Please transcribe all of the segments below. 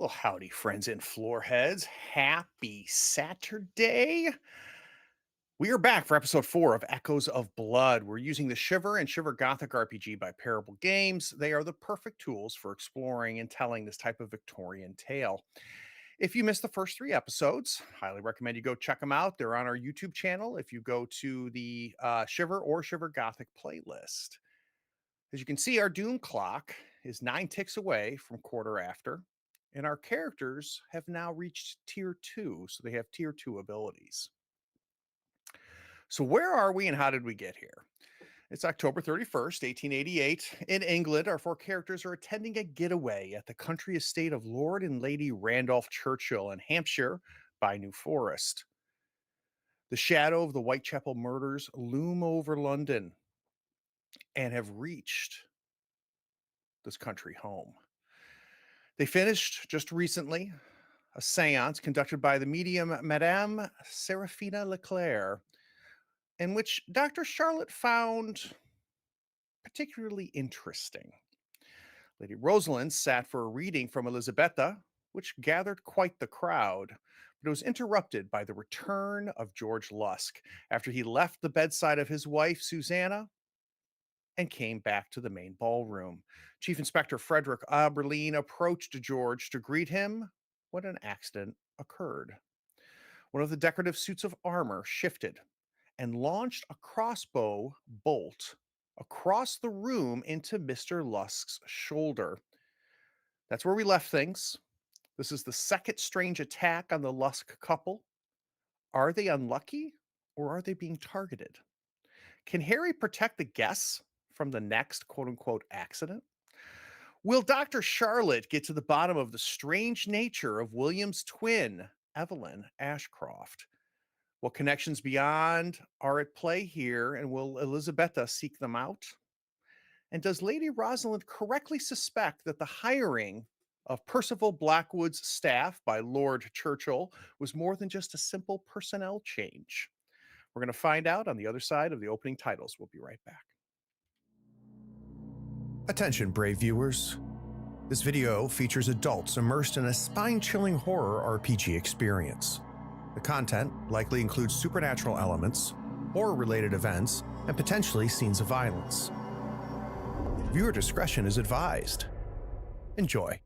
Well, howdy, friends and floorheads. Happy Saturday. We are back for episode 4 of Echoes of Blood. We're using the Shiver and Shiver Gothic RPG by Parable Games. They are the perfect tools for exploring and telling this type of Victorian tale. If you missed the first 3 episodes, highly recommend you go check them out. They're on our YouTube channel if you go to the Shiver or Shiver Gothic playlist. As you can see, our doom clock is 9 ticks away from quarter after, and our characters have now reached tier 2, so they have tier 2 abilities. So where are we and how did we get here? It's October 31st, 1888. In England, our 4 characters are attending a getaway at the country estate of Lord and Lady Randolph Churchill in Hampshire by New Forest. The shadow of the Whitechapel murders loom over London and have reached this country home. They finished just recently a seance conducted by the medium Madame Seraphina Leclerc, in which Dr. Charlotte found particularly interesting. Lady Rosalind sat for a reading from Elisabetta, which gathered quite the crowd, but it was interrupted by the return of George Lusk after he left the bedside of his wife, Susanna, and came back to the main ballroom. Chief Inspector Frederick Aberline approached George to greet him when an accident occurred. One of the decorative suits of armor shifted and launched a crossbow bolt across the room into Mr. Lusk's shoulder. That's where we left things. This is the second strange attack on the Lusk couple. Are they unlucky or are they being targeted? Can Harry protect the guests from the next quote unquote accident? Will Dr. Charlotte get to the bottom of the strange nature of William's twin, Evelyn Ashcroft? What connections beyond are at play here, and will Elisabetta seek them out? And does Lady Rosalind correctly suspect that the hiring of Percival Blackwood's staff by Lord Churchill was more than just a simple personnel change? We're going to find out on the other side of the opening titles. We'll be right back. Attention, brave viewers. This video features adults immersed in a spine-chilling horror RPG experience. The content likely includes supernatural elements, horror-related events, and potentially scenes of violence. Viewer discretion is advised. Enjoy.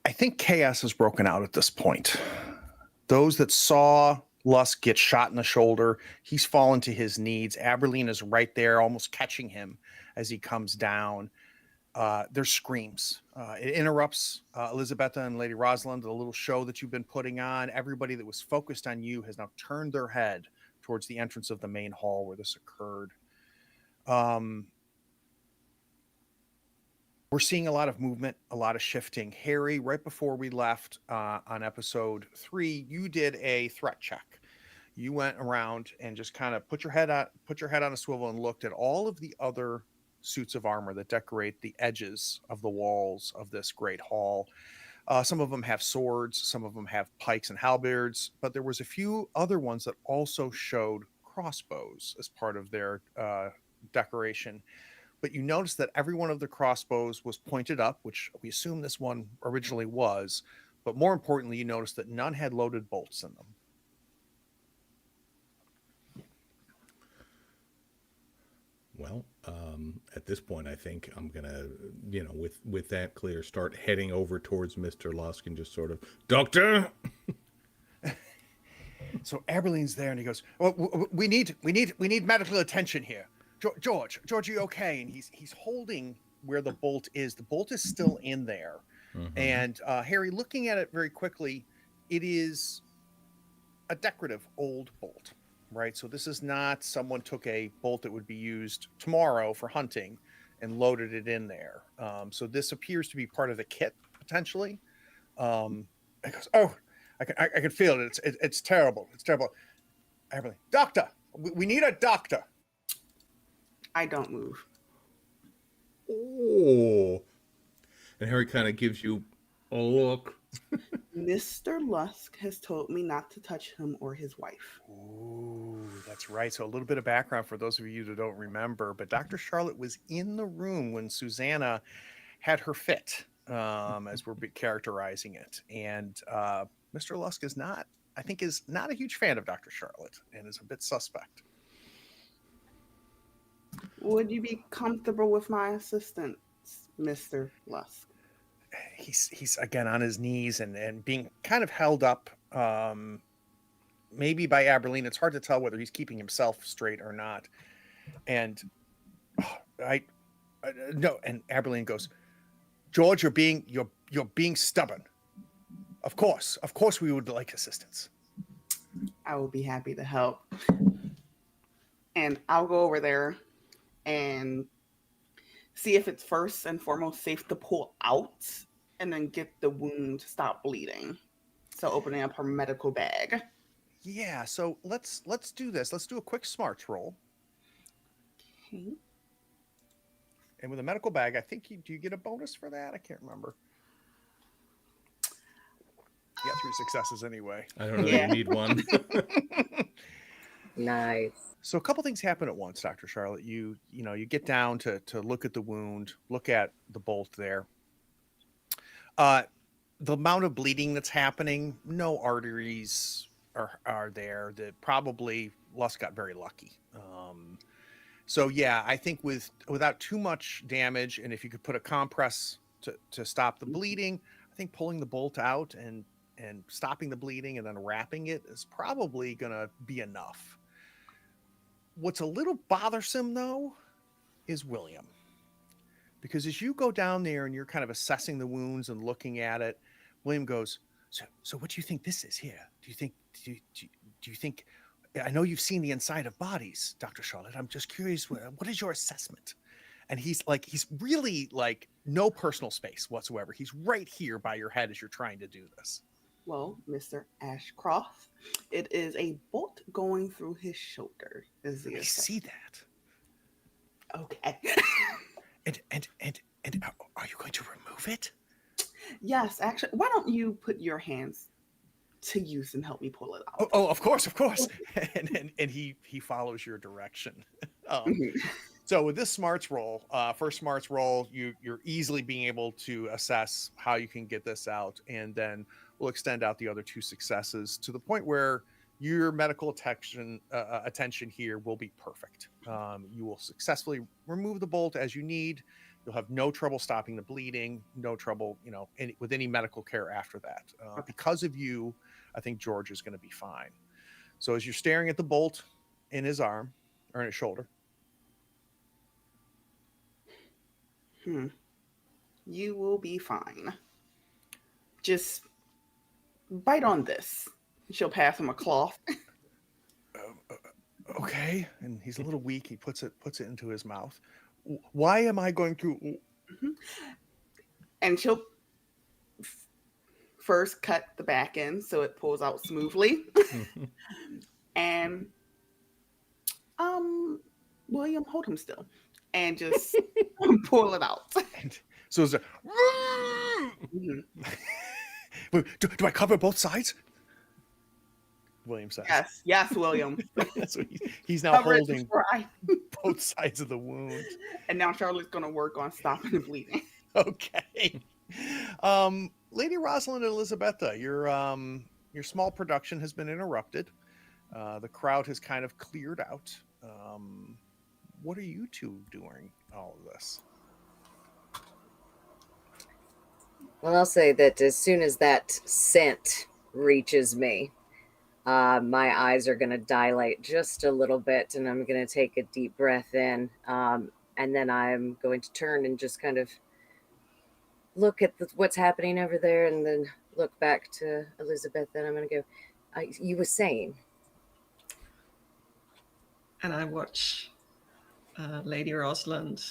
I think chaos has broken out at this point. Those that saw Lusk get shot in the shoulder, he's fallen to his knees. Aberline is right there, almost catching him as he comes down. There's screams. It interrupts Elisabetta and Lady Rosalind, the little show that you've been putting on. Everybody that was focused on you has now turned their head towards the entrance of the main hall where this occurred. We're seeing a lot of movement, a lot of shifting. Harry, right before we left on episode 3, you did a threat check. You went around and just kind of put your head on a swivel and looked at all of the other suits of armor that decorate the edges of the walls of this great hall. Some of them have swords, some of them have pikes and halberds, but there was a few other ones that also showed crossbows as part of their decoration. But you notice that every one of the crossbows was pointed up, which we assume this one originally was. But more importantly, you notice that none had loaded bolts in them. Well, at this point, I think I'm gonna, with that clear, start heading over towards Mr. Lusk and just sort of, Doctor. So Aberline's there, and he goes, "Well, we need medical attention here. George, are you okay?" And he's holding where the bolt is. The bolt is still in there, and Harry, looking at it very quickly, it is a decorative old bolt, right? So this is not someone took a bolt that would be used tomorrow for hunting and loaded it in there. So this appears to be part of the kit potentially. It goes, "Oh, I can feel it. It's terrible. It's terrible." Everything. Doctor, we need a doctor. I don't move. Oh. And Harry kind of gives you a look. Mr. Lusk has told me not to touch him or his wife. Ooh, that's right. So a little bit of background for those of you that don't remember, but Dr. Charlotte was in the room when Susanna had her fit, as we're characterizing it. And Mr. Lusk is not a huge fan of Dr. Charlotte and is a bit suspect. Would you be comfortable with my assistance, Mr. Lusk? He's again on his knees and being kind of held up, maybe by Aberline. It's hard to tell whether he's keeping himself straight or not. And no. And Aberline goes, "George, you're being stubborn. Of course, we would like assistance." I will be happy to help. And I'll go over there and see if it's first and foremost safe to pull out and then get the wound to stop bleeding. So opening up her medical bag. Yeah, so let's do this. Let's do a quick smarts roll. Okay. And with a medical bag, I think do you get a bonus for that? I can't remember. You got 3 successes anyway. I don't know. You need one. Nice. So a couple things happen at once, Dr. Charlotte. You get down to look at the wound, look at the bolt there. The amount of bleeding that's happening, no arteries are there. That probably Lusk got very lucky. So yeah, I think without too much damage, and if you could put a compress to stop the bleeding, I think pulling the bolt out and stopping the bleeding and then wrapping it is probably gonna be enough. What's a little bothersome though is William, because as you go down there and you're kind of assessing the wounds and looking at it, William goes, so what do you think this is here? Do you think I know you've seen the inside of bodies, Dr. Charlotte. I'm just curious, what is your assessment? And he's really like no personal space whatsoever. He's right here by your head as you're trying to do this. Well, Mr. Ashcroft, it is a bolt going through his shoulder. I see that. Okay. And are you going to remove it? Yes, actually. Why don't you put your hands to use and help me pull it out? Oh, of course. and he follows your direction. So with this smarts roll, first smarts roll, you're easily being able to assess how you can get this out, and then we'll extend out the other 2 successes to the point where your medical attention here will be perfect. You will successfully remove the bolt as you need. You'll have no trouble stopping the bleeding, no trouble, with any medical care after that. Because of you, I think George is going to be fine. So as you're staring at the bolt in his arm or in his shoulder. You will be fine. Just bite on this. She'll pass him a cloth. Okay. And he's a little weak. He puts it into his mouth. Why am I going to? And she'll first cut the back end so it pulls out smoothly. And William, hold him still and just pull it out. And so it's do I cover both sides? William says. Yes, William. So he's now Cover holding both sides of the wound. And now Charlotte's going to work on stopping the bleeding. Okay. Lady Rosalind and Elizabetha, your small production has been interrupted. The crowd has kind of cleared out. What are you two doing all of this? Well, I'll say that as soon as that scent reaches me, My eyes are going to dilate just a little bit, and I'm going to take a deep breath in. And then I'm going to turn and just kind of look at what's happening over there, and then look back to Elizabeth. And I'm going to go, you were saying? And I watch Lady Rosalind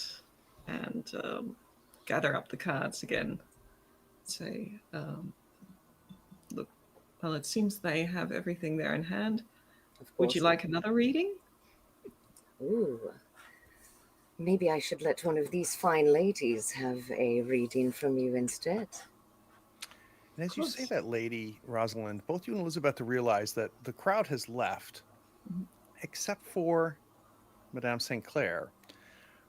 and gather up the cards again. Say, look, well, it seems they have everything there in hand. Would you like another reading? Ooh. Maybe I should let one of these fine ladies have a reading from you instead. And as you say that, Lady Rosalind, both you and Elizabeth realize that the crowd has left, except for Madame St. Clair.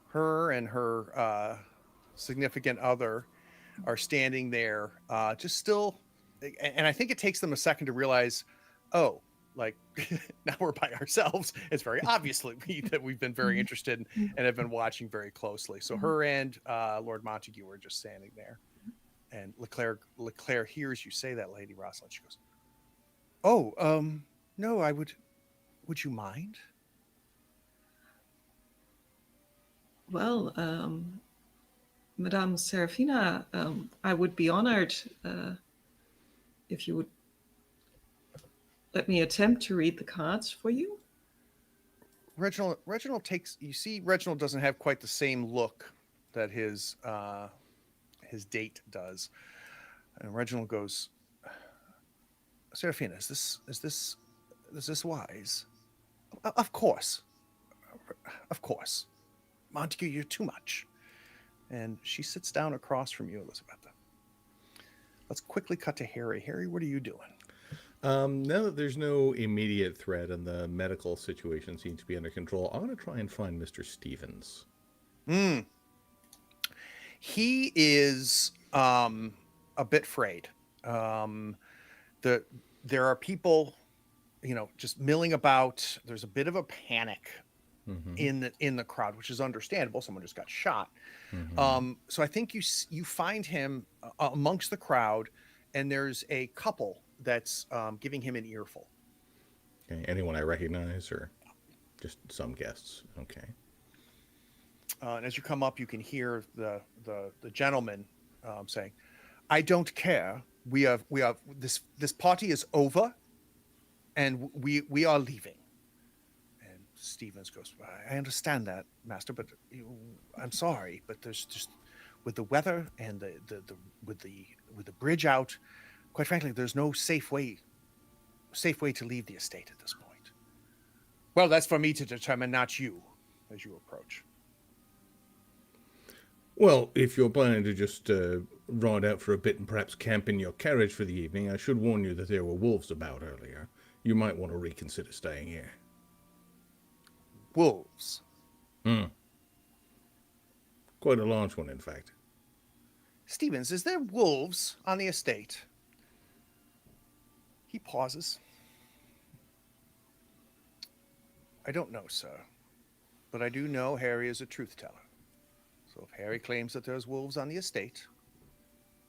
Her and her significant other are standing there, just still. And I think it takes them a second to realize, oh, like now we're by ourselves. It's very obviously that we've been very interested and have been watching very closely. So her and Lord Montague are just standing there. And Leclerc hears you say that, Lady Rosalind. She goes, "Oh, no, would you mind?" Well, Madame Serafina, I would be honored if you would let me attempt to read the cards for you. Reginald takes. You see, Reginald doesn't have quite the same look that his date does. And Reginald goes, "Serafina, is this wise?" Of course. Montague, you're too much. And she sits down across from you, Elizabeth. Let's quickly cut to Harry. Harry, what are you doing? Now that there's no immediate threat and the medical situation seems to be under control, I'm going to try and find Mr. Stevens. He is a bit frayed. There are people, just milling about. There's a bit of a panic in the crowd, which is understandable. Someone just got shot. So I think you find him amongst the crowd, and there's a couple that's giving him an earful. Okay. Anyone I recognize, or just some guests? Okay. And as you come up, you can hear the gentleman saying, "I don't care. We have this party is over, and we are leaving." And Stevens goes, "I understand that, Master, but I'm sorry, but there's just with the weather and with the bridge out, quite frankly, there's no safe way to leave the estate at this point." "Well, that's for me to determine, not you," as you approach. Well, if you're planning to just ride out for a bit and perhaps camp in your carriage for the evening, I should warn you that there were wolves about earlier. You might want to reconsider staying here. Wolves? Quite a large one, in fact. Stevens, is there wolves on the estate? He pauses. "I don't know, sir. But I do know Harry is a truth teller. So if Harry claims that there's wolves on the estate,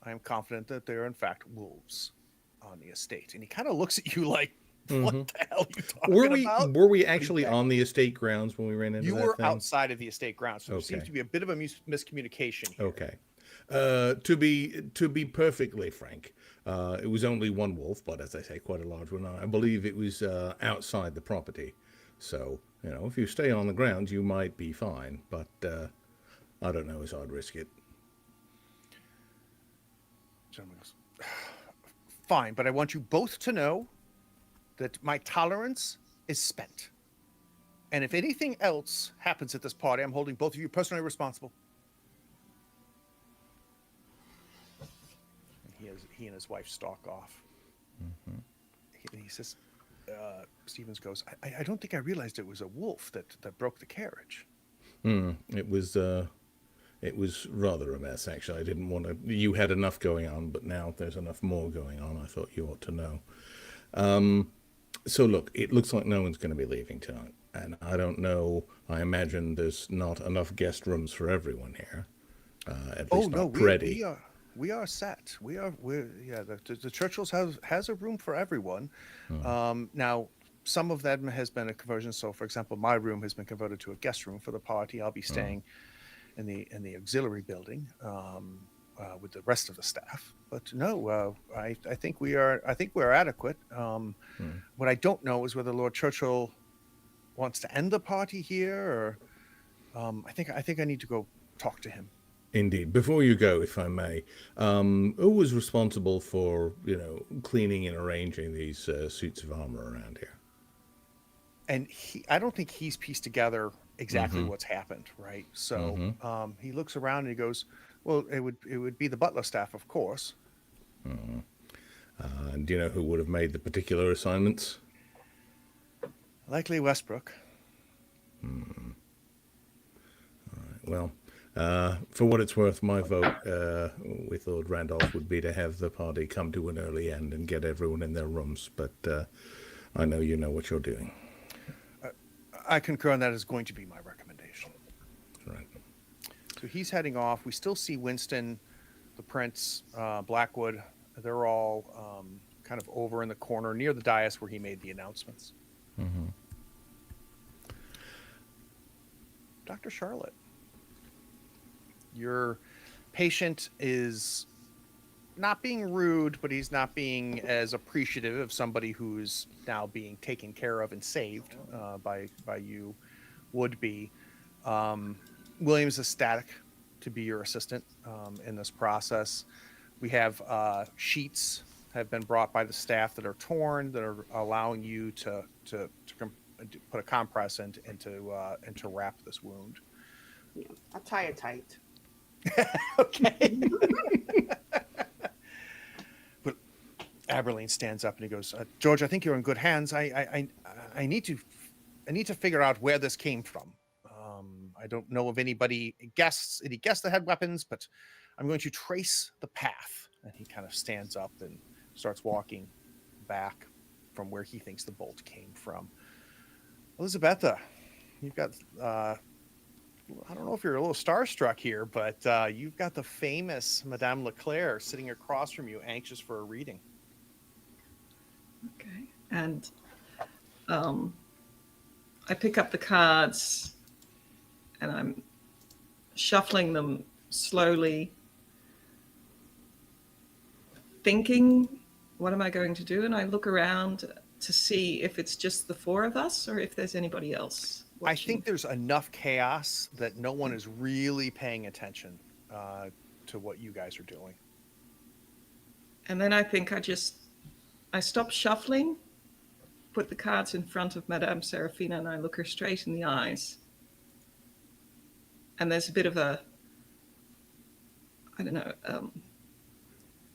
I am confident that there are, in fact, wolves on the estate." And he kind of looks at you like, what the hell are you talking about? Were we actually on the estate grounds when we ran into that thing? You were outside of the estate grounds, so there seems to be a bit of a miscommunication here. Okay. To be perfectly frank, it was only one wolf, but as I say, quite a large one. I believe it was outside the property. So, if you stay on the grounds, you might be fine, but I don't know as I'd risk it. Gentleman goes, "Fine, but I want you both to know that my tolerance is spent. And if anything else happens at this party, I'm holding both of you personally responsible." And he and his wife stalk off. He says, Stevens goes, I don't think I realized it was a wolf that broke the carriage." It was rather a mess, actually. I didn't want to... You had enough going on, but now there's enough more going on. I thought you ought to know. So look, it looks like no one's going to be leaving tonight. And I don't know, I imagine there's not enough guest rooms for everyone here. At least not ready. we are set. We're yeah. The Churchills has a room for everyone. Hmm. Now, some of them has been a conversion. So, for example, my room has been converted to a guest room for the party. I'll be Hmm. staying in the auxiliary building with the rest of the staff. But no, I think we are adequate. Hmm. What I don't know is whether Lord Churchill wants to end the party here, or I think I need to go talk to him. Indeed. Before you go, if I may, who was responsible for, cleaning and arranging these suits of armor around here? And I don't think he's pieced together exactly Mm-hmm. what's happened, right? So Mm-hmm. he looks around and he goes, "Well, it would be the butler staff, of course. Mm-hmm. And do you know who would have made the particular assignments? Likely Westbrook." Well, for what it's worth, my vote with Lord Randolph would be to have the party come to an early end and get everyone in their rooms. But I know you know what you're doing. I concur, and that is going to be my recommendation. Right. So he's heading off. We still see Winston, the Prince, Blackwood. They're all kind of over in the corner near the dais where he made the announcements. Mm-hmm. Dr. Charlotte, your patient is not being rude, but he's not being as appreciative of somebody who's now being taken care of and saved by you would be. William's ecstatic to be your assistant in this process. We have sheets have been brought by the staff that are torn, that are allowing you to put a compress and to wrap this wound. Yeah, I'll tie it tight. Okay. But Aberline stands up and he goes, "George, I think you're in good hands. I need to figure out where this came from. I don't know of any guests that had weapons, but I'm going to trace the path." And he kind of stands up and starts walking back from where he thinks the bolt came from. Elisabetta, you've got I don't know if you're a little starstruck here, but you've got the famous Madame Leclerc sitting across from you, anxious for a reading. Okay. And I pick up the cards and I'm shuffling them slowly, thinking, what am I going to do? And I look around to see if it's just the four of us or if there's anybody else watching. I think there's enough chaos that no one is really paying attention to what you guys are doing. And then I think I stop shuffling, put the cards in front of Madame Serafina, and I look her straight in the eyes. And there's a bit of a, I don't know,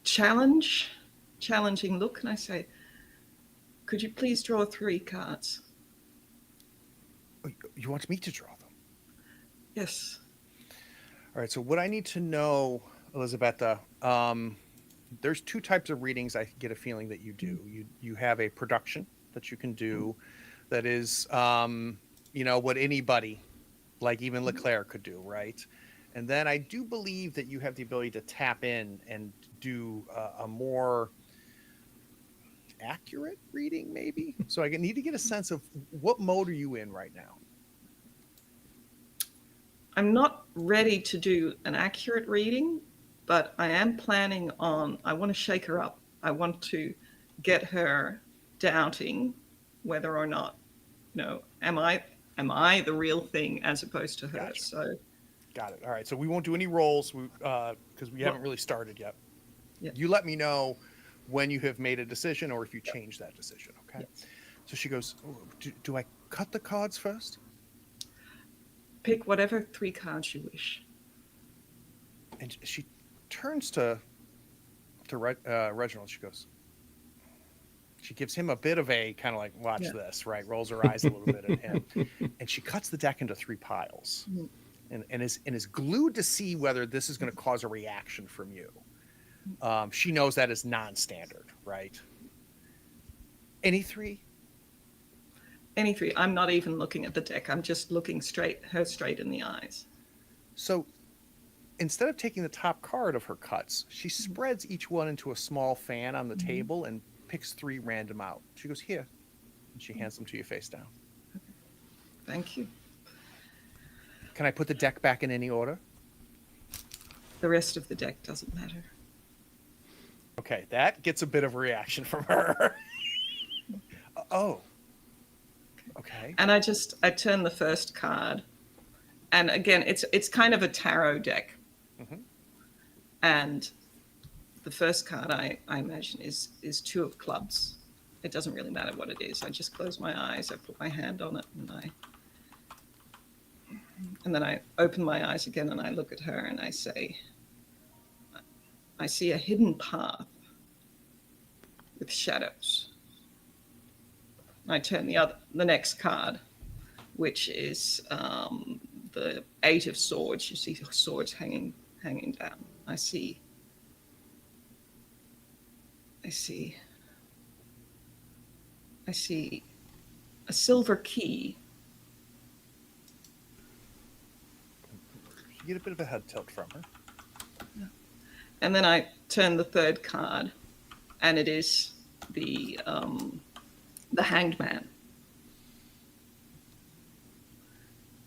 challenging look. And I say, could you please draw 3 cards? You want me to draw them? Yes. All right. So what I need to know, Elisabetta, there's 2 types of readings I get a feeling that you do. You have a production that you can do that is, what anybody, like even Leclerc, could do, right? And then I do believe that you have the ability to tap in and do a more accurate reading, maybe. So I need to get a sense of what mode are you in right now. I'm not ready to do an accurate reading, but I am planning on, I want to shake her up. I want to get her doubting whether or not, am I the real thing as opposed to her? Gotcha. So, got it. All right. So we won't do any rolls because we haven't really started yet. Yeah. You let me know when you have made a decision or if you change that decision. Okay. Yes. So she goes, do I cut the cards first? Pick whatever 3 cards you wish. And she turns to Reginald. She gives him a bit of a kind of like, watch this, right? Rolls her eyes a little bit at him. And she cuts the deck into 3 piles and is glued to see whether this is going to cause a reaction from you. She knows that is non-standard, right? Any 3? Any 3. I'm not even looking at the deck. I'm just looking her straight in the eyes. So instead of taking the top card of her cuts, she spreads each one into a small fan on the table and picks 3 random out. She goes, here. And she hands them to you face down. Thank you. Can I put the deck back in any order? The rest of the deck doesn't matter. Okay, that gets a bit of a reaction from her. Oh. Okay. And I turn the first card. And again, it's kind of a tarot deck. Mhm. And the first card I imagine is 2 of clubs. It doesn't really matter what it is. I just close my eyes, I put my hand on it, and then I open my eyes again and I look at her and I say, I see a hidden path with shadows. I turn the next card, which is the 8 of swords. You see swords hanging down. I see a silver key. You get a bit of a head tilt from her. And then I turn the third card, and it is the Hanged Man.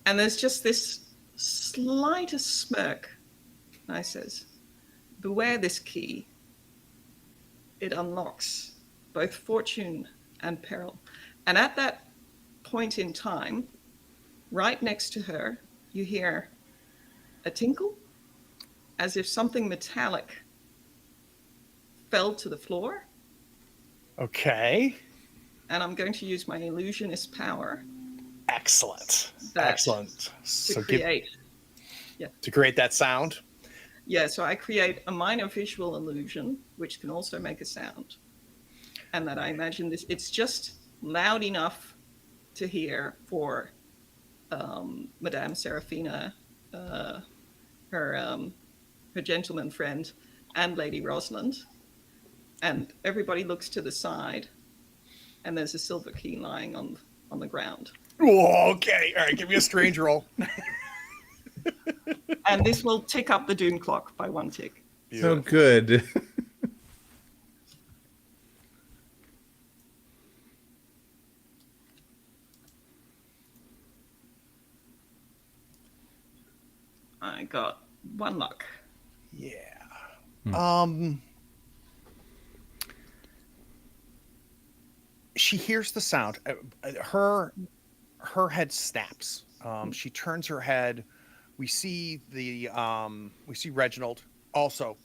And there's just this slightest smirk. I says, beware this key. It unlocks both fortune and peril. And at that point in time, right next to her, you hear a tinkle, as if something metallic fell to the floor. Okay. And I'm going to use my illusionist power. Excellent. That- Excellent. To create. To create that sound. Yeah, so I create a minor visual illusion, which can also make a sound. And that I imagine this, it's just loud enough to hear for Madame Seraphina, her gentleman friend, and Lady Rosalind. And everybody looks to the side, and there's a silver key lying on the ground. Whoa, okay. All right, give me a strange roll. And this will tick up the doom clock by 1 tick. So good. I got 1 luck. Yeah. She hears the sound. Her head snaps. She turns her head. We see Reginald also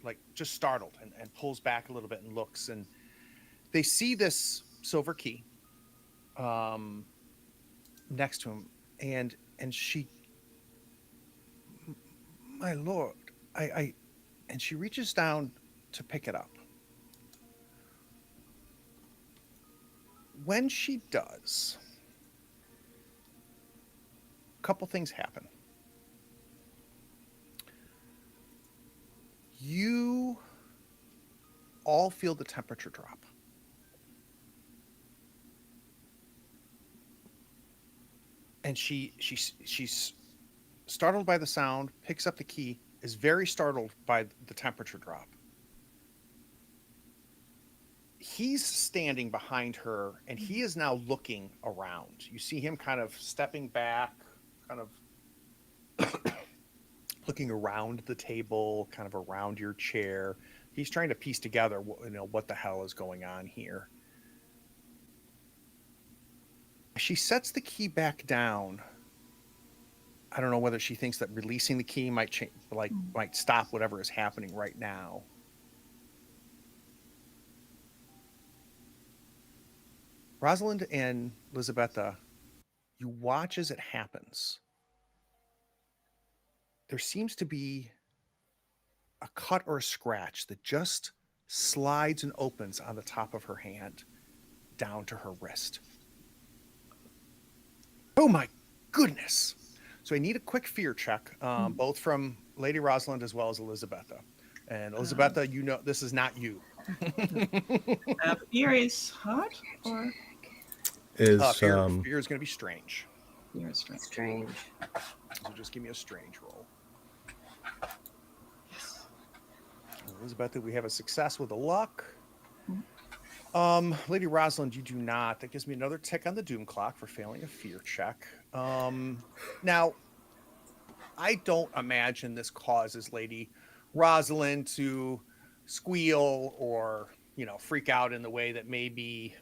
like just startled and pulls back a little bit and looks, and they see this silver key next to him, and she, my lord, I and she reaches down to pick it up. When she does, a couple things happen. You all feel the temperature drop. And she's startled by the sound, picks up the key, is very startled by the temperature drop. He's standing behind her, and he is now looking around. You see him kind of stepping back, kind of looking around the table, kind of around your chair. He's trying to piece together, what the hell is going on here. She sets the key back down. I don't know whether she thinks that releasing the key might stop whatever is happening right now. Rosalind and Elizabetha, you watch as it happens. There seems to be a cut or a scratch that just slides and opens on the top of her hand down to her wrist. Oh my goodness. So I need a quick fear check, both from Lady Rosalind as well as Elizabetha. And Elizabetha, this is not you. Fear is hard, or Is fear is going to be strange. fear is strange. Strange. So just give me a strange roll. Elizabeth, we have a success with a luck. Mhm. Lady Rosalind, you do not. That gives me another tick on the doom clock for failing a fear check. Now, I don't imagine this causes Lady Rosalind to squeal or, freak out in the way that maybe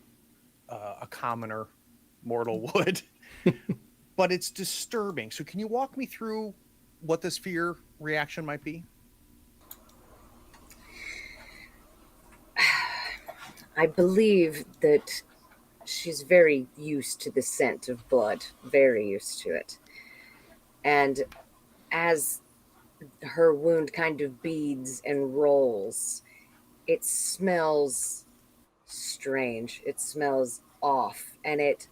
a commoner mortal would. But it's disturbing. So can you walk me through what this fear reaction might be? I believe that she's very used to the scent of blood, very used to it. And as her wound kind of beads and rolls, it smells strange. It smells off. And it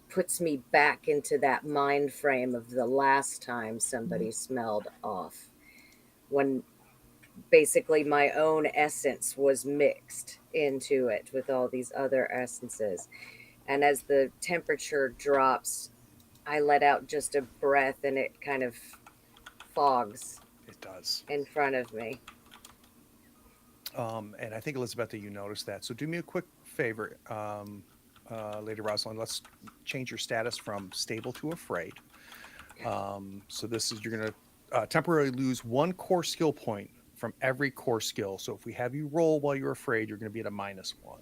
puts me back into that mind frame of the last time somebody smelled off. When basically my own essence was mixed into it with all these other essences. And as the temperature drops, I let out just a breath and it kind of fogs It does. in front of me. And I think, Elizabeth, that you noticed that. So do me a quick favor, Lady Rosalind. Let's change your status from stable to afraid. So this is, you're going to temporarily lose 1 core skill point from every core skill. So if we have you roll while you're afraid, you're going to be at a -1.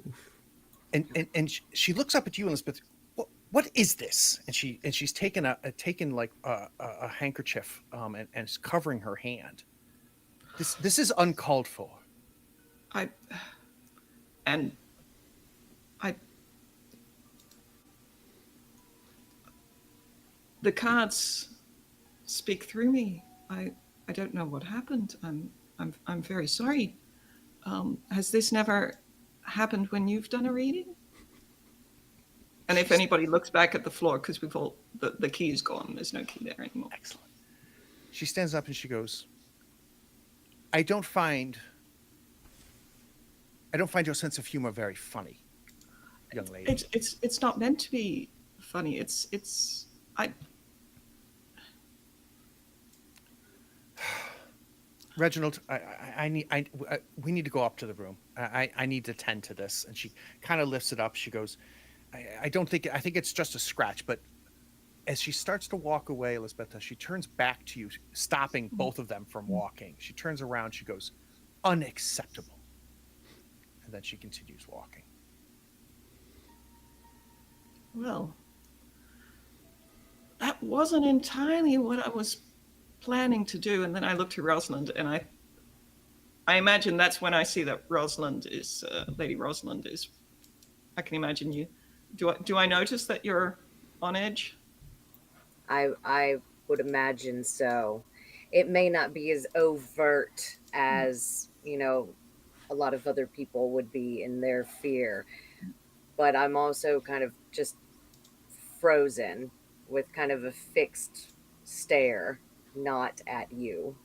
Oof. And she looks up at you, Elizabeth. What is this? And she's taken a handkerchief and is covering her hand. This is uncalled for. The cards speak through me. I don't know what happened. I'm very sorry. Has this never happened when you've done a reading? And if anybody looks back at the floor, because we've all the key is gone. There's no key there anymore. Excellent. She stands up and she goes, I don't find your sense of humor very funny, young lady. It's not meant to be funny. Reginald, we need to go up to the room. I need to tend to this. And she kind of lifts it up. She goes, I think it's just a scratch. But as she starts to walk away, Elizabeth, she turns back to you, stopping both of them from walking. She turns around. She goes, unacceptable. And then she continues walking. Well, that wasn't entirely what I was planning to do. And then I looked to Rosalind, and I imagine that's when I see that Rosalind is Lady Rosalind is. I can imagine you. Do I notice that you're on edge? I would imagine so. It may not be as overt as, a lot of other people would be in their fear, but I'm also kind of just frozen with kind of a fixed stare, not at you.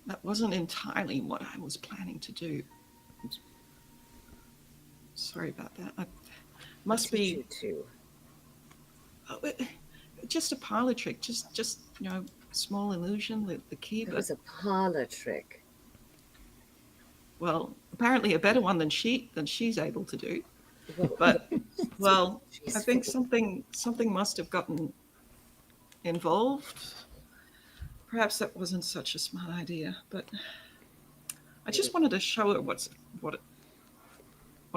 That wasn't entirely what I was planning to do. Sorry about that. I must be You too. Just a parlor trick. Just small illusion. The key. It was a parlor trick. Well, apparently a better one than she's able to do. But I think something must have gotten involved. Perhaps that wasn't such a smart idea, but I just wanted to show her what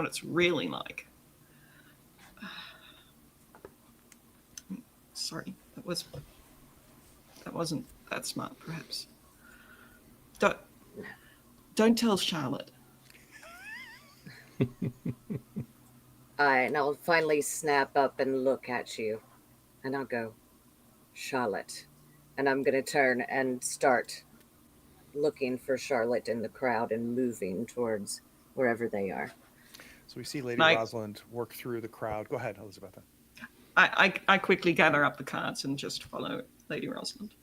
it's really like. Sorry, that wasn't that smart, perhaps. Don't tell Charlotte. And I'll finally snap up and look at you. And I'll go, Charlotte. And I'm going to turn and start looking for Charlotte in the crowd and moving towards wherever they are. So we see Lady Rosalind work through the crowd. Go ahead, Elizabeth. I quickly gather up the cards and just follow Lady Rosalind.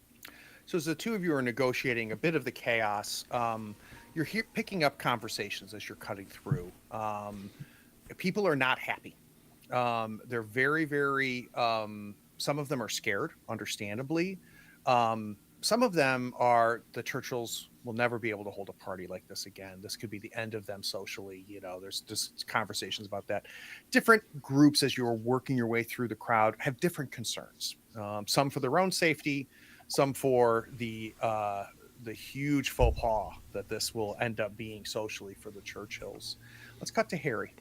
So as the two of you are negotiating a bit of the chaos, you're picking up conversations as you're cutting through. People are not happy. They're very, very, some of them are scared, understandably. some of them are the Churchills will never be able to hold a party like this again. This could be the end of them socially. There's just conversations about that. Different groups, as you're working your way through the crowd, have different concerns. Some for their own safety, some for the huge faux pas that this will end up being socially for the Churchills. Let's cut to Harry.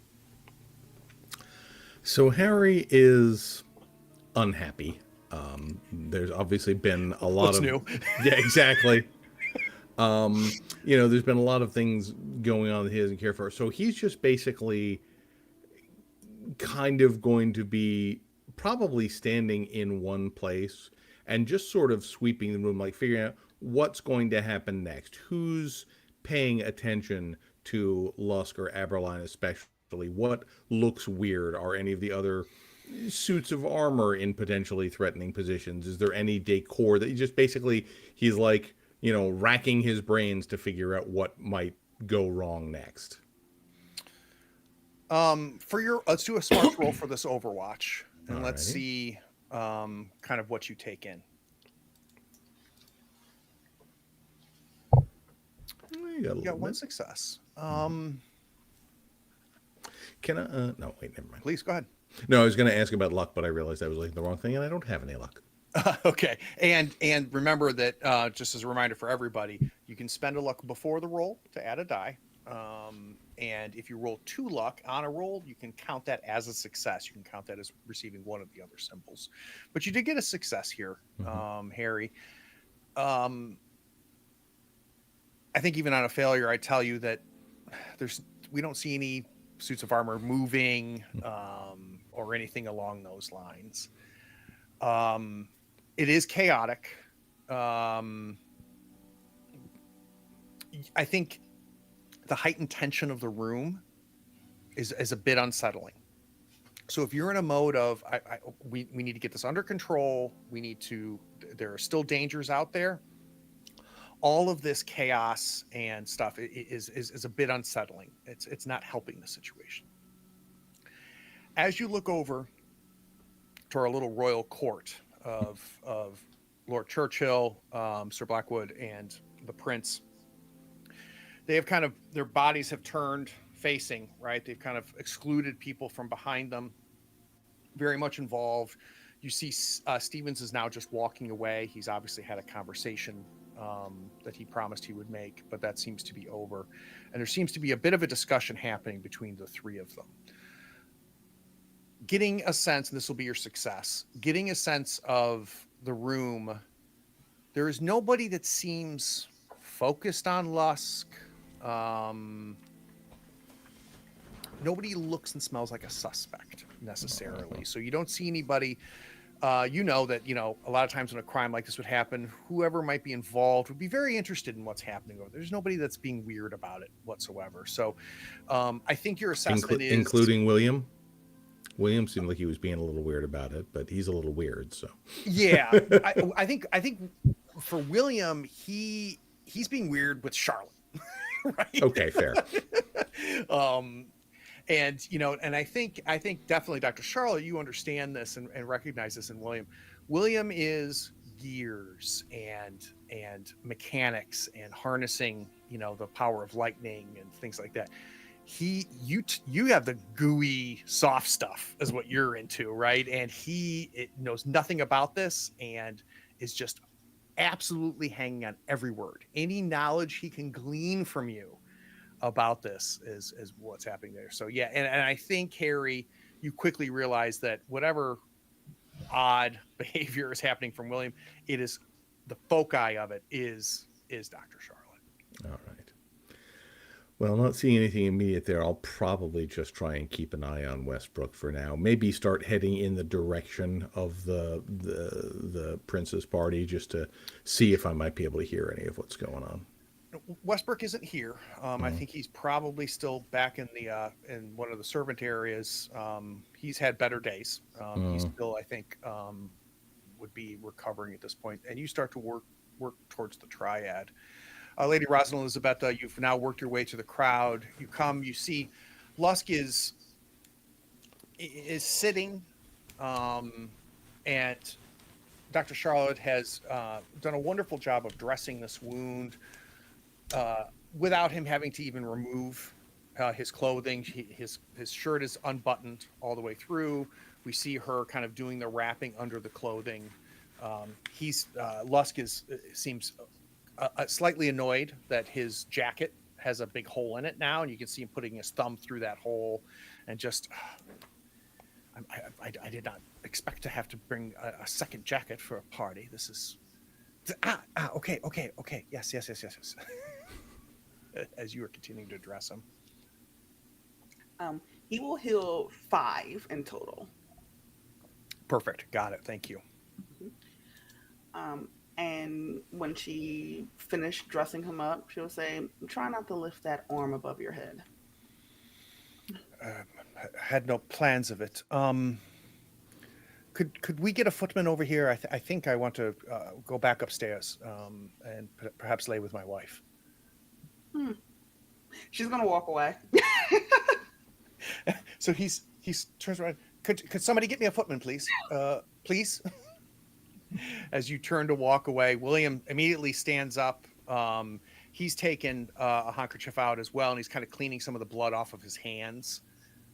So Harry is unhappy. There's obviously been a lot What's of new? Yeah, exactly. There's been a lot of things going on that he doesn't care for. So he's just basically kind of going to be probably standing in one place and just sort of sweeping the room, like figuring out what's going to happen next. Who's paying attention to Lusk or Aberline especially? What looks weird? Are any of the other suits of armor in potentially threatening positions? Is there any decor that he's like, racking his brains to figure out what might go wrong next? Let's do a smart roll for this Overwatch, and let's Alrighty. see kind of what you take in. You got one success. Can I? No, wait, never mind. Please go ahead. No, I was going to ask about luck, but I realized I was looking at the wrong thing, and I don't have any luck. Okay, and remember that just as a reminder for everybody, you can spend a luck before the roll to add a die, and if you roll 2 luck on a roll, you can count that as a success. You can count that as receiving one of the other symbols. But you did get a success here, Harry. I think even on a failure, I tell you that we don't see any suits of armor moving or anything along those lines. It is chaotic. I think the heightened tension of the room is a bit unsettling. So if you're in a mode of we need to get this under control, there are still dangers out there. All of this chaos and stuff is a bit unsettling. It's not helping the situation. As you look over to our little royal court of Lord Churchill, Sir Blackwood, and the Prince, they have kind of, their bodies have turned facing, right? They've kind of excluded people from behind them, very much involved. You see Stevens is now just walking away. He's obviously had a conversation that he promised he would make, but that seems to be over. And there seems to be a bit of a discussion happening between the three of them. Getting a sense, and this will be your success, getting a sense of the room. There is nobody that seems focused on Lusk. Nobody looks and smells like a suspect necessarily. So you don't see anybody. You know that, a lot of times when a crime like this would happen, whoever might be involved would be very interested in what's happening over there. There's nobody that's being weird about it whatsoever. So I think your assessment is... Including William? William seemed like he was being a little weird about it, but he's a little weird, so... Yeah. I think for William, he's being weird with Charlotte. Right? Okay, fair. And I think definitely, Dr. Charlotte, you understand this and recognize this in William. William is gears and mechanics and harnessing, the power of lightning and things like that. You have the gooey soft stuff is what you're into, right? And he knows nothing about this and is just absolutely hanging on every word. Any knowledge he can glean from you about this is what's happening there. So yeah, and I think, Harry, you quickly realize that whatever odd behavior is happening from William, it is the foci of it is Dr. Charlotte. All right. Well, not seeing anything immediate there, I'll probably just try and keep an eye on Westbrook for now. Maybe start heading in the direction of the Prince's party just to see if I might be able to hear any of what's going on. Westbrook isn't here. I think he's probably still back in the in one of the servant areas. He's had better days. He's still, I think, would be recovering at this point. And you start to work towards the triad. Lady Rosalind Elizabeth, you've now worked your way to the crowd. You see Lusk is sitting, and Dr. Charlotte has done a wonderful job of dressing this wound without him having to even remove his clothing. His shirt is unbuttoned all the way through. We see her kind of doing the wrapping under the clothing. Lusk seems slightly annoyed that his jacket has a big hole in it now, and you can see him putting his thumb through that hole, and just I did not expect to have to bring a second jacket for a party. This is okay. Yes. As you were continuing to address him. He will heal 5 in total. Perfect. Got it. Thank you. And when she finished dressing him up, she'll say, try not to lift that arm above your head. Had no plans of it. Could we get a footman over here? I think I want to go back upstairs and perhaps lay with my wife. She's gonna walk away. So he turns around. Could somebody get me a footman, please? Please. As you turn to walk away, William immediately stands up. He's taken a handkerchief out as well, and he's kind of cleaning some of the blood off of his hands.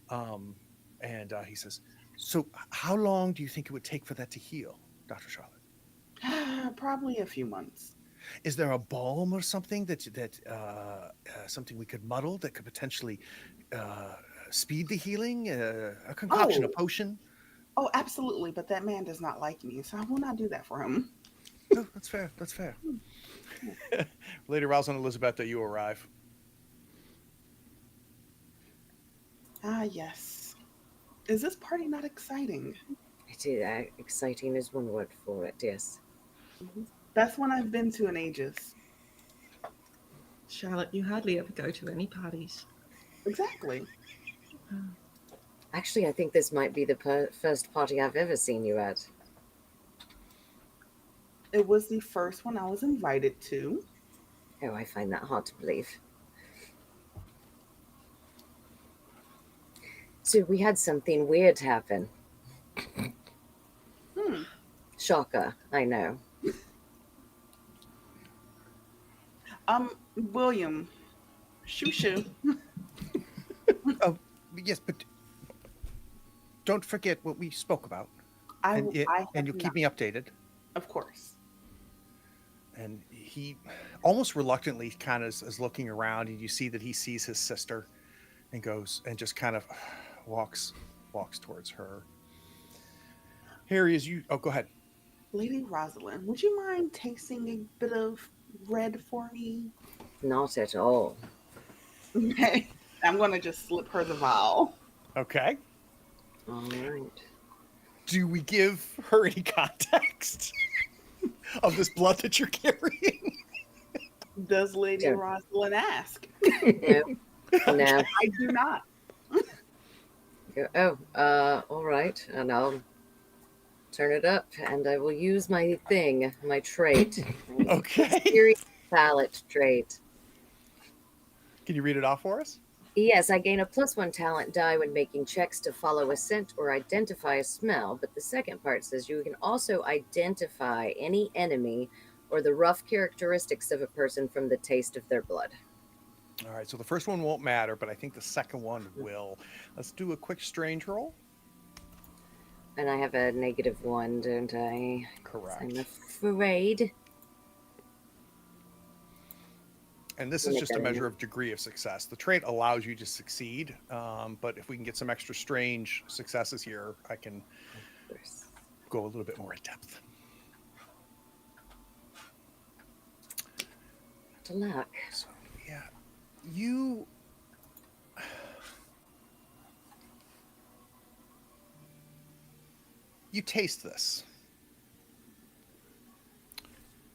And he says, "So, how long do you think it would take for that to heal, Dr. Charlotte?" Probably a few months. Is there a balm or something that something we could muddle that could potentially speed the healing? A concoction, a potion? Oh, absolutely. But that man does not like me, so I will not do that for him. No, that's fair. That's fair. Lady Rosalind Elizabeth, you arrive. Ah, yes. Is this party not exciting? It is. Exciting is one word for it, yes. Best one I've been to in ages. Charlotte, you hardly ever go to any parties. Exactly. Actually, I think this might be the first party I've ever seen you at. It was the first one I was invited to. Oh, I find that hard to believe. So we had something weird happen. Shocker, I know. William. Shoo. Oh, yes, but don't forget what we spoke about. And you'll keep me updated. Of course. And he almost reluctantly kind of is looking around, and you see that he sees his sister and goes and just kind of walks towards her. Harry, go ahead. Lady Rosalind, would you mind tasting a bit of red for me? Not at all. Okay. I'm going to just slip her the vial. Okay. All right. Do we give her any context of this blood that you're carrying? Does Lady Rosalind ask? No. I do not. All right. And I'll turn it up, and I will use my thing, my trait. Okay. Serious palate trait. Can you read it off for us? Yes, I gain a +1 talent die when making checks to follow a scent or identify a smell, but the second part says you can also identify any enemy or the rough characteristics of a person from the taste of their blood. All right, so the first one won't matter, but I think the second one will. Let's do a quick strange roll. And I have a -1, don't I? Correct. I'm afraid. And this is just a measure of degree of success. The trait allows you to succeed, but if we can get some extra strange successes here, I can go a little bit more in depth. Good luck. So, yeah, you taste this,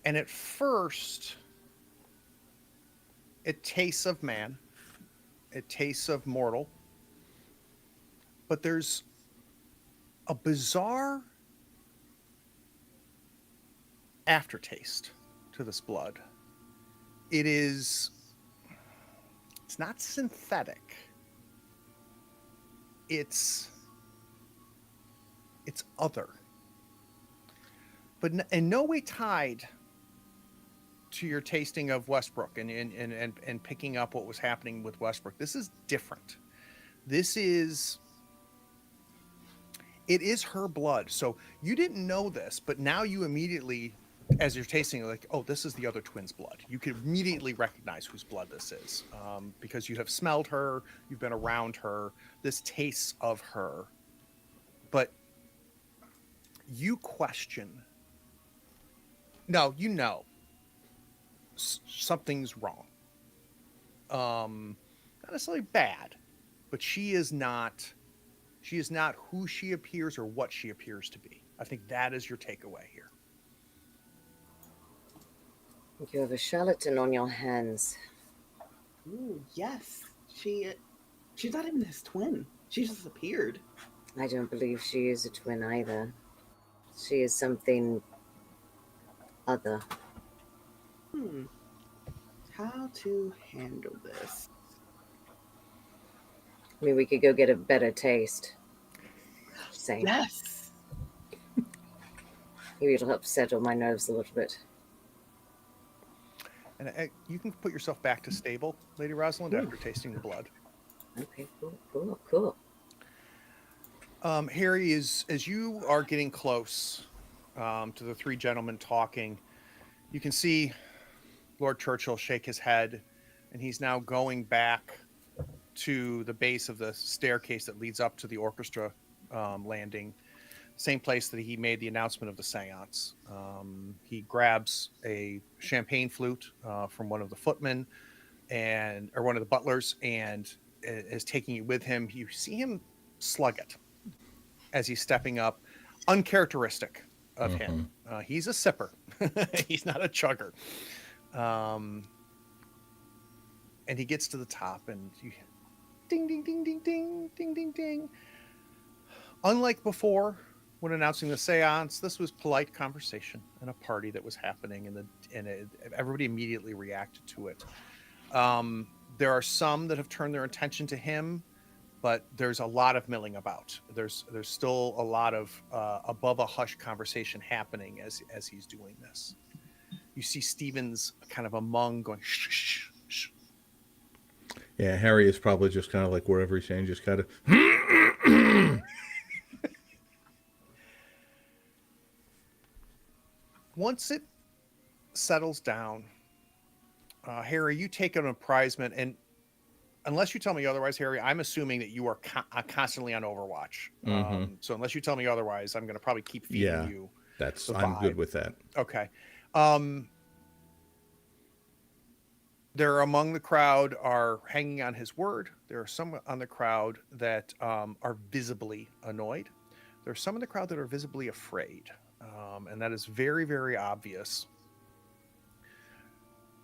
and at first it tastes of man, it tastes of mortal, but there's a bizarre aftertaste to this blood. It's not synthetic. It's other. but in no way tied to your tasting of Westbrook and picking up what was happening with Westbrook. This is different. It is her blood. So you didn't know this, but now you immediately, as you're tasting it, like, oh, this is the other twin's blood. You can immediately recognize whose blood this is, because you have smelled her, you've been around her, this tastes of her. But you question. No, you know. Something's wrong. Not necessarily bad, but she is not who she appears or what she appears to be. I think that is your takeaway here. You have a charlatan on your hands. Ooh, yes. She's not even his twin. She just appeared. I don't believe she is a twin either. She is something other. How to handle this? I mean, we could go get a better taste. Saying. Yes. Maybe it'll help settle my nerves a little bit. And you can put yourself back to stable, Lady Rosalind, after tasting the blood. Okay, cool. Harry, as you are getting close to the three gentlemen talking, you can see Lord Churchill shake his head, and he's now going back to the base of the staircase that leads up to the orchestra landing, same place that he made the announcement of the seance. He grabs a champagne flute from one of the footmen or one of the butlers, and is taking it with him. You see him slug it as he's stepping up, uncharacteristic of him. He's a sipper. He's not a chugger. And he gets to the top, and you ding, ding, ding, ding, ding, ding, ding, ding. Unlike before, when announcing the seance, this was polite conversation and a party that was happening, and everybody immediately reacted to it. There are some that have turned their attention to him, but there's a lot of milling about. There's still a lot of above a hush conversation happening as he's doing this. You see Stevens kind of among going shh, shh, shh. Yeah, Harry is probably just kind of like wherever he's saying, just kind of. Once it settles down, Harry, you take an apprisement, and unless you tell me otherwise, Harry, I'm assuming that you are constantly on Overwatch. So unless you tell me otherwise, I'm going to probably keep feeding you. I'm good with that. Okay. There among the crowd are hanging on his word. There are some on the crowd that are visibly annoyed. There are some in the crowd that are visibly afraid. And that is very, very obvious.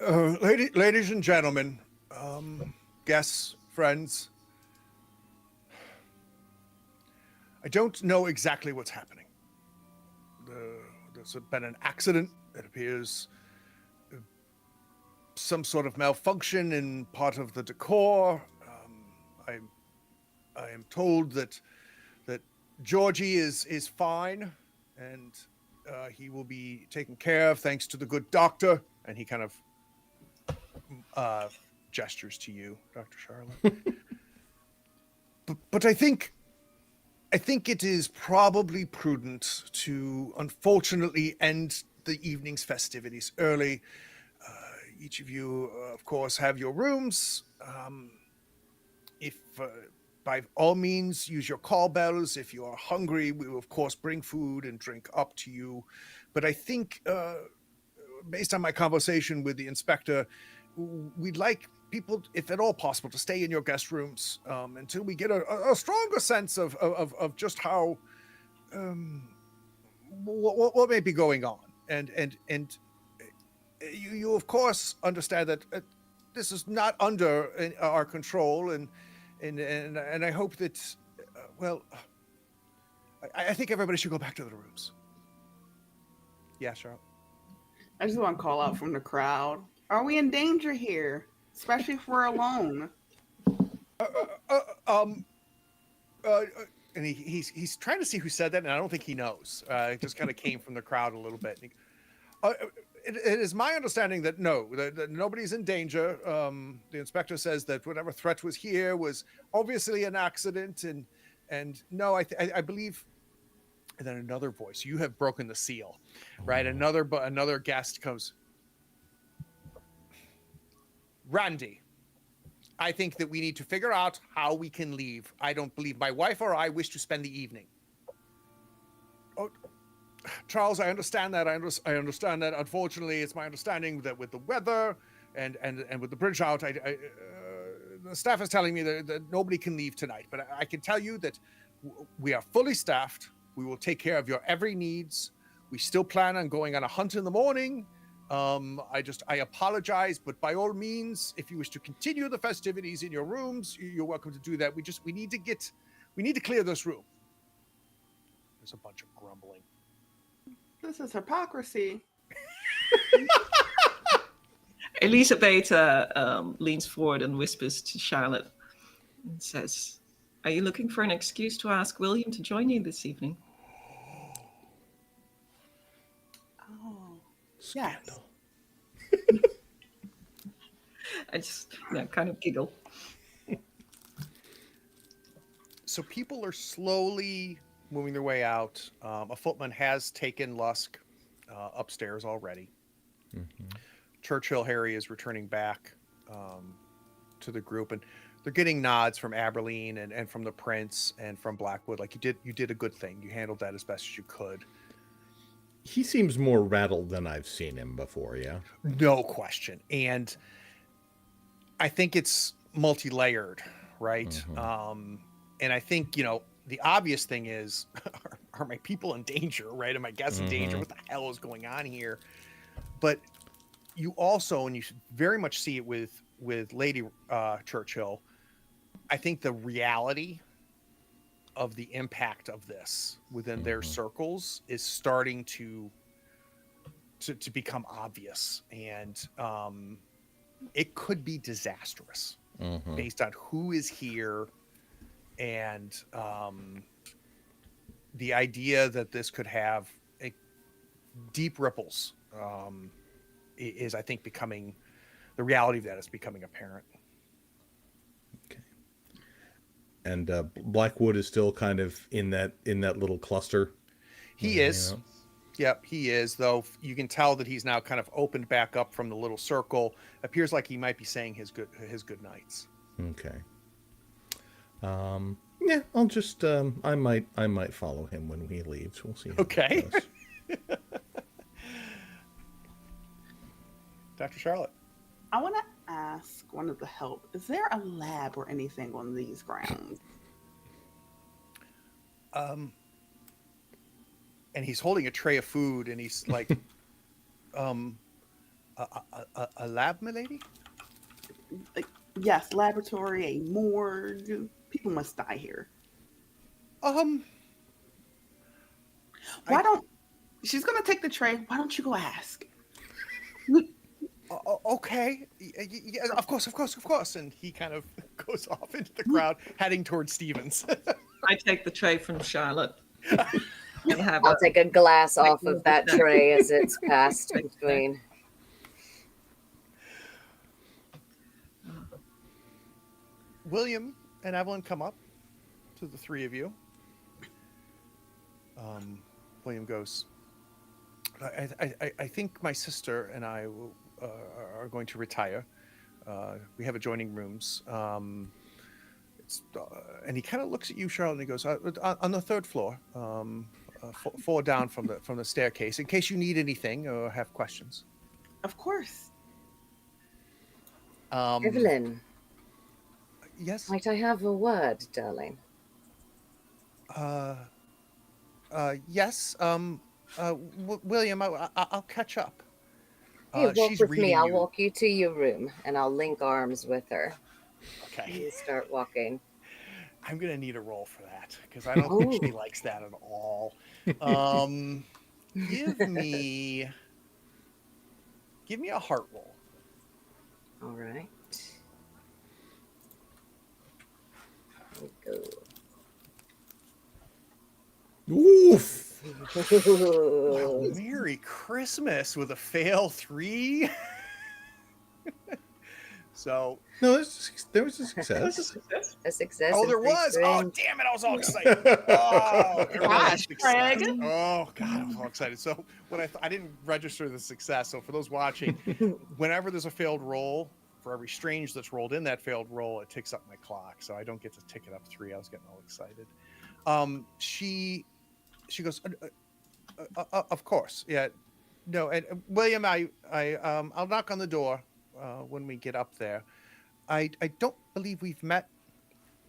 Ladies and gentlemen, guests, friends, I don't know exactly what's happening. There's been an accident. It appears some sort of malfunction in part of the decor. I am told that Georgie is fine, and he will be taken care of thanks to the good doctor. And he kind of gestures to you, Dr. Charlotte. but I think it is probably prudent to, unfortunately, end the evening's festivities early. Each of you, of course, have your rooms. If by all means, use your call bells. If you are hungry, we will, of course, bring food and drink up to you. But I think, based on my conversation with the inspector, we'd like people, if at all possible, to stay in your guest rooms until we get a stronger sense of just how what may be going on. And you of course understand that this is not under our control, and I hope that I think everybody should go back to their rooms. Yeah, Charlotte. I just want to call out from the crowd. Are we in danger here? Especially if we're alone. and he's trying to see who said that, and I don't think he knows. It just kind of came from the crowd a little bit. It is my understanding that that nobody's in danger. The inspector says that whatever threat was here was obviously an accident, and no, I believe. And then another voice. You have broken the seal, right? Another guest comes. Randy, I think that we need to figure out how we can leave. I don't believe my wife or I wish to spend the evening. Oh, Charles, I understand that. I understand that. Unfortunately, it's my understanding that with the weather and with the bridge out, the staff is telling me that nobody can leave tonight. But I can tell you that we are fully staffed. We will take care of your every needs. We still plan on going on a hunt in the morning. I apologize, but by all means, if you wish to continue the festivities in your rooms, you're welcome to do that. We need to clear this room. There's a bunch of grumbling. This is hypocrisy. Elisabeth leans forward and whispers to Charlotte and says, "Are you looking for an excuse to ask William to join you this evening?" Oh, Scandal. yes. I just kind of giggle. So people are slowly moving their way out. A footman has taken Lusk upstairs already. Mm-hmm. Churchill Harry is returning back to the group, and they're getting nods from Aberline and from the Prince and from Blackwood. Like you did a good thing. You handled that as best as you could. He seems more rattled than I've seen him before, yeah? No question. And I think it's multi-layered, right? Mm-hmm. And I think, the obvious thing is, are my people in danger, right? Am I guessing danger? What the hell is going on here? But you also, and you should very much see it with Lady Churchill, I think the reality of the impact of this within their circles is starting to become obvious, and it could be disastrous based on who is here, and the idea that this could have deep ripples is, I think, becoming the reality of that is becoming apparent. Okay. And Blackwood is still kind of in that little cluster. He is. Yep, he is, though you can tell that he's now kind of opened back up from the little circle. Appears like he might be saying his good nights. Okay. Yeah, I'll just I might follow him when he leaves. We'll see. Okay. Dr. Charlotte. I want to ask one of the help, is there a lab or anything on these grounds? And he's holding a tray of food, and he's like, a lab, milady? Yes, laboratory, a morgue. People must die here. She's gonna take the tray. Why don't you go ask? Okay. Yeah, of course. And he kind of goes off into the crowd, heading towards Stevens. I take the tray from Charlotte. And I'll take a glass off of that tray as it's passed between. William and Evelyn come up to the three of you. William goes, I think my sister and I are going to retire. We have adjoining rooms. And he kind of looks at you, Charlotte, and he goes, on the third floor, 4 down from the staircase, in case you need anything or have questions. Of course. Evelyn. Yes? Might I have a word, darling? Yes. William, I'll catch up. Hey, walk she's with me. I'll you. walk you to your room, and I'll link arms with her. Okay. You start walking. I'm gonna need a roll for that because I don't think she likes that at all. Give me a heart roll. All right. Here we go. Oof. Well, Merry Christmas with a fail 3. So, No, there was a That's a success. success. A success. oh, and there 3 was. Oh, strings. damn it! I was all excited. Oh, everyone Gosh, was excited. Craig. Oh God, I was all excited. So when I didn't register the success. So for those watching, whenever there's a failed roll, for every strange that's rolled in that failed roll, it ticks up my clock. So I don't get to tick it up 3. I was getting all excited. She goes, of course, yeah, no, and William, I'll knock on the door when we get up there. I don't believe we've met,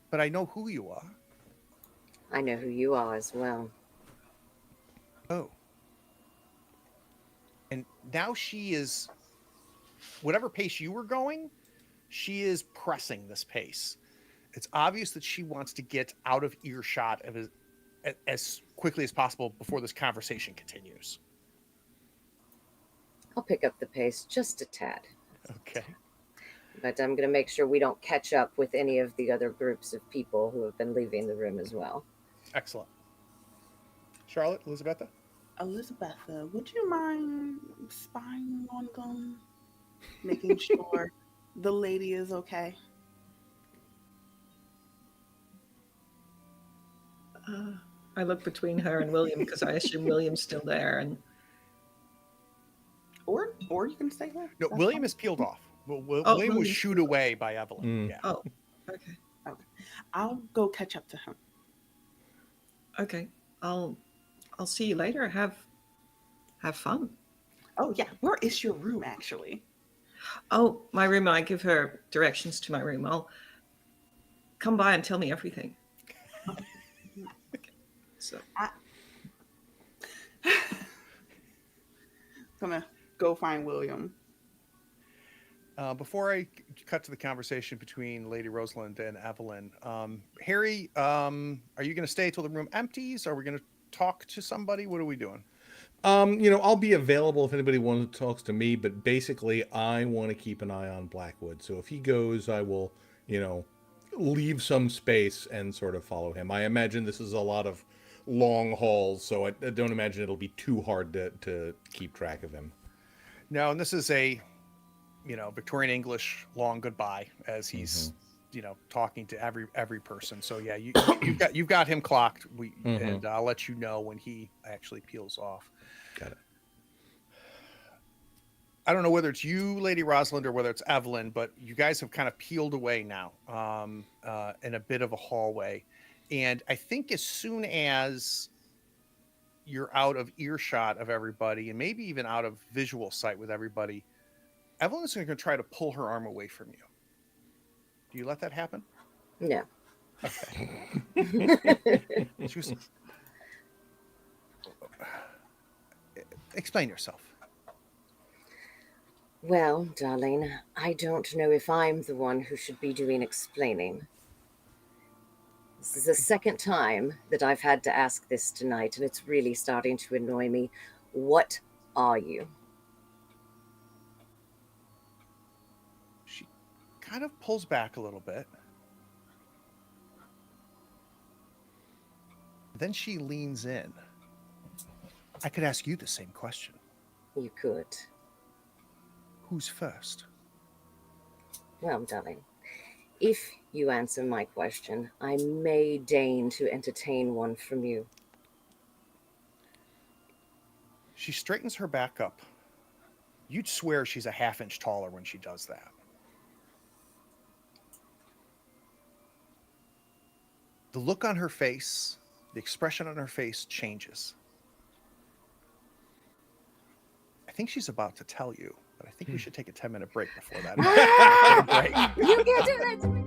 but I know who you are. I know who you are as well. Oh. And now she is, whatever pace you were going, she is pressing this pace. It's obvious that she wants to get out of earshot of as quickly as possible before this conversation continues. I'll pick up the pace just a tad. Okay. But I'm going to make sure we don't catch up with any of the other groups of people who have been leaving the room as well. Excellent. Charlotte, Elizabetha? Elizabetha, would you mind spying on them? Making sure the lady is okay? I look between her and William because I assume William's still there. And Or you can stay there. No, That's William fine. is peeled off. William was William's shooed peeled off. away by Evelyn. Mm. Yeah. oh, okay, I'll go catch up to him. okay. I'll see you later. Have fun. Oh yeah, where is your room actually? Oh, my room. I give her directions to my room. I'll come by and tell me everything. So Gonna go find William. Before I cut to the conversation between Lady Rosalind and Evelyn, Harry, are you going to stay till the room empties? Are we going to talk to somebody? What are we doing? I'll be available if anybody wants to talk to me, but basically I want to keep an eye on Blackwood. So if he goes, I will, leave some space and sort of follow him. I imagine this is a lot of long hauls, so I don't imagine it'll be too hard to keep track of him. No, and this is a, Victorian English long goodbye as he's, talking to every person. So yeah, you've got him clocked. And I'll let you know when he actually peels off. Got it. I don't know whether it's you, Lady Rosalind, or whether it's Evelyn, but you guys have kind of peeled away now in a bit of a hallway. And I think as soon as you're out of earshot of everybody and maybe even out of visual sight with everybody, Evelyn's going to try to pull her arm away from you. Do you let that happen? No. Okay. She goes, explain yourself. Well, darling, I don't know if I'm the one who should be doing explaining. This is the second time that I've had to ask this tonight, and it's really starting to annoy me. What are you? She kind of pulls back a little bit. Then she leans in. I could ask you the same question. You could. Who's first? Well, darling, if you answer my question, I may deign to entertain one from you. She straightens her back up. You'd swear she's a half-inch taller when she does that. The look on her face, the expression on her face changes. I think she's about to tell you, but I think we should take a 10-minute break before that. Break. You can't do that to me!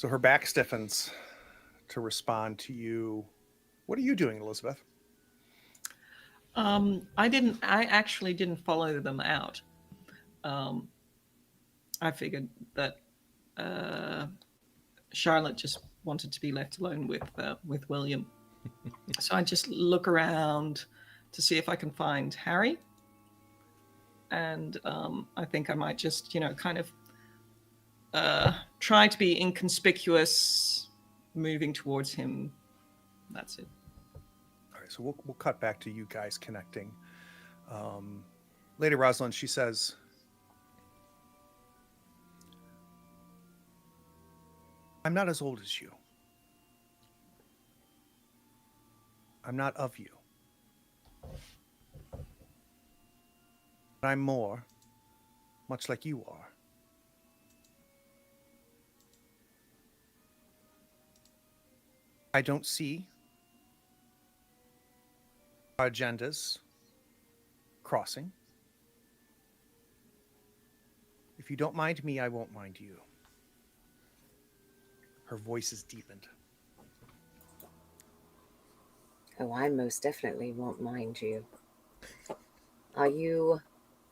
So her back stiffens to respond to you. What are you doing, Elizabeth? I actually didn't follow them out. I figured that Charlotte just wanted to be left alone with William. So I just look around to see if I can find Harry. And I think I might just, kind of try to be inconspicuous, moving towards him. That's it. All right, so we'll cut back to you guys connecting. Lady Rosalind, she says, I'm not as old as you. I'm not of you. But I'm more, much like you are. I don't see our agendas crossing. If you don't mind me, I won't mind you. Her voice is deepened. Oh, I most definitely won't mind you. Are you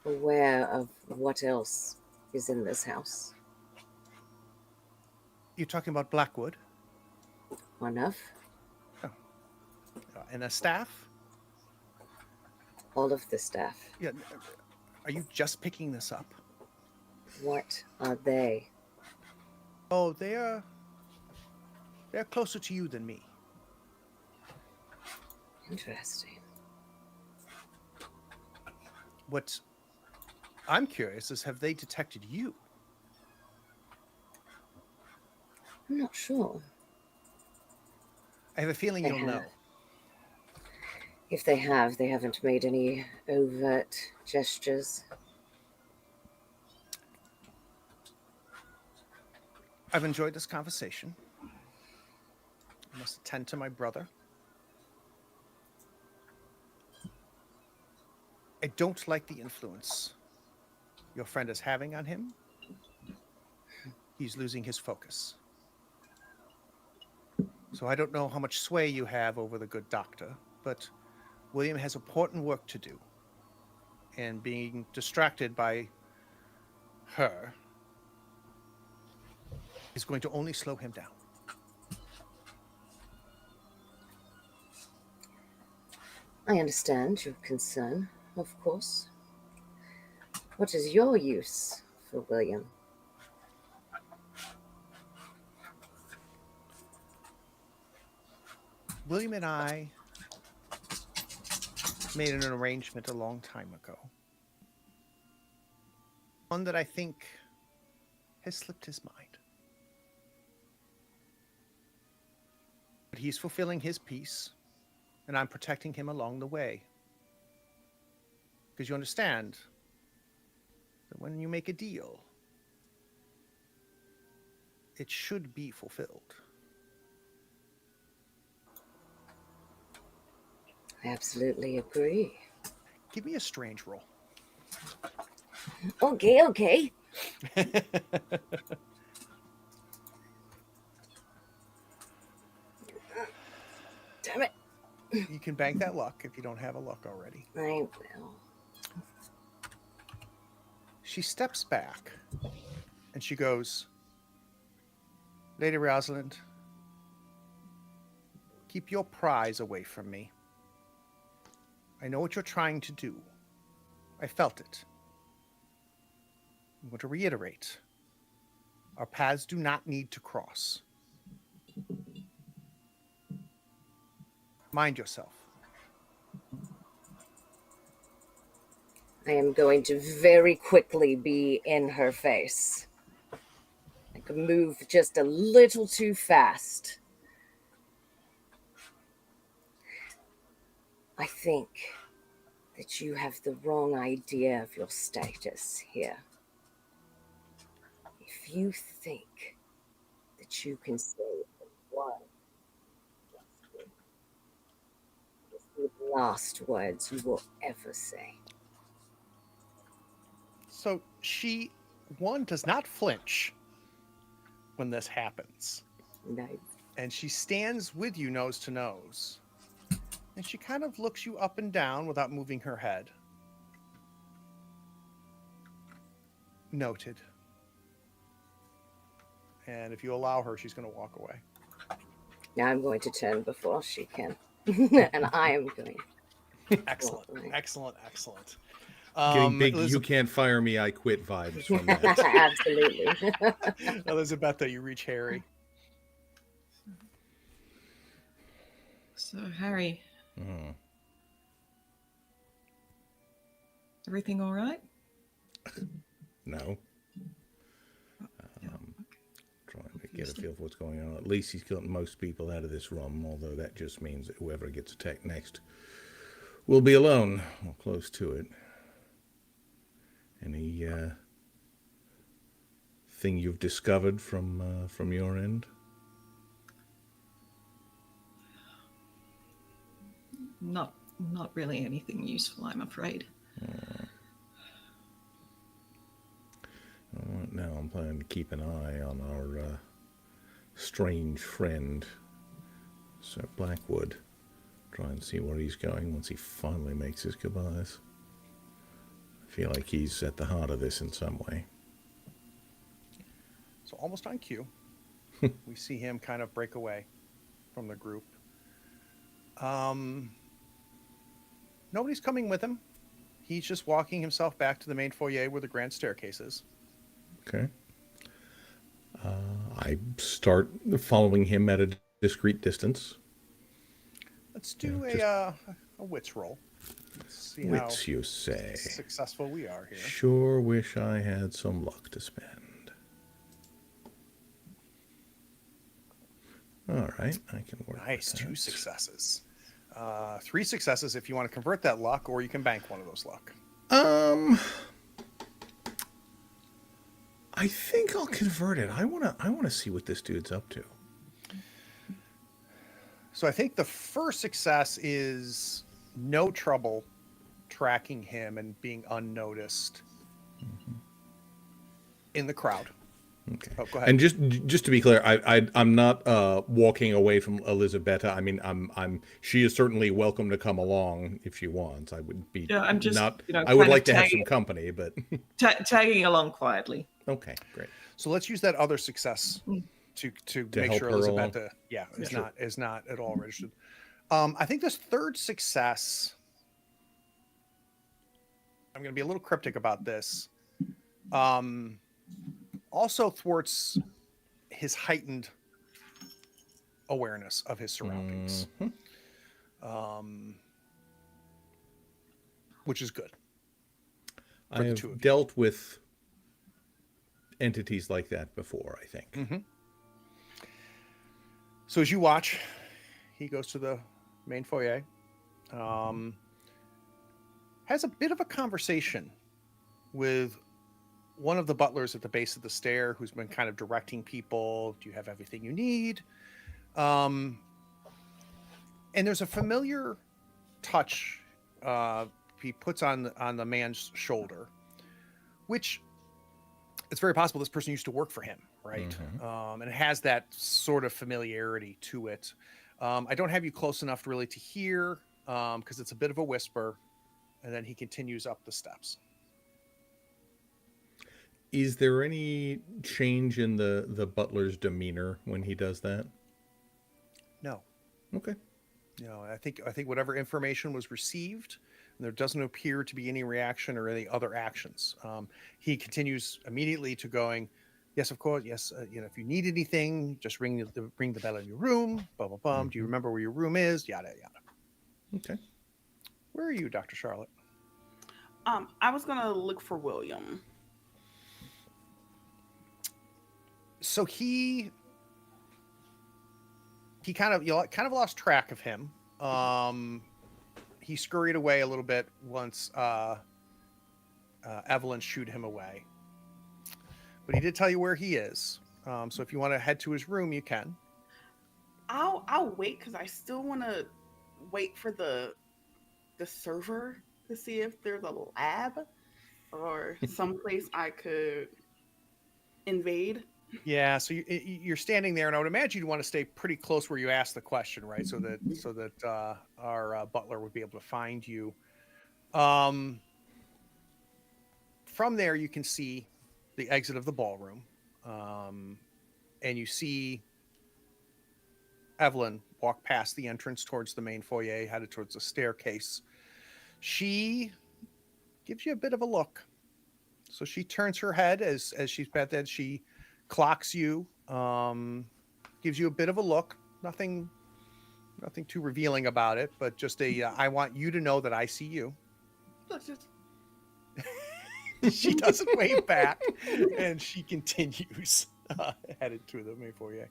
aware of what else is in this house? You're talking about Blackwood? Enough? And a staff? All of the staff. Yeah. Are you just picking this up? What are they? Oh, they're closer to you than me. Interesting. What I'm curious is, have they detected you? I'm not sure. I have a feeling you'll know. If they have, they haven't made any overt gestures. I've enjoyed this conversation. I must attend to my brother. I don't like the influence your friend is having on him. He's losing his focus. So I don't know how much sway you have over the good doctor, but William has important work to do. And being distracted by her is going to only slow him down. I understand your concern, of course. What is your use for William? William and I made an arrangement a long time ago. One that I think has slipped his mind. But he's fulfilling his piece, and I'm protecting him along the way. Because you understand that when you make a deal, it should be fulfilled. I absolutely agree. Give me a strange roll. Okay. Damn it. You can bank that luck if you don't have a luck already. I will. She steps back and she goes, Lady Rosalind, keep your prize away from me. I know what you're trying to do. I felt it. I'm going to reiterate. Our paths do not need to cross. Mind yourself. I am going to very quickly be in her face. I could move just a little too fast. I think that you have the wrong idea of your status here. If you think that you can say one, it's the last words you will ever say. So she, one, does not flinch, when this happens. Nice. And she stands with you nose to nose. And she kind of looks you up and down without moving her head. Noted. And if you allow her, she's going to walk away. Now I'm going to turn before she can. And I am going. Excellent. Excellent. Excellent. Getting big, you Elizabeth, can't fire me, I quit vibes from that. Absolutely. Elizabeth, you reach Harry. So, Harry, everything all right? No. Yeah, Trying to get a feel for what's going on. At least he's gotten most people out of this room, although that just means that whoever gets attacked next will be alone or close to it. Any thing you've discovered from your end? Not really anything useful, I'm afraid. Now I'm planning to keep an eye on our strange friend, Sir Blackwood. Try and see where he's going once he finally makes his goodbyes. I feel like he's at the heart of this in some way. So almost on cue, we see him kind of break away from the group. Nobody's coming with him. He's just walking himself back to the main foyer where the grand staircase is. Okay. I start following him at a discreet distance. Let's do Yeah, a wits roll. Let's see Wits, how you say? successful we are here. Sure wish I had some luck to spend. All right, I can work Nice, with 2 that. successes. 3 successes if you want to convert that luck, or you can bank one of those luck. I think I'll convert it. I wanna see what this dude's up to. So I think the first success is no trouble tracking him and being unnoticed in the crowd. Okay. Oh, go ahead. And just to be clear, I'm not walking away from Elisabetta. I mean, she is certainly welcome to come along if she wants. I would be I'm just, not. you know, I would kind of like to have some company, but tagging along quietly. okay, great. So let's use that other success to make help sure her along? Elisabetta, is Sure. not at all registered. I think this third success, I'm going to be a little cryptic about this. Also thwarts his heightened awareness of his surroundings, which is good. I the two of you. have dealt with entities like that before, I think. So as you watch, he goes to the main foyer, has a bit of a conversation with one of the butlers at the base of the stair who's been kind of directing people. Do you have everything you need? And there's a familiar touch he puts on the man's shoulder, which it's very possible this person used to work for him, right? And it has that sort of familiarity to it. I don't have you close enough really to hear because it's a bit of a whisper, and then he continues up the steps. Is there any change in the butler's demeanor when he does that? No. Okay. No, I think whatever information was received, there doesn't appear to be any reaction or any other actions. He continues immediately to going, yes, of course, yes. If you need anything, just ring the bell in your room. Blah blah blah. Do you remember where your room is? Yada yada. Okay. Where are you, Dr. Charlotte? I was gonna look for William. So he kind of lost track of him. He scurried away a little bit once Evelyn shooed him away. But he did tell you where he is. So if you want to head to his room, you can. I'll wait because I still want to wait for the server to see if there's a lab or someplace I could invade Yeah, so you're standing there, and I would imagine you'd want to stay pretty close where you asked the question, right? So that our butler would be able to find you. Um, from there, you can see the exit of the ballroom, and you see Evelyn walk past the entrance towards the main foyer, headed towards the staircase. She gives you a bit of a look. So she turns her head as she's at that. She clocks you, gives you a bit of a look. Nothing too revealing about it, but just I want you to know that I see you. Let's just- She doesn't wave back, and she continues headed to the main foyer.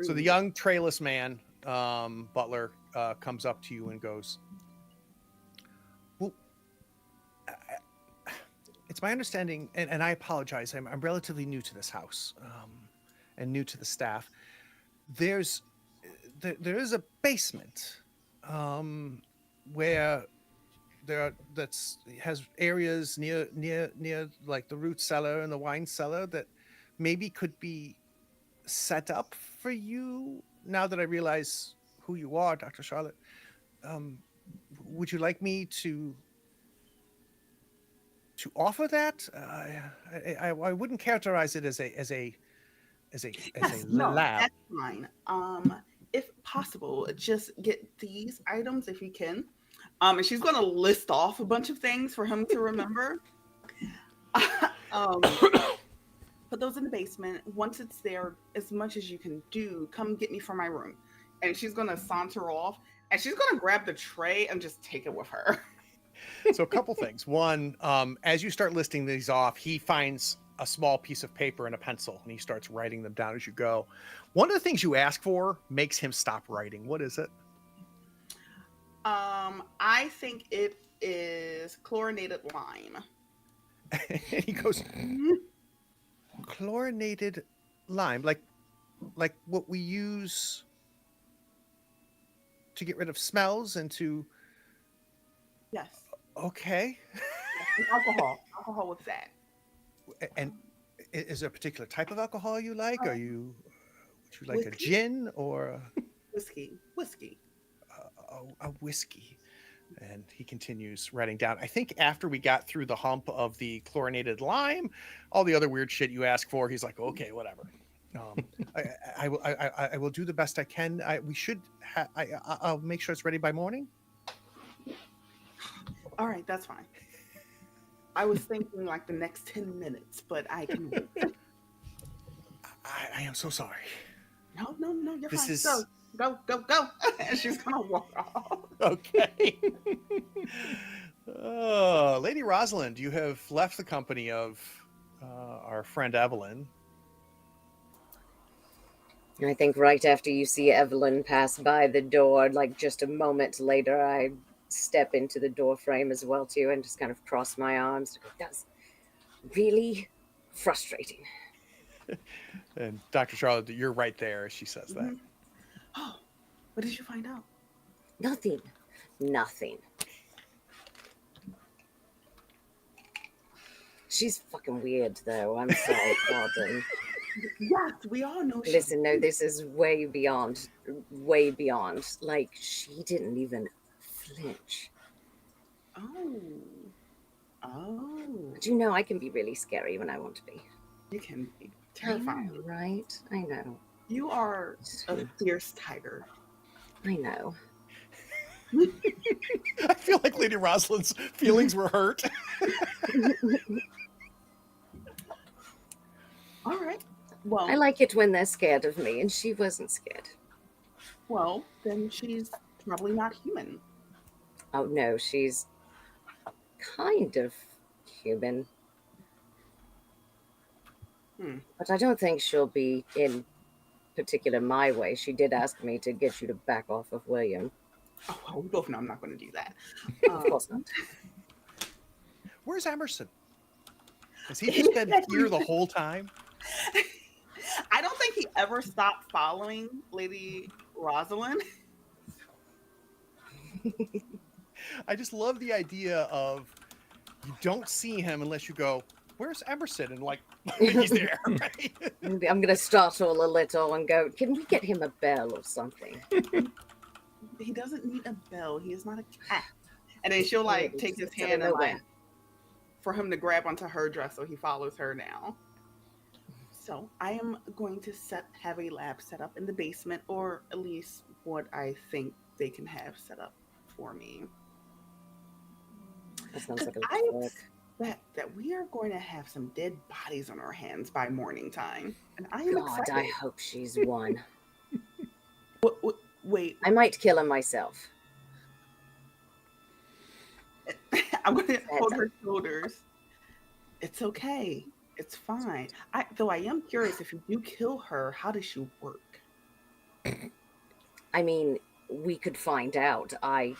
So the young trailless man, butler, comes up to you and goes, "Well, it's my understanding, and I apologize. I'm relatively new to this house, and new to the staff. There is a basement, where has areas near like the root cellar and the wine cellar that maybe could be set up for you. Now that I realize who you are, Dr. Charlotte, would you like me to offer that? I wouldn't characterize it as a Yes, no, lab. that's fine. If possible, just get these items if you can. And she's gonna list off a bunch of things for him to remember. um, put those in the basement. Once it's there, as much as you can do, come get me from my room. And she's gonna saunter off, and she's gonna grab the tray and just take it with her. So a couple things. One, as you start listing these off, he finds a small piece of paper and a pencil, and he starts writing them down as you go. One of the things you ask for makes him stop writing. What is it? I think it is chlorinated lime. And he goes, chlorinated lime, like what we use to get rid of smells and to. Yes. Okay. And alcohol with that. And is there a particular type of alcohol you like? Would you like a Whiskey. gin or Whiskey. a whiskey? And he continues writing down. I think after we got through the hump of the chlorinated lime, all the other weird shit you ask for, he's like, okay, whatever. I will do the best I can. I'll make sure it's ready by morning. All right, that's fine. I was thinking like the next 10 minutes, but I can wait. I am so sorry. No, you're This fine. is- Go. And she's gonna walk off. Okay. Lady Rosalind, you have left the company of our friend Evelyn. I think right after you see Evelyn pass by the door, like just a moment later, I step into the door frame as well too, and just kind of cross my arms. That's really frustrating. And Dr. Charlotte, you're right there as she says that. Mhm. Oh, what did you find out? Nothing. She's fucking weird, though. I'm sorry, pardon. Yes, we all know. Listen, no, this is way beyond. Like, she didn't even flinch. Oh. But you know, I can be really scary when I want to be. You can be I know, terrifying. right? I know. You are a fierce tiger. I know. I feel like Lady Rosalind's feelings were hurt. All right. Well, I like it when they're scared of me, and she wasn't scared. well, then she's probably not human. Oh, no, she's kind of human. But I don't think she'll be in particular my way. She did ask me to get you to back off of William. Oh, well, we both know I'm not going to do that. Of course not. Where's Emerson? Has he just been here the whole time? I don't think he ever stopped following Lady Rosalind. I just love the idea of you don't see him unless you go, where's Emerson? And like, he's there, right? I'm going to startle a little and go, can we get him a bell or something? He doesn't need a bell. He is not a cat. And then she'll like Yeah, take his it's out of hand and nowhere. like for him to grab onto her dress, so he follows her now. So I am going to have a lab set up in the basement, or at least what I think they can have set up for me. That sounds like a I work. expect that we are going to have some dead bodies on our hands by morning time, and I am God, excited. I hope she's one. Wait, I might kill him myself. I'm going to hold her shoulders. It's okay. It's fine. Though I am curious, if you do kill her, how does she work? I mean, we could find out. I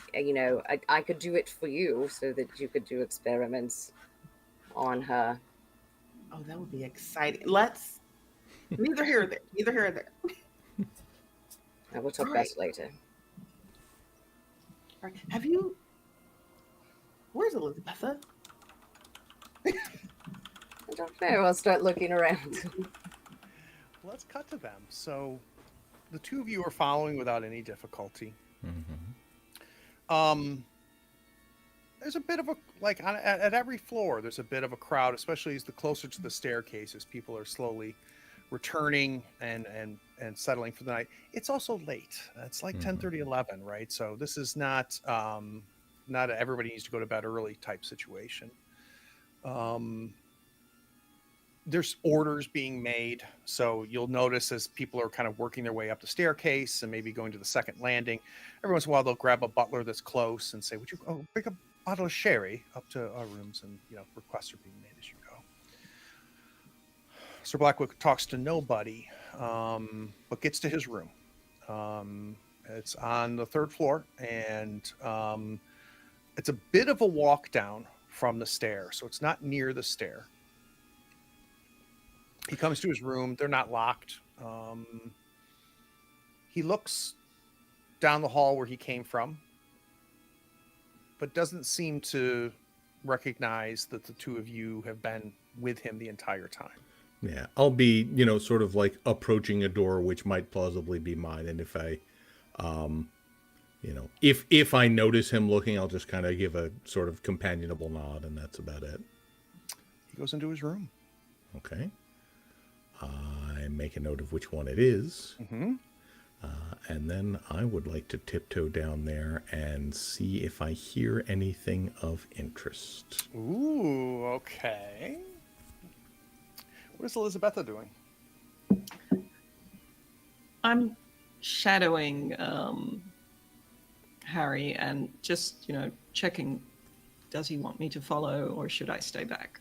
could do it for you so that you could do experiments on her. Oh, that would be exciting. Let's. Neither here or there. Neither here or there. I will talk All about right. it later. All right. Have you? Where's Elizabetha? I don't know. I'll start looking around. Let's cut to them. So the two of you are following without any difficulty. There's a bit of a, like at every floor, there's a bit of a crowd, especially as the closer to the staircases, people are slowly returning and settling for the night. It's also late. It's like 10:30, 11, right? So this is not not a everybody needs to go to bed early type situation. There's orders being made, so you'll notice as people are kind of working their way up the staircase and maybe going to the second landing, every once in a while they'll grab a butler that's close and say, would you bring a bottle of sherry up to our rooms, and requests are being made as you go. Sir Blackwood talks to nobody, but gets to his room. It's on the third floor, and it's a bit of a walk down from the stair, so it's not near the stair. He comes to his room. They're not locked. He looks down the hall where he came from, but doesn't seem to recognize that the two of you have been with him the entire time. Yeah, I'll be, sort of like approaching a door which might plausibly be mine, and if I, if I notice him looking, I'll just kind of give a sort of companionable nod, and that's about it. He goes into his room. Okay. I make a note of which one it is. And then I would like to tiptoe down there and see if I hear anything of interest. Ooh, okay. What is Elizabetha doing? I'm shadowing Harry and just, checking, does he want me to follow or should I stay back?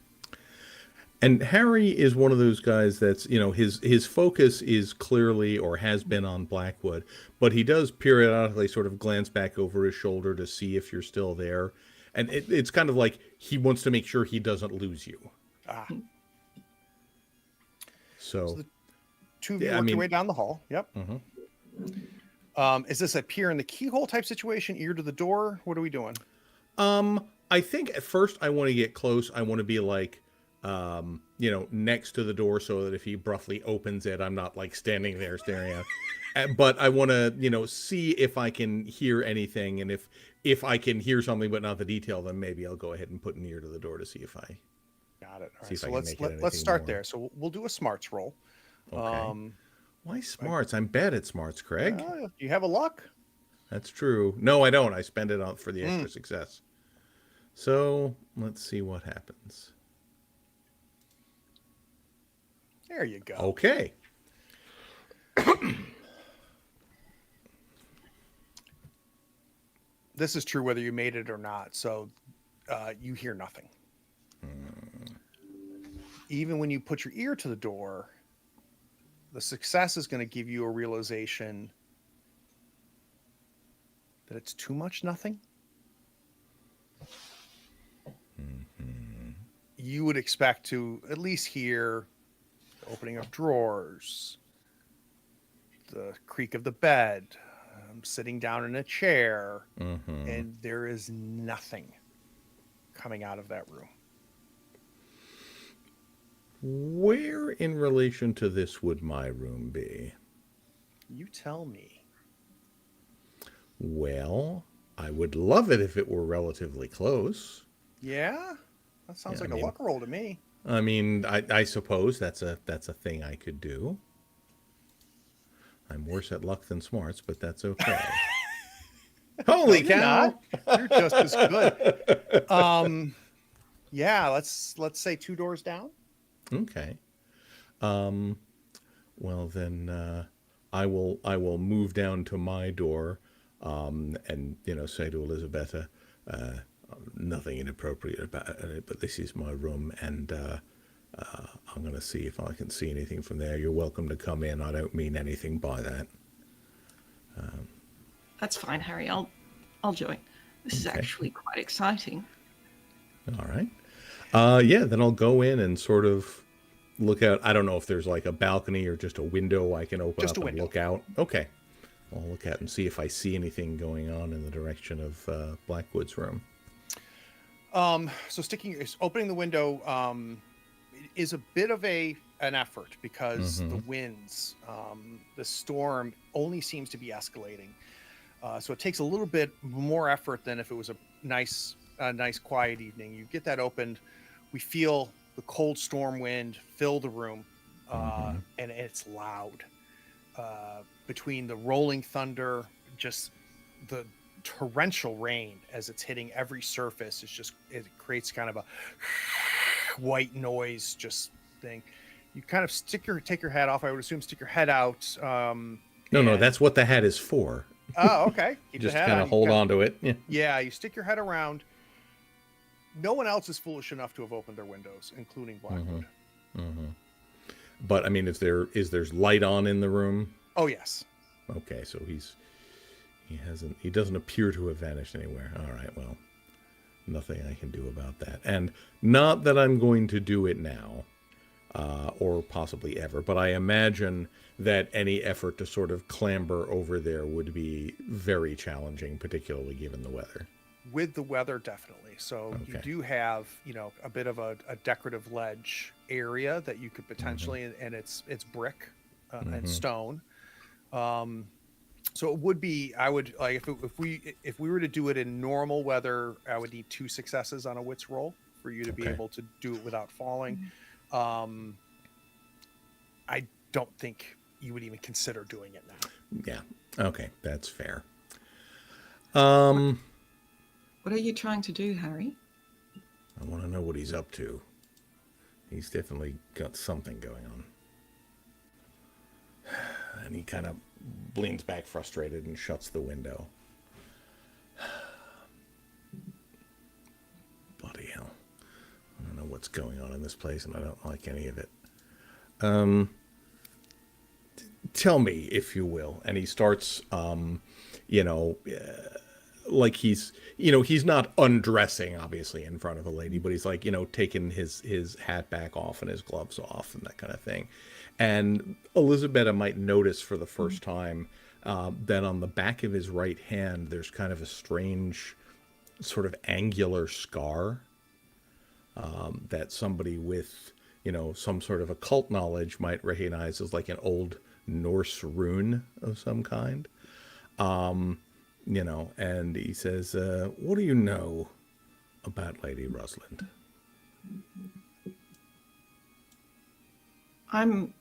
And Harry is one of those guys that's, his focus is clearly or has been on Blackwood, but he does periodically sort of glance back over his shoulder to see if you're still there. And it's kind of like he wants to make sure he doesn't lose you. So the two of you work your way down the hall. Yep. Is this a peer in the keyhole type situation, ear to the door? What are we doing? I think at first I want to get close. I want to be like, next to the door so that if he roughly opens it, I'm not like standing there staring at. But I want to, see if I can hear anything, and if I can hear something but not the detail, then maybe I'll go ahead and put an ear to the door to see if I. Got it. All See right. if So I can let's start more. there. So we'll do a smarts roll. Okay. Why smarts? I'm bad at smarts, Craig. You have a luck? That's true. No, I don't. I spend it on for the extra success. So let's see what happens. There you go. Okay. This is true whether you made it or not. So you hear nothing. Even when you put your ear to the door, the success is going to give you a realization that it's too much nothing. You would expect to at least hear the opening of drawers, the creak of the bed, sitting down in a chair, and there is nothing coming out of that room. Where in relation to this would my room be? You tell me. Well, I would love it if it were relatively close. Yeah? That Yeah, sounds like a luck roll to me. I suppose that's a thing I could do. I'm worse at luck than smarts, but that's okay. Holy No, you're cow! not. You're just as good. Yeah, let's say 2 doors down. Okay. Well then, I will move down to my door, and say to Elizabeth, nothing inappropriate about it, but this is my room, and I'm going to see if I can see anything from there. You're welcome to come in. I don't mean anything by that. That's fine, Harry. I'll join. This is Okay. actually quite exciting. All right. Yeah, then I'll go in and sort of look out. I don't know if there's like a balcony or just a window I can open Just up a and window. look out. Okay. I'll look out and see if I see anything going on in the direction of Blackwood's room. So opening the window is a bit of an effort because the winds, the storm only seems to be escalating. So it takes a little bit more effort than if it was a nice quiet evening. You get that opened. We feel the cold storm wind fill the room, and it's loud. Between the rolling thunder, just the torrential rain as it's hitting every surface, it creates kind of a white noise just thing. You kind of take your hat off. I would assume stick your head out. No, that's what the hat is for. Oh, okay. Keep Just the head kind on. of hold on to it. Yeah. Yeah, you stick your head around. No one else is foolish enough to have opened their windows, including Blackwood. But I mean, there's light on in the room. Oh yes. Okay, so he doesn't appear to have vanished anywhere. All right, well, nothing I can do about that, and not that I'm going to do it now, or possibly ever. But I imagine that any effort to sort of clamber over there would be very challenging, particularly given the weather. With the weather, definitely. So you do have, a bit of a decorative ledge area that you could potentially, and it's brick and stone. So it would be, I would like if we were to do it in normal weather, I would need 2 successes on a wits roll for you to be able to do it without falling. I don't think you would even consider doing it now. Yeah. Okay, that's fair. What are you trying to do, Harry? I want to know what he's up to. He's definitely got something going on. And he kind of leans back frustrated and shuts the window. Bloody hell. I don't know what's going on in this place, and I don't like any of it. Tell me, if you will. And he starts, like he's not undressing, obviously, in front of a lady, but he's like, taking his hat back off and his gloves off and that kind of thing. And Elizabeth might notice for the first time that on the back of his right hand, there's kind of a strange sort of angular scar that somebody with, some sort of occult knowledge might recognize as like an old Norse rune of some kind. And he says, what do you know about Lady Rosalind? I'm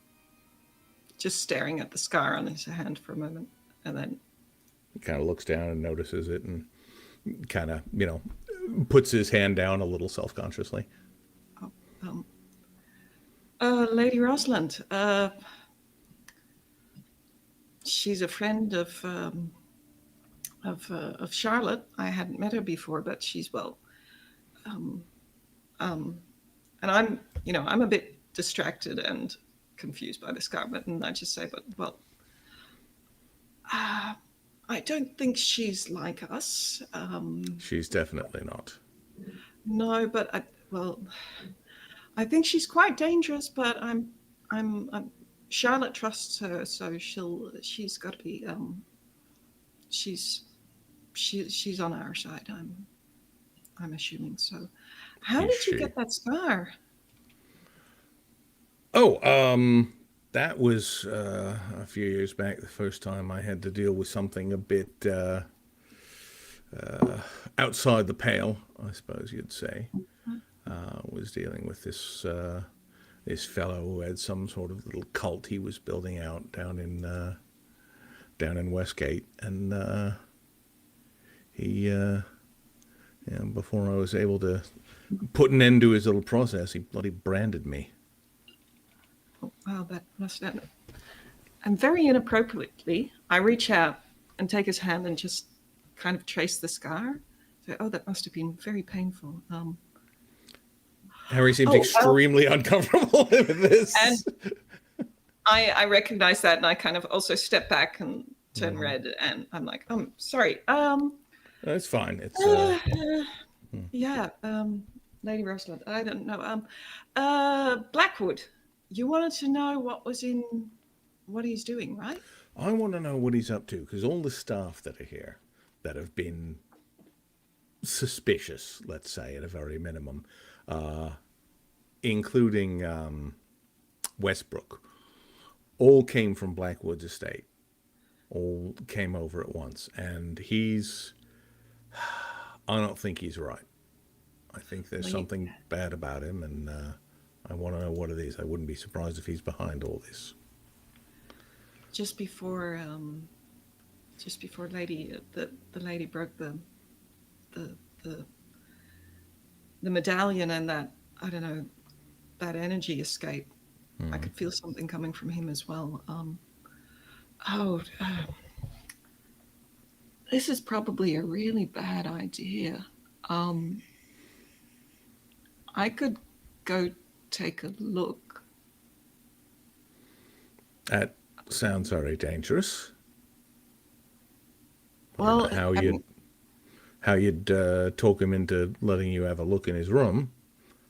just staring at the scar on his hand for a moment, and then He kind of looks down and notices it and kind of, puts his hand down a little self-consciously. Lady Rosalind, she's a friend of Charlotte. I hadn't met her before, but she's and I'm a bit distracted and confused by this garment, and I just say, I don't think she's like us. She's definitely not. No, but I think she's quite dangerous. But Charlotte trusts her, so she's got to be. She's on our side. I'm assuming so. How did you get that scar? Oh, that was a few years back. The first time I had to deal with something a bit outside the pale, I suppose you'd say. Was dealing with this fellow who had some sort of little cult he was building out down in Westgate, and he before I was able to put an end to his little process, he bloody branded me. Oh, wow, that must have. And very inappropriately, I reach out and take his hand and just kind of trace the scar. So, oh, that must have been very painful. Harry seems extremely uncomfortable with this. And I recognize that, and I kind of also step back and turn red, and I'm like, sorry. It's fine. It's yeah, Lady Rosalind. I don't know. Blackwood. You wanted to know what he's doing, right? I want to know what he's up to, because all the staff that are here that have been suspicious, let's say, at a very minimum, including Westbrook, all came from Blackwood's estate. All came over at once. And I don't think he's right. I think there's something bad about him, and I want to know what it is. I wouldn't be surprised if he's behind all this. Just before lady the lady broke the medallion, and that, I don't know, that energy escape, I could feel something coming from him as well. This is probably a really bad idea. I could go take a look. That sounds very dangerous. Well, how you'd talk him into letting you have a look in his room.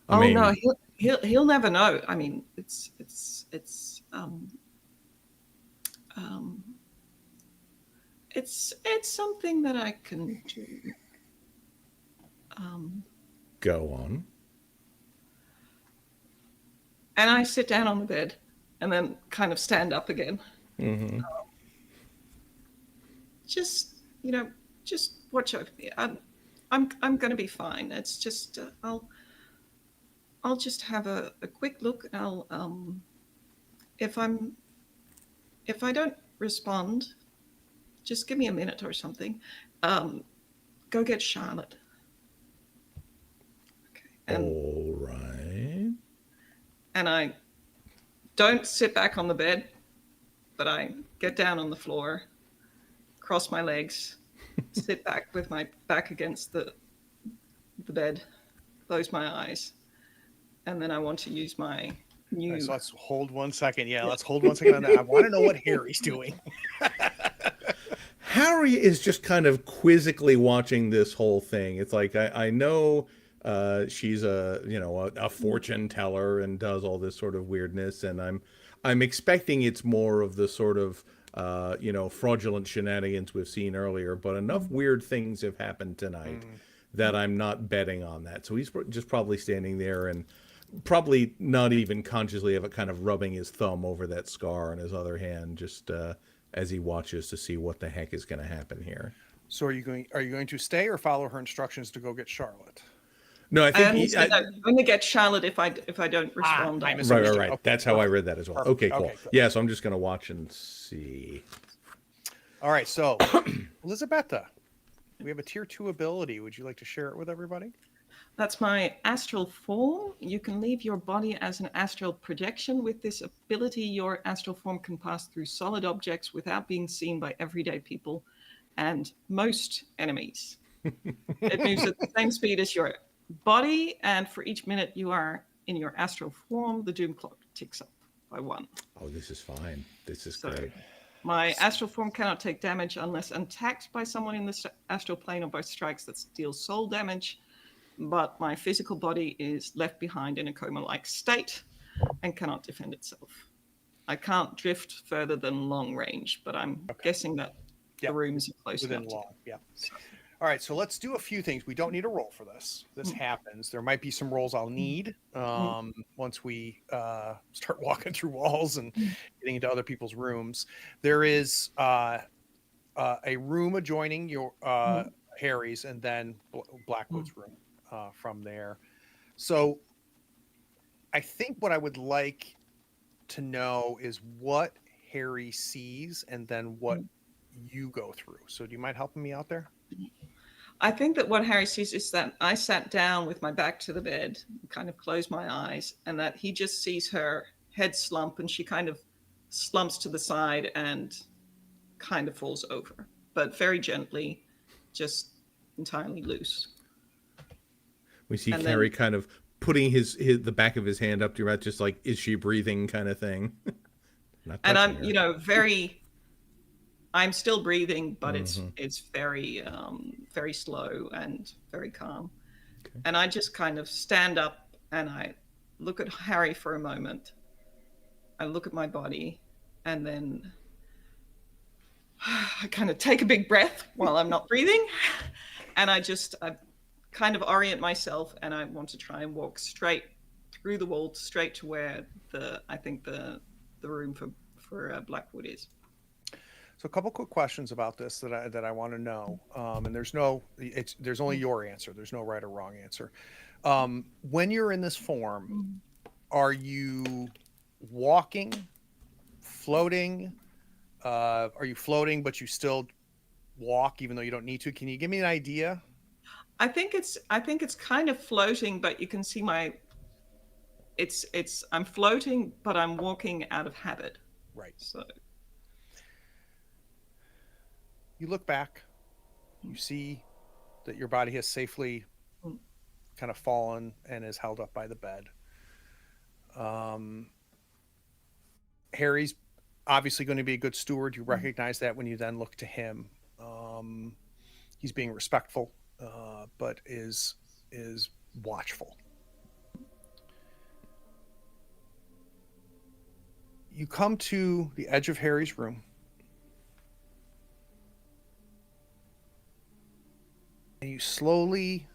I oh mean, no, he'll never know. I mean, it's something that I can do. Go on. And I sit down on the bed and then kind of stand up again. Mm-hmm. Just watch over me. I'm going to be fine. It's just I'll just have a quick look. I'll if I don't respond, just give me a minute or something. Go get Charlotte. Okay. All right. And I don't sit back on the bed, but I get down on the floor, cross my legs, sit back with my back against the bed, close my eyes, and then I want to use my new... So let's hold 1 second. Yeah, let's hold 1 second on that. I want to know what Harry's doing. Harry is just kind of quizzically watching this whole thing. It's like, I know she's a fortune teller and does all this sort of weirdness, and I'm expecting it's more of the sort of fraudulent shenanigans we've seen earlier, but enough weird things have happened tonight that I'm not betting on that. So he's just probably standing there and probably not even consciously of it, kind of rubbing his thumb over that scar on his other hand, just as he watches to see what the heck is going to happen here. So are you going to stay or follow her instructions to go get Charlotte? No, I think I'm going to get Charlotte if I don't respond. Right. Okay. That's how I read that as well. Perfect. Okay, cool. Okay, Yeah, so I'm just going to watch and see. All right, so Elizabetta, we have a tier 2 ability. Would you like to share it with everybody? That's my astral form. You can leave your body as an astral projection. With this ability, your astral form can pass through solid objects without being seen by everyday people and most enemies. It moves at the same speed as your body, and for each minute you are in your astral form, the doom clock ticks up by 1. Oh, this is fine. This is great. My astral form cannot take damage unless attacked by someone in the astral plane or by strikes that deal soul damage, but my physical body is left behind in a coma-like state and cannot defend itself. I can't drift further than long range, but I'm guessing that the rooms are close within enough. long. Yeah. All right, so let's do a few things. We don't need a roll for this. This happens. There might be some rolls I'll need once we start walking through walls and getting into other people's rooms. There is a room adjoining your Harry's, and then Blackwood's room from there. So I think what I would like to know is what Harry sees and then what you go through. So do you mind helping me out there? I think that what Harry sees is that I sat down with my back to the bed, kind of closed my eyes, and that he just sees her head slump, and she kind of slumps to the side and kind of falls over, but very gently, just entirely loose. We see Harry kind of putting the back of his hand up to your mouth, just like, is she breathing kind of thing. And I'm, I'm still breathing, but it's very, very slow and very calm. Okay. And I just kind of stand up and I look at Harry for a moment. I look at my body, and then I kind of take a big breath while I'm not breathing. And I kind of orient myself, and I want to try and walk straight through the wall, straight to where I think the room for Blackwood is. So a couple quick questions about this that I want to know, and there's only your answer. There's no right or wrong answer. When you're in this form, are you walking, floating? Are you floating but you still walk even though you don't need to? Can you give me an idea? I think it's kind of floating, but you can see I'm floating, but I'm walking out of habit. Right. So you look back, you see that your body has safely kind of fallen and is held up by the bed. Harry's obviously going to be a good steward. You recognize that when you then look to him. He's being respectful, but is watchful. You come to the edge of Harry's room. And you slowly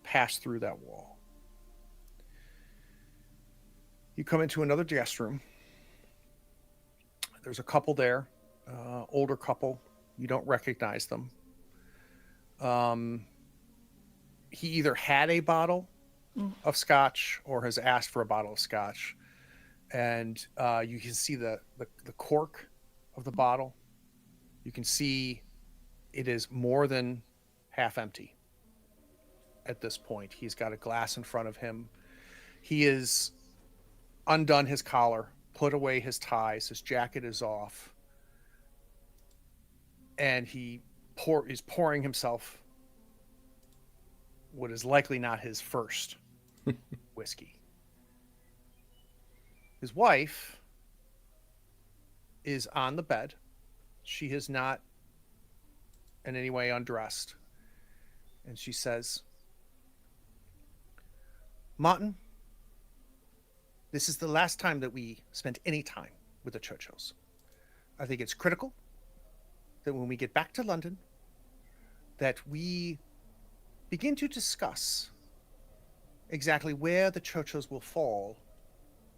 pass through that wall. You come into another guest room. There's a couple there, older couple. You don't recognize them. He either had a bottle of scotch or has asked for a bottle of scotch. And you can see the cork of the bottle. You can see it is more than half empty at this point. He's got a glass in front of him. He has undone his collar, put away his ties, his jacket is off, and he is pouring himself what is likely not his first whiskey. His wife is on the bed. She has not in any way undressed. And she says, Martin, this is the last time that we spent any time with the Churchills. I think it's critical that when we get back to London, that we begin to discuss exactly where the Churchills will fall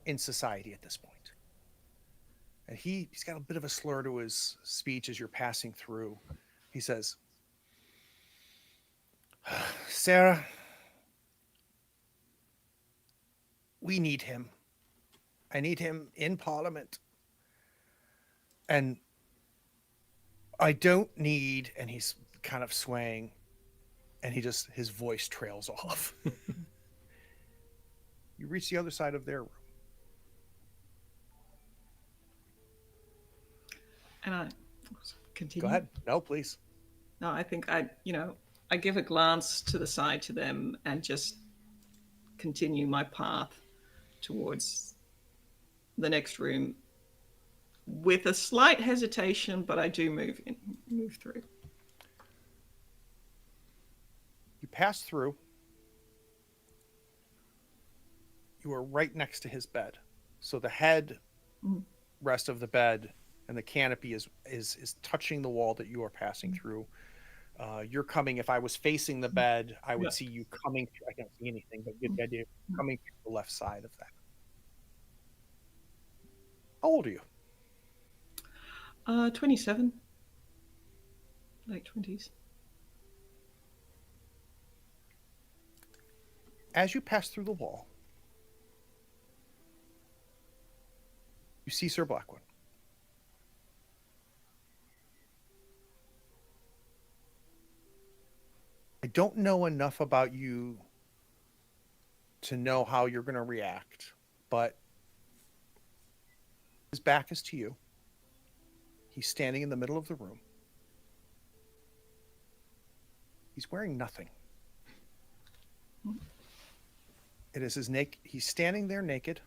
in society at this point. And he's got a bit of a slur to his speech as you're passing through. He says, Sarah, we need him. I need him in Parliament. And I don't need, and he's kind of swaying, and his voice trails off. You reach the other side of their room. And I continue. Go ahead. No, please. No, I think I give a glance to the side to them and just continue my path towards the next room with a slight hesitation, but I do move through. You pass through. You are right next to his bed. So the head rest of the bed and the canopy is touching the wall that you are passing through. You're coming. If I was facing the bed, I would Yeah. see you coming. I can't see anything, but get the idea. Coming through the left side of that. How old are you? 27. Late 20s. As you pass through the wall, you see Sir Blackwood. I don't know enough about you to know how you're going to react, but his back is to you. He's standing in the middle of the room. He's wearing nothing. It is his naked. He's standing there naked,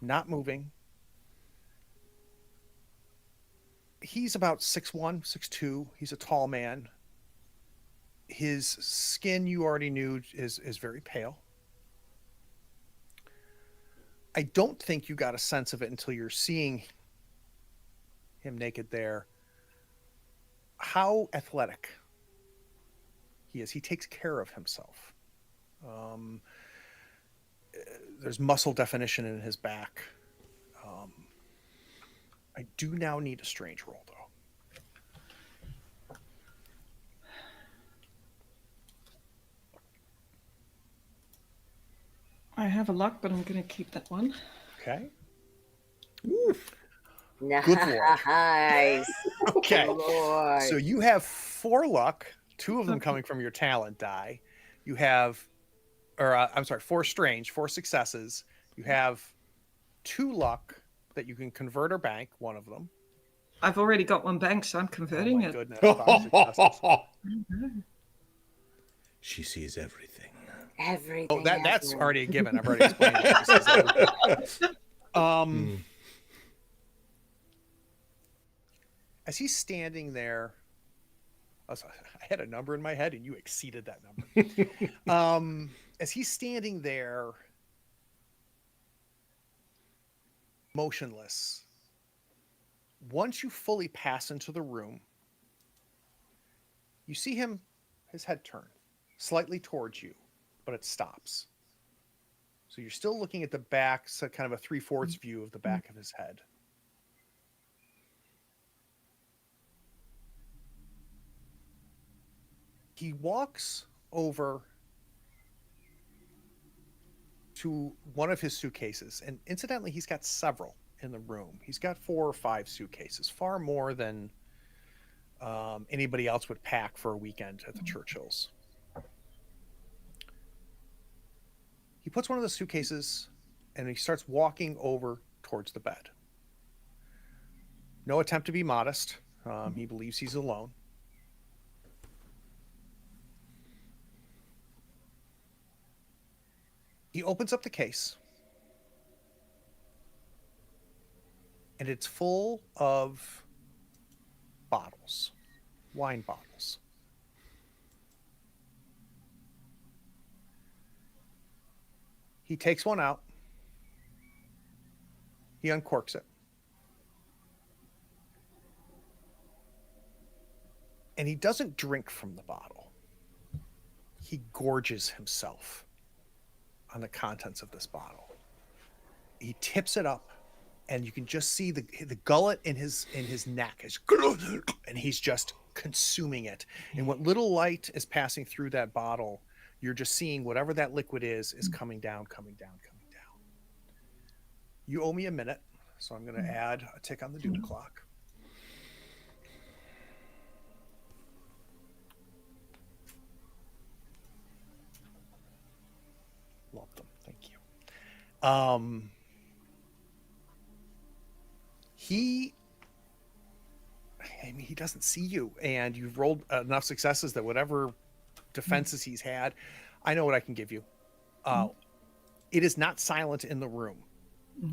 not moving. He's about 6'1", 6'2". He's a tall man. His skin, you already knew, is very pale. I don't think you got a sense of it until you're seeing him naked there. How athletic he is. He takes care of himself. There's muscle definition in his back. I do now need a strange roll, though. I have a luck, but I'm going to keep that one. Okay. Nice. Good lord. Okay. Lord. So you have 4 luck, 2 of them coming from your talent die. You have, I'm sorry, 4 strange, 4 successes. You have 2 luck that you can convert or bank, one of them. I've already got one bank, so I'm converting it. Goodness, 5 successes. She sees everything. Everything. Oh, that's happens. already a given. I've already explained it. As he's standing there, I had a number in my head and you exceeded that number. As he's standing there, motionless, once you fully pass into the room, you see his head turn slightly towards you, but it stops. So you're still looking at the back, so kind of a 3/4 view of the back of his head. He walks over to one of his suitcases, and incidentally, he's got several in the room. He's got 4 or 5 suitcases, far more than anybody else would pack for a weekend at the Churchills. He puts one of the suitcases and he starts walking over towards the bed. No attempt to be modest. He believes he's alone. He opens up the case, and it's full of bottles, wine bottles. He takes one out. He uncorks it. And he doesn't drink from the bottle. He gorges himself on the contents of this bottle. He tips it up, and you can just see the gullet in his neck is, and he's just consuming it. And what little light is passing through that bottle, you're just seeing whatever that liquid is coming down, coming down, coming down. You owe me a minute, so I'm going to add a tick on the doom clock. Love them. Thank you. He doesn't see you, and you've rolled enough successes that whatever defenses he's had, I know what I can give you. It is not silent in the room.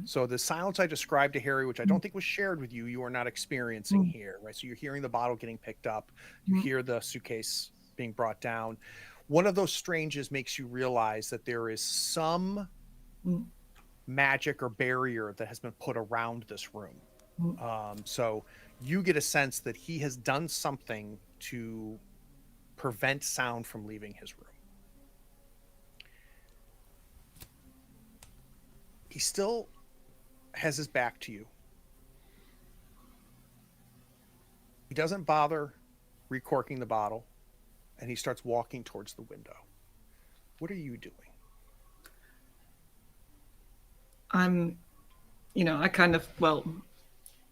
So the silence I described to Harry, which I don't think was shared with you, you are not experiencing here, right? So you're hearing the bottle getting picked up. You hear the suitcase being brought down. One of those stranges makes you realize that there is some magic or barrier that has been put around this room. So you get a sense that he has done something to prevent sound from leaving his room. He still has his back to you. He doesn't bother recorking the bottle, and he starts walking towards the window. What are you doing? I kind of, well,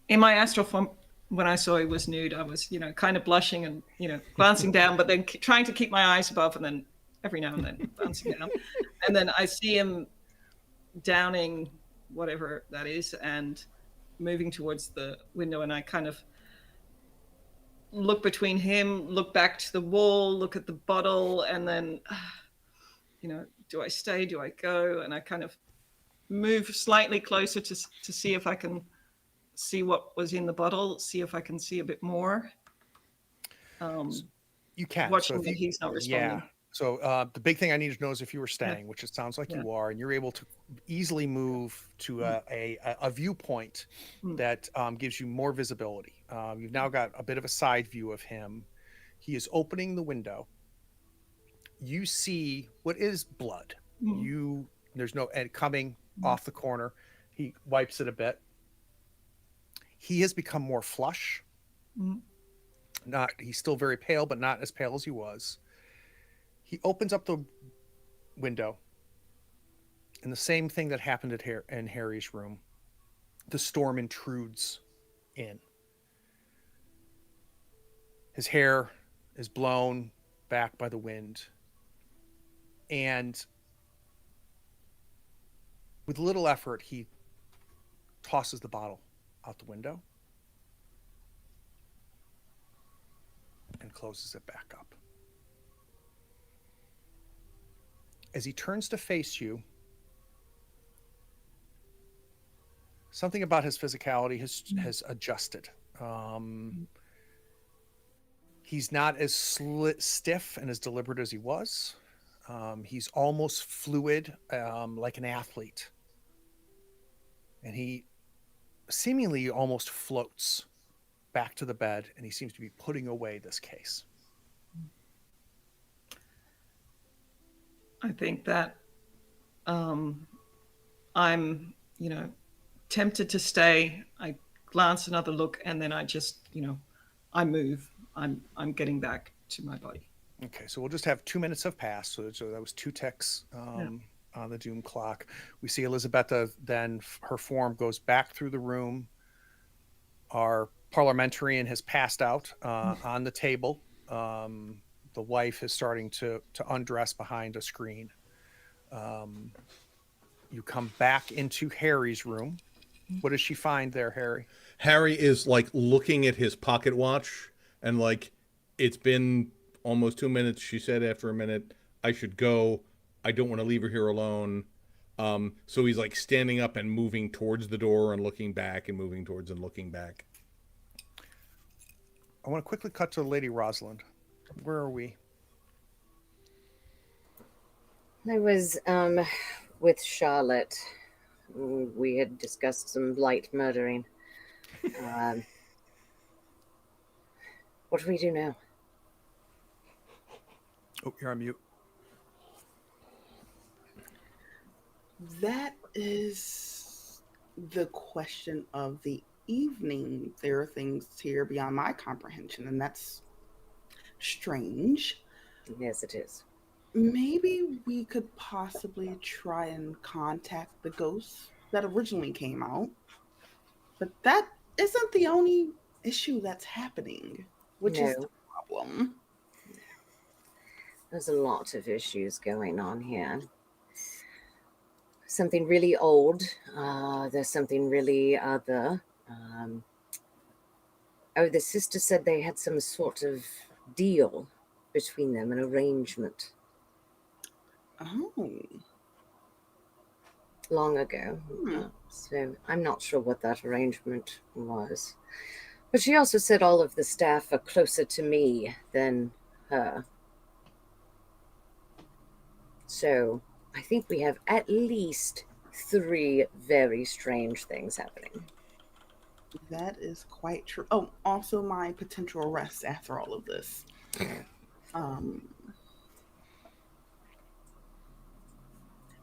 in my astral form, when I saw he was nude, I was, kind of blushing and, glancing down, but then trying to keep my eyes above, and then every now and then glancing down. And then I see him downing whatever that is and moving towards the window, and I kind of look between him, look back to the wall, look at the bottle, and then, do I stay? Do I go? And I kind of move slightly closer to see if I can see what was in the bottle, see if I can see a bit more. You can. Watching that he's not responding. Yeah. So the big thing I need to know is if you were staying, which it sounds like you are, and you're able to easily move to a viewpoint that gives you more visibility. You've now got a bit of a side view of him. He is opening the window. You see what is blood. There's no and coming off the corner. He wipes it a bit. He has become more flush. He's still very pale, but not as pale as he was. He opens up the window, and the same thing that happened in Harry's room. The storm intrudes in. His hair is blown back by the wind, and with little effort, he tosses the bottle out the window and closes it back up. As he turns to face you, something about his physicality has adjusted. He's not as stiff and as deliberate as he was. He's almost fluid, like an athlete. And he seemingly almost floats back to the bed, and he seems to be putting away this case. I think that I'm, tempted to stay. I glance another look, and then I just, I move. I'm getting back to my body. Okay, so we'll just have 2 minutes have passed. So that was 2 ticks on the doom clock. We see Elisabetta, then her form goes back through the room. Our parliamentarian has passed out on the table. The wife is starting to undress behind a screen. You come back into Harry's room. What does she find there, Harry? Harry is like looking at his pocket watch, and like, it's been almost 2 minutes. She said after a minute, I should go. I don't want to leave her here alone. So he's like standing up and moving towards the door and looking back and moving towards and looking back. I want to quickly cut to Lady Rosalind. Where are we? I was with Charlotte. We had discussed some light murdering. What do we do now? Oh, you're on mute. That is the question of the evening. There are things here beyond my comprehension, and that's strange. Yes, it is. Maybe we could possibly try and contact the ghosts that originally came out. But that isn't the only issue that's happening, which is the problem. There's a lot of issues going on here. Something really old. There's something really other. The sister said they had some sort of deal between them, an arrangement. Oh. Long ago. So I'm not sure what that arrangement was. But she also said all of the staff are closer to me than her. So I think we have at least 3 very strange things happening. That is quite true. Oh, also my potential arrest after all of this. Um,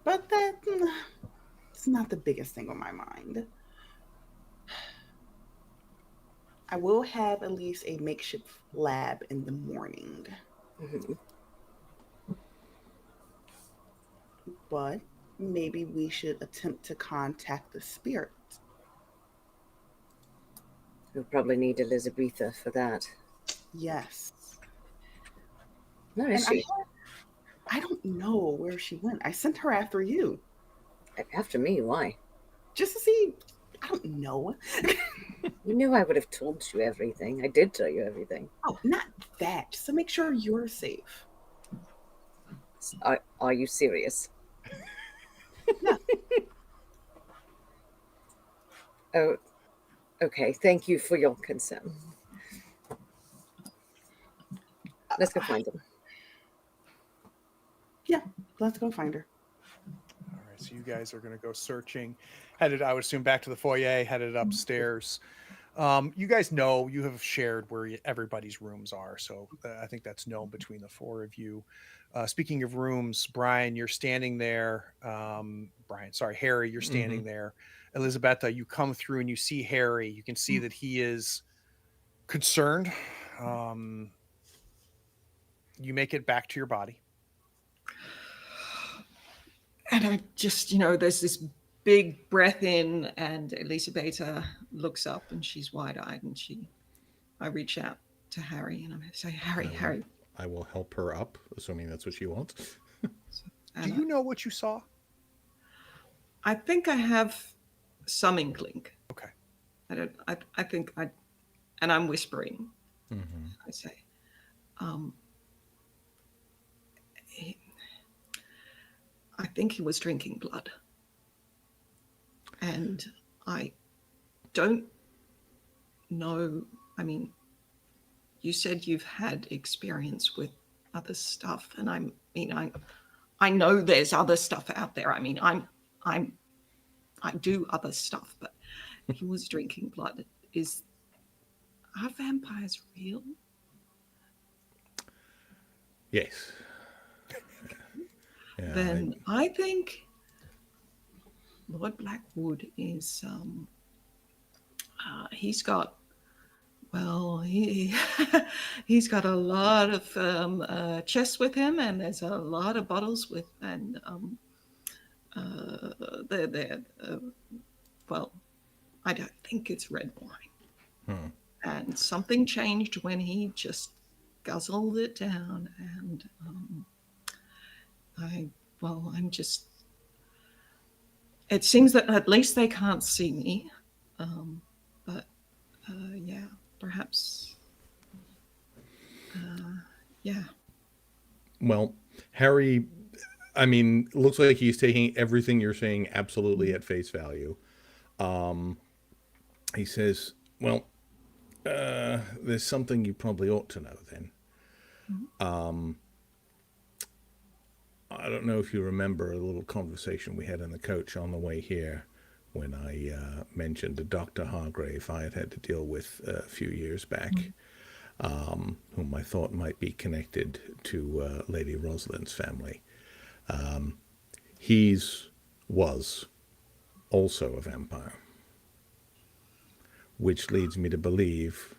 but it's not the biggest thing on my mind. I will have at least a makeshift lab in the morning, Mhm. but maybe we should attempt to contact the spirit. We'll probably need Elizabetha for that. Yes. Where is And she? I don't know where she went. I sent her after you After me? Why? just to see. I don't know. You knew I would have told you everything. I did tell you everything. Oh, not that. Just to make sure you're safe. Are you serious? Yeah. Oh, okay. Thank you for your consent. Let's go find them. Yeah, let's go find her. All right, so you guys are going to go searching, headed, I would assume, back to the foyer, headed upstairs. You guys know you have shared where everybody's rooms are, so I think that's known between the four of you. Speaking of rooms, Brian, you're standing there. Harry, you're standing there. Elisabetta, you come through and you see Harry. You can see that he is concerned. You make it back to your body. And I just, there's this big breath in, and Elisabetta looks up and she's wide-eyed, and I reach out to Harry and I say, Harry. I will help her up, assuming that's what she wants. Do you know what you saw? I think I have some inkling. Okay. I think and I'm whispering. Mm-hmm. I say, I think he was drinking blood. And I don't know. I mean, you said you've had experience with other stuff, and I know there's other stuff out there. I mean, I do other stuff, but he was drinking blood. Are vampires real? Yes. Yeah, Then I think Lord Blackwood is he's got he's got a lot of chests with him, and there's a lot of bottles with, and well, I don't think it's red wine. And something changed when he just guzzled it down, and I'm just, it seems that at least they can't see me, but yeah, perhaps, yeah. Well, Harry, I mean, looks like he's taking everything you're saying absolutely at face value. He says, well, there's something you probably ought to know then. I don't know if you remember a little conversation we had in the coach on the way here when I mentioned a Dr. Hargrave I had to deal with a few years back, whom I thought might be connected to Lady Rosalind's family. Was also a vampire, which leads me to believe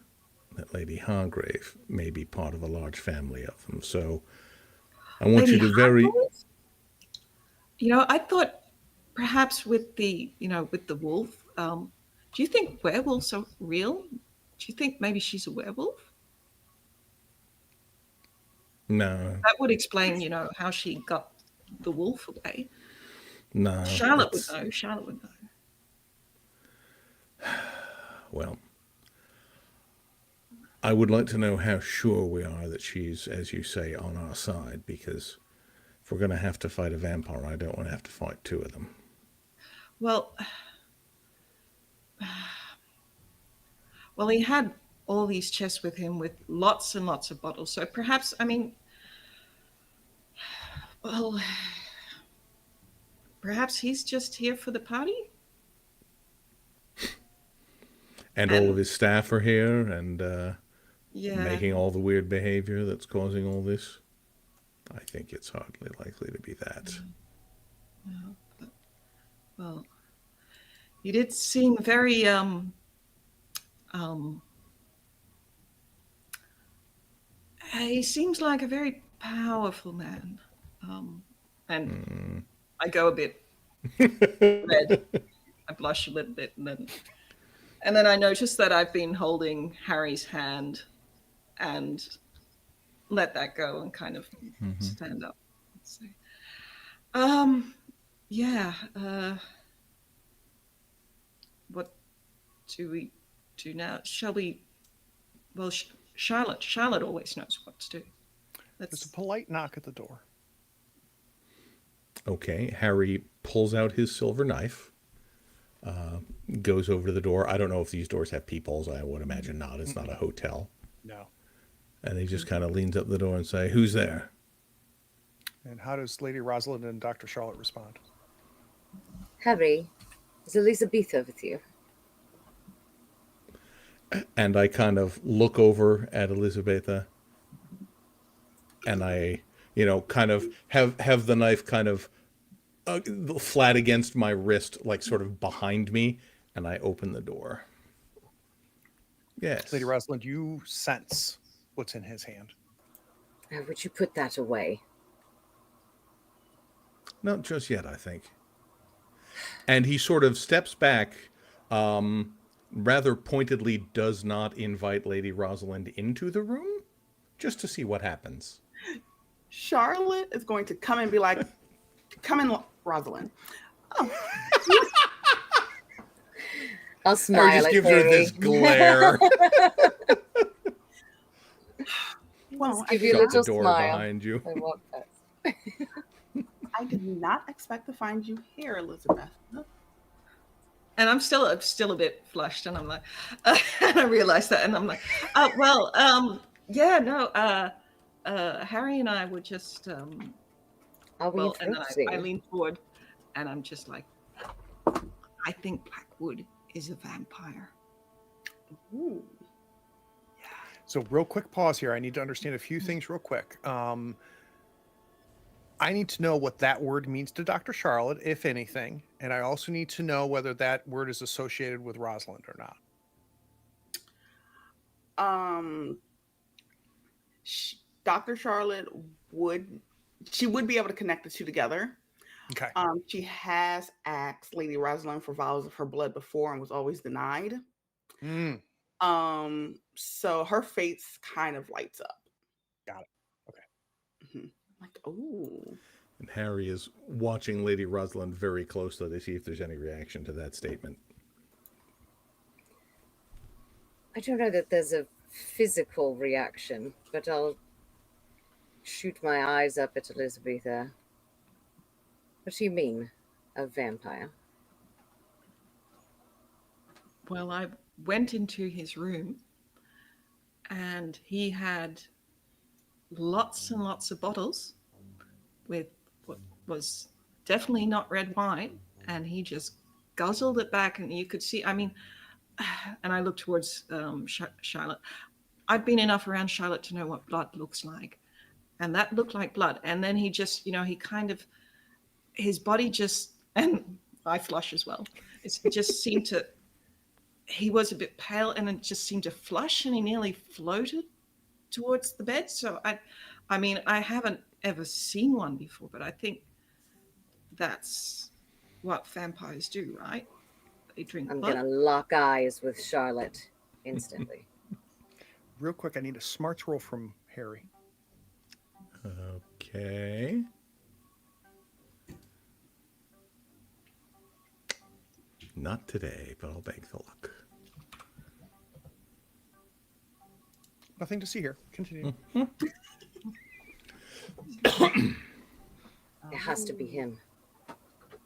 that Lady Hargrave may be part of a large family of them. So I want you to I thought perhaps with the wolf, do you think werewolves are real? Do you think maybe she's a werewolf? No. That would explain, how she got the wolf away. No. Charlotte would know. Well, I would like to know how sure we are that she's, as you say, on our side, because if we're going to have to fight a vampire, I don't want to have to fight two of them. Well, he had all these chests with him with lots and lots of bottles. So perhaps, perhaps he's just here for the party. And all of his staff are here, and Yeah. making all the weird behavior that's causing all this? I think it's hardly likely to be that. No, but, well, he did seem very he seems like a very powerful man. And I go a bit red. I blush a little bit, and then I notice that I've been holding Harry's hand and let that go and kind of stand up. So, yeah. What do we do now? Shall we? Well, Charlotte always knows what to do. There's a polite knock at the door. Okay, Harry pulls out his silver knife, goes over to the door. I don't know if these doors have peepholes. I would imagine not. It's not a hotel. No. And he just kind of leans up the door and say, "Who's there?" And how does Lady Rosalind and Dr. Charlotte respond? Harry, is Elizabetha with you? And I kind of look over at Elizabetha, and I, kind of have the knife kind of flat against my wrist, like sort of behind me, and I open the door. Yes. Lady Rosalind, you sense what's in his hand. Would you put that away? Not just yet, I think. And he sort of steps back, rather pointedly does not invite Lady Rosalind into the room, just to see what happens. Charlotte is going to come and be like, "Come in, Rosalind." Oh. I'll smile. Just gives her this glare. Well, give you a Shut little the door smile. behind you. I walk past. I did not expect to find you here, Elizabeth. And I'm still a bit flushed, and I'm like, and I realize that, and I'm like, yeah, no, Harry and I were just, Are we well, and then introducing? I lean forward, and I'm just like, I think Blackwood is a vampire. Ooh. So real quick pause here. I need to understand a few things real quick. I need to know what that word means to Dr. Charlotte, if anything. And I also need to know whether that word is associated with Rosalind or not. Dr. Charlotte would be able to connect the two together. Okay. She has asked Lady Rosalind for vials of her blood before and was always denied. So her face kind of lights up. Got it. Okay. Like, oh. And Harry is watching Lady Rosalind very closely to see if there's any reaction to that statement. I don't know that there's a physical reaction, but I'll shoot my eyes up at Elizabetha. What do you mean, a vampire? Well, I went into his room, and he had lots and lots of bottles with what was definitely not red wine, and he just guzzled it back, and you could see, I mean, and I looked towards Charlotte. I've been enough around Charlotte to know what blood looks like, and that looked like blood. And then he just, he kind of, his body just, and I flush as well. It just seemed to, he was a bit pale, and it just seemed to flush, and he nearly floated towards the bed. So I mean, I haven't ever seen one before, but I think that's what vampires do, right? They drink I'm blood. going to lock eyes with Charlotte instantly. Real quick, I need a smarts roll from Harry. Okay. Not today, but I'll bank the luck. Nothing to see here. Continue. It has to be him.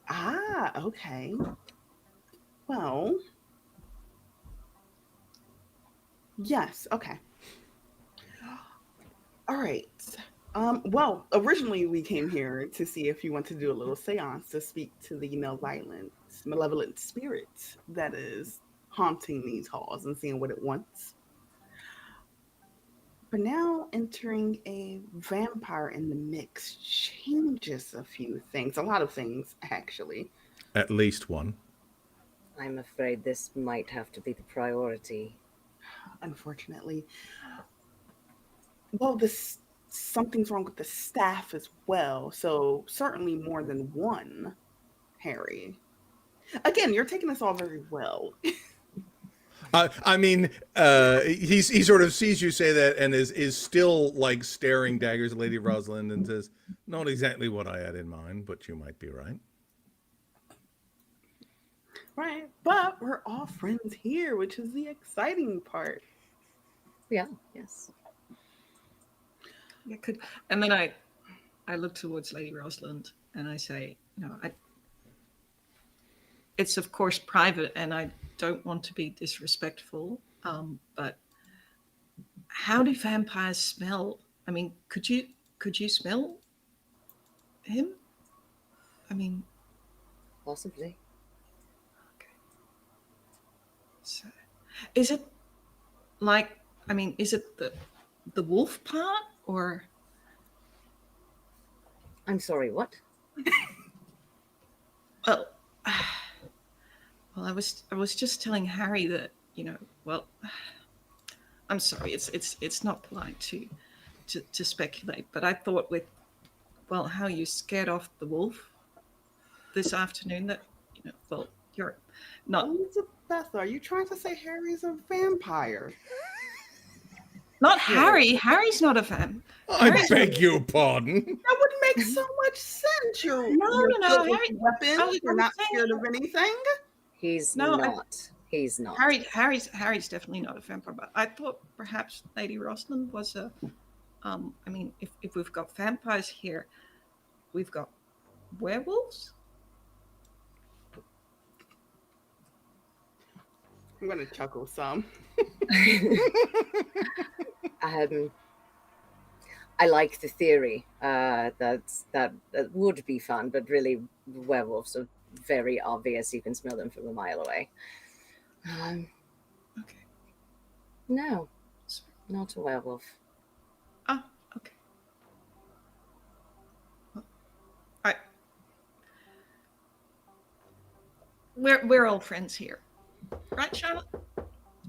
Ah, okay. Well, yes, okay. All right. Well, originally we came here to see if you want to do a little seance to speak to the malevolent spirit that is haunting these halls and seeing what it wants. But now entering a vampire in the mix changes a few things, a lot of things, actually. At least one. I'm afraid this might have to be the priority. Unfortunately. Well, this something's wrong with the staff as well, so certainly more than one, Harry. Again, you're taking this all very well. I mean, he sort of sees you say that and is still like staring daggers at Lady Rosalind and says, "Not exactly what I had in mind, but you might be right." Right. But we're all friends here, which is the exciting part. Yeah, yes. Yeah, could. And then I look towards Lady Rosalind and I say, it's of course private, and I don't want to be disrespectful. But how do vampires smell? I mean, could you smell him? I mean, Possibly. okay. So, is it like? I mean, is it the wolf part or? I'm sorry, what? Well, well, I was just telling Harry that well, I'm sorry, it's not polite to speculate, but I thought with how you scared off the wolf this afternoon that well, you're not Elizabeth, are you trying to say Harry's a vampire? Harry. Harry's not a fan. I beg your pardon. That would make so much sense. You're No, good with Harry. weapons. You're not saying- scared of anything. He's No, not. He's not. Harry's definitely not a vampire, but I thought perhaps Lady Rosalind was a. I mean, if we've got vampires here, we've got werewolves. I'm gonna chuckle some. I like the theory. That would be fun, but really, werewolves are very obvious. You can smell them from a mile away. Okay. No, not a werewolf. Ah, okay. Well, we're all friends here, right, Charlotte?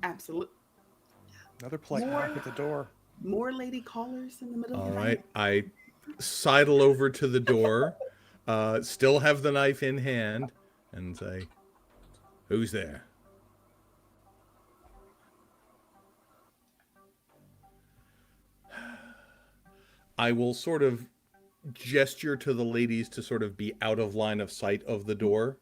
Absolutely. Another polite knock at the door. More lady callers in the middle All of the right, night. I sidle over to the door, still have the knife in hand, and say, "Who's there?" I will sort of gesture to the ladies to sort of be out of line of sight of the door.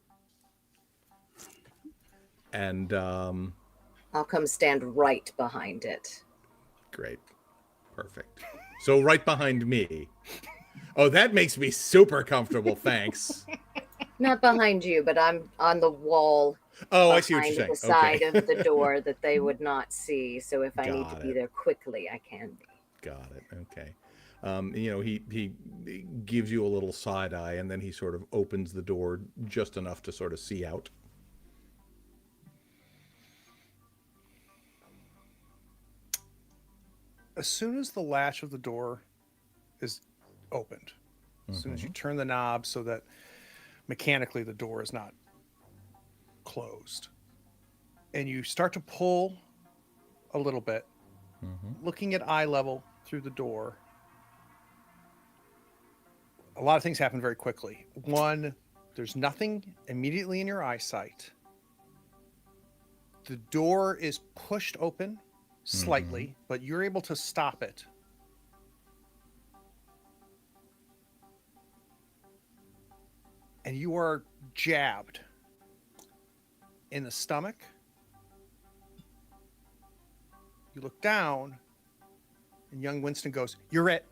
And, I'll come stand right behind it. great. Perfect. So right behind me. Oh, that makes me super comfortable, thanks. Not behind you, but I'm on the wall. Oh, I see what you're behind saying. the side Okay. of the door that they would not see. So if I need to Got be it. there quickly, I can be. Got it. Okay. He gives you a little side eye, and then he sort of opens the door just enough to sort of see out. As soon as the latch of the door is opened, as soon as you turn the knob so that mechanically the door is not closed, and you start to pull a little bit, looking at eye level through the door, a lot of things happen very quickly. One, there's nothing immediately in your eyesight. The door is pushed open slightly, but you're able to stop it. And you are jabbed in the stomach. You look down, and young Winston goes, "You're it."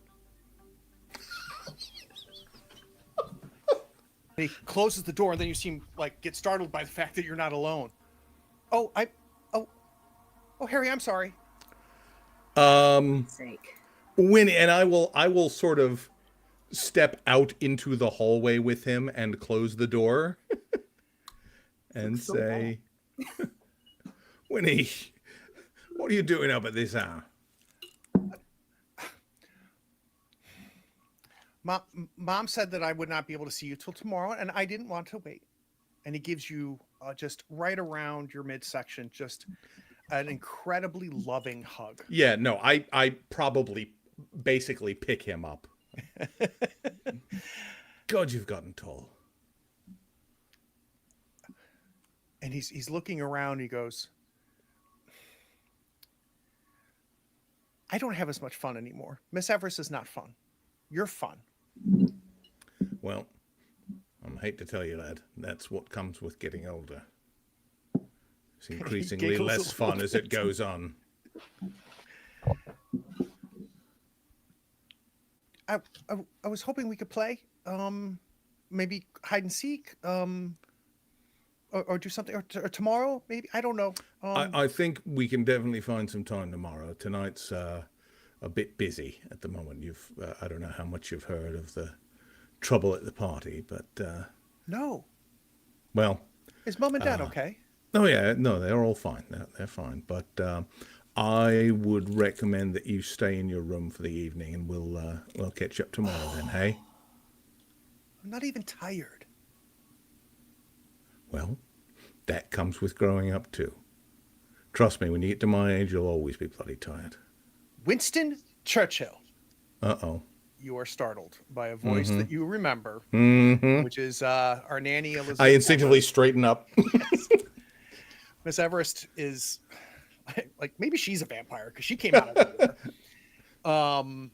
And he closes the door, and then you seem like get startled by the fact that you're not alone. Oh, Harry, I'm sorry. Sake. Winnie, and I will sort of step out into the hallway with him and close the door and So say, "Winnie, what are you doing up at this hour?" Mom said that I would not be able to see you till tomorrow, and I didn't want to wait. And he gives you just right around your midsection, just an incredibly loving hug. Yeah, no, I probably basically pick him up. God, you've gotten tall. And he's looking around. He goes, I don't have as much fun anymore. Miss Everest is not fun. You're fun. Well, I hate to tell you, lad, that's what comes with getting older. It's increasingly giggles less a fun little as it goes on. I was hoping we could play. Maybe hide and seek. Or do something. Or tomorrow, maybe. I don't know. I think we can definitely find some time tomorrow. Tonight's a bit busy at the moment. I don't know how much you've heard of the trouble at the party, but No. well, Is Mom and Dad okay? oh yeah, no, they're all fine. They're fine. But I would recommend that you stay in your room for the evening, and we'll catch up tomorrow then. Hey. I'm not even tired. Well, that comes with growing up too. Trust me, when you get to my age, you'll always be bloody tired. Winston Churchill. Uh-oh. You are startled by a voice that you remember, which is our nanny Elizabeth. I instinctively straighten up. Miss Everest is like maybe she's a vampire because she came out of nowhere.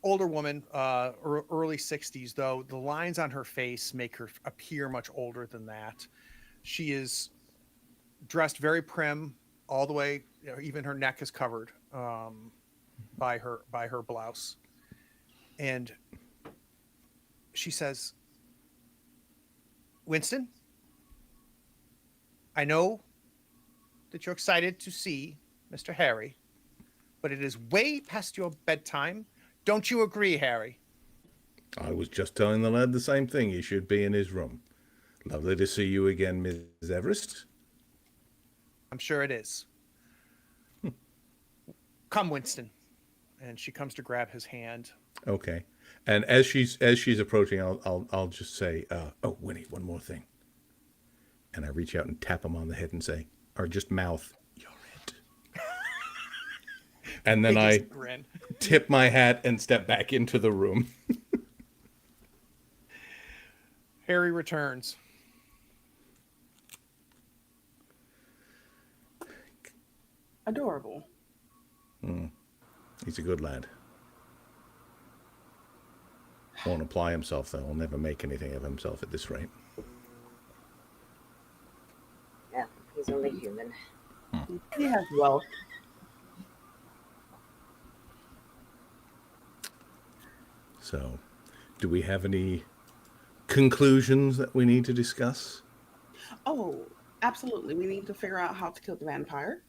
Older woman, early 60s, though the lines on her face make her appear much older than that. She is dressed very prim all the way. Even her neck is covered by her blouse. And she says, Winston, I know that you're excited to see Mr. Harry, but it is way past your bedtime. Don't you agree, Harry? I was just telling the lad the same thing. He should be in his room. Lovely to see you again, Miss Everest. I'm sure it is. Come, Winston. And she comes to grab his hand. Okay. And as she's approaching, I'll just say, oh, Winnie, one more thing. And I reach out and tap him on the head and say, or just mouth, you're it. And then I grin. tip my hat and step back into the room. Harry returns. Adorable. He's a good lad. Won't apply himself, though. He'll never make anything of himself at this rate. Yeah, he's only human. He has wealth. So, do we have any conclusions that we need to discuss? Oh, absolutely. We need to figure out how to kill the vampire.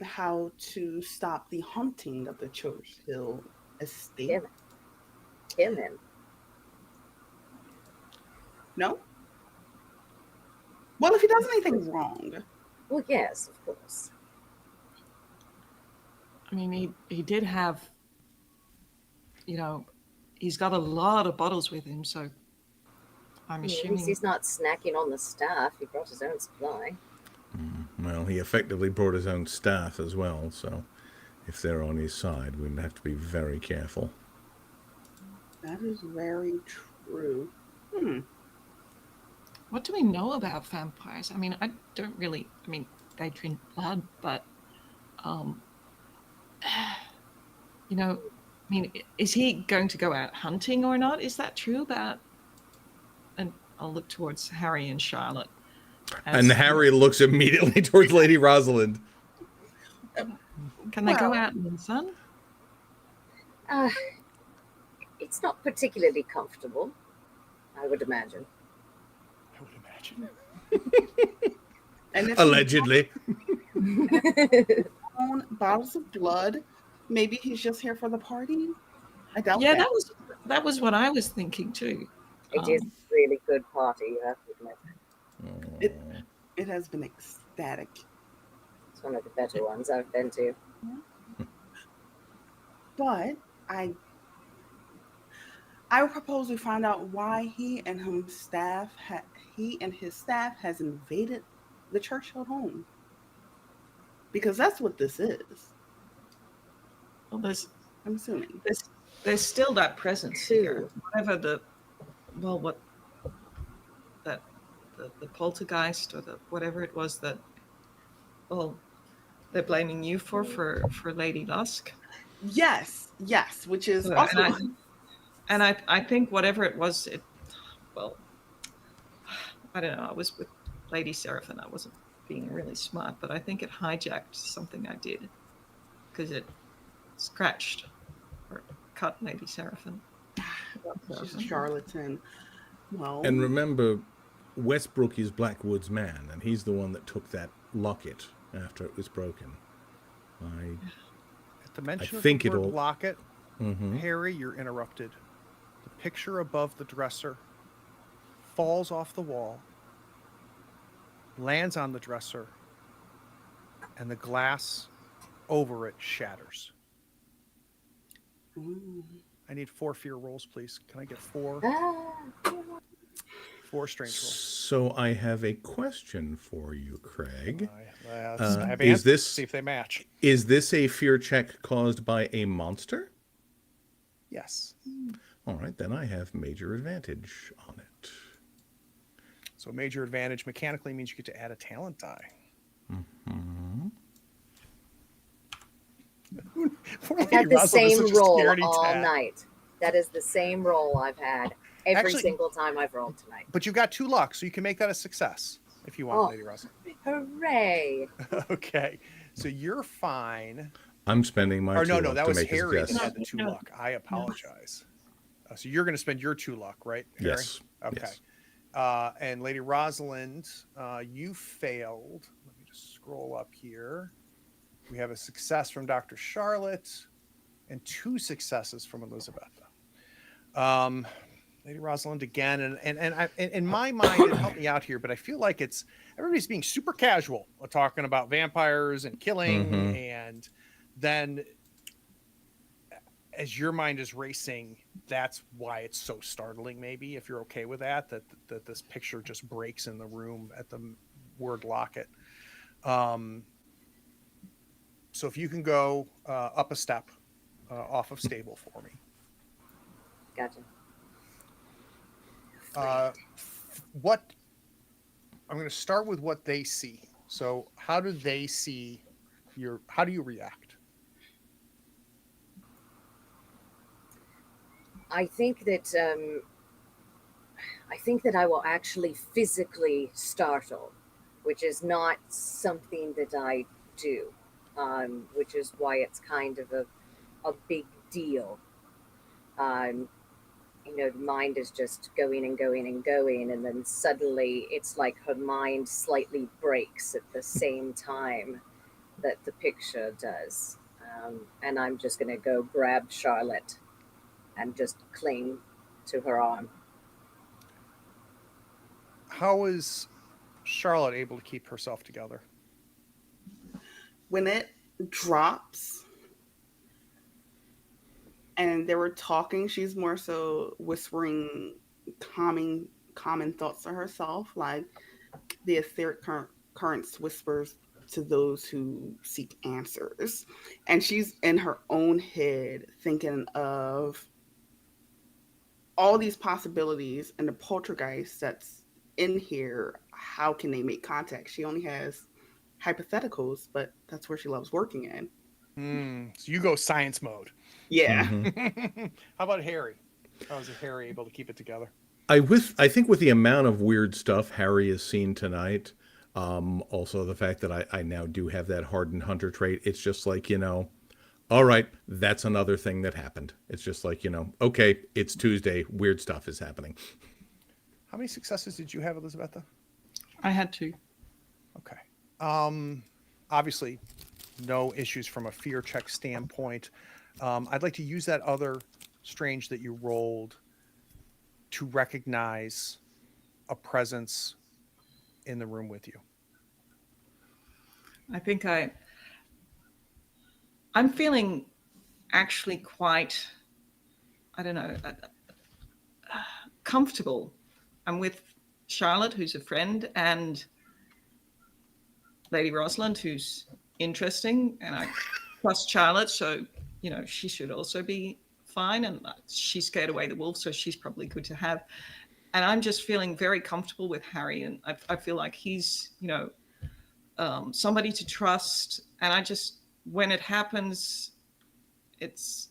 How to stop the haunting of the Churchill estate. Kill him. No? Well, if he does anything wrong. Well, yes, of course. I mean, he did have, he's got a lot of bottles with him, so I'm At assuming least he's not snacking on the staff. He brought his own supply. Well, he effectively brought his own staff as well, so if they're on his side, we'd have to be very careful. That is very true. What do we know about vampires? I mean, they drink blood, but, is he going to go out hunting or not? Is that true about, and I'll look towards Harry and Charlotte. And Harry looks immediately towards Lady Rosalind. Can they go out in the sun? It's not particularly comfortable, I would imagine. I would imagine. And if Allegedly. own bottles of blood, maybe he's just here for the party. I doubt Yeah, that. that was what I was thinking too. It is a really good party, you have to admit. It has been ecstatic. It's one of the better ones I've been to. But I I would propose we find out why he and his staff has invaded the Churchill home, because that's what this is. Well, I'm assuming. there's still that presence here. Whatever what that the poltergeist or whatever it was that, well, they're blaming you for Lady Lusk. Yes, which is So, also. and I think whatever it was, well, I don't know. I was with Lady Seraphine. I wasn't being really smart, but I think it hijacked something I did because it scratched or cut Lady Seraphine. She's a charlatan. Well, And remember, Westbrook is Blackwood's man, and he's the one that took that locket after it was broken. At the mention of think the word it'll- locket, Harry, you're interrupted. The picture above the dresser falls off the wall, lands on the dresser, and the glass over it shatters. I need 4 fear rolls, please. Can I get 4? 4 strange rolls. So I have a question for you, Craig. I have is answers. this- See if they match. Is this a fear check caused by a monster? Yes. All right, then I have major advantage on it. So major advantage mechanically means you get to add a talent die. I've had the same roll all night. That is the same roll I've had every single time I've rolled tonight. But you've got 2 luck, so you can make that a success if you want, Lady Russell. Hooray! Okay, so you're fine. I'm spending my 2 no, luck that to was make a Harry that success. had the 2 luck. I apologize. So you're going to spend your 2 luck, right, Harry? Yes. Okay. Yes. And Lady Rosalind, you failed. Let me just scroll up here. We have a success from Dr. Charlotte and 2 successes from Elizabeth. Lady Rosalind again, and in my mind, it helped me out here, but I feel like everybody's being super casual, talking about vampires and killing, and then as your mind is racing, that's why it's so startling. Maybe if you're okay with that this picture just breaks in the room at the word locket. So if you can go up a step off of stable for me. Gotcha. What I'm going to start with what they see. So how do they see how do you react? I think that I will actually physically startle, which is not something that I do, which is why it's kind of a big deal. The mind is just going and going and going, and then suddenly it's like her mind slightly breaks at the same time that the picture does. And I'm just going to go grab Charlotte and just cling to her arm. How is Charlotte able to keep herself together? When it drops and they were talking, she's more so whispering common thoughts to herself, like the etheric currents whispers to those who seek answers. And she's in her own head thinking of all these possibilities and the poltergeist that's in here. How can they make contact? She only has hypotheticals, but that's where she loves working in. So you go science mode. Yeah. How about Harry? How is Harry able to keep it together? I think with the amount of weird stuff Harry has seen tonight, also the fact that I now do have that hardened hunter trait, it's just like, all right, that's another thing that happened. It's just like, okay, it's Tuesday, weird stuff is happening. How many successes did you have, Elizabeth? I had 2. Okay. Obviously, no issues from a fear check standpoint. I'd like to use that other strange that you rolled to recognize a presence in the room with you. I think I'm feeling actually quite, I don't know, comfortable. I'm with Charlotte, who's a friend, and Lady Rosalind, who's interesting, and I trust Charlotte, so she should also be fine. And she scared away the wolf, so she's probably good to have. And I'm just feeling very comfortable with Harry, and I feel like he's somebody to trust. And I just, when it happens, it's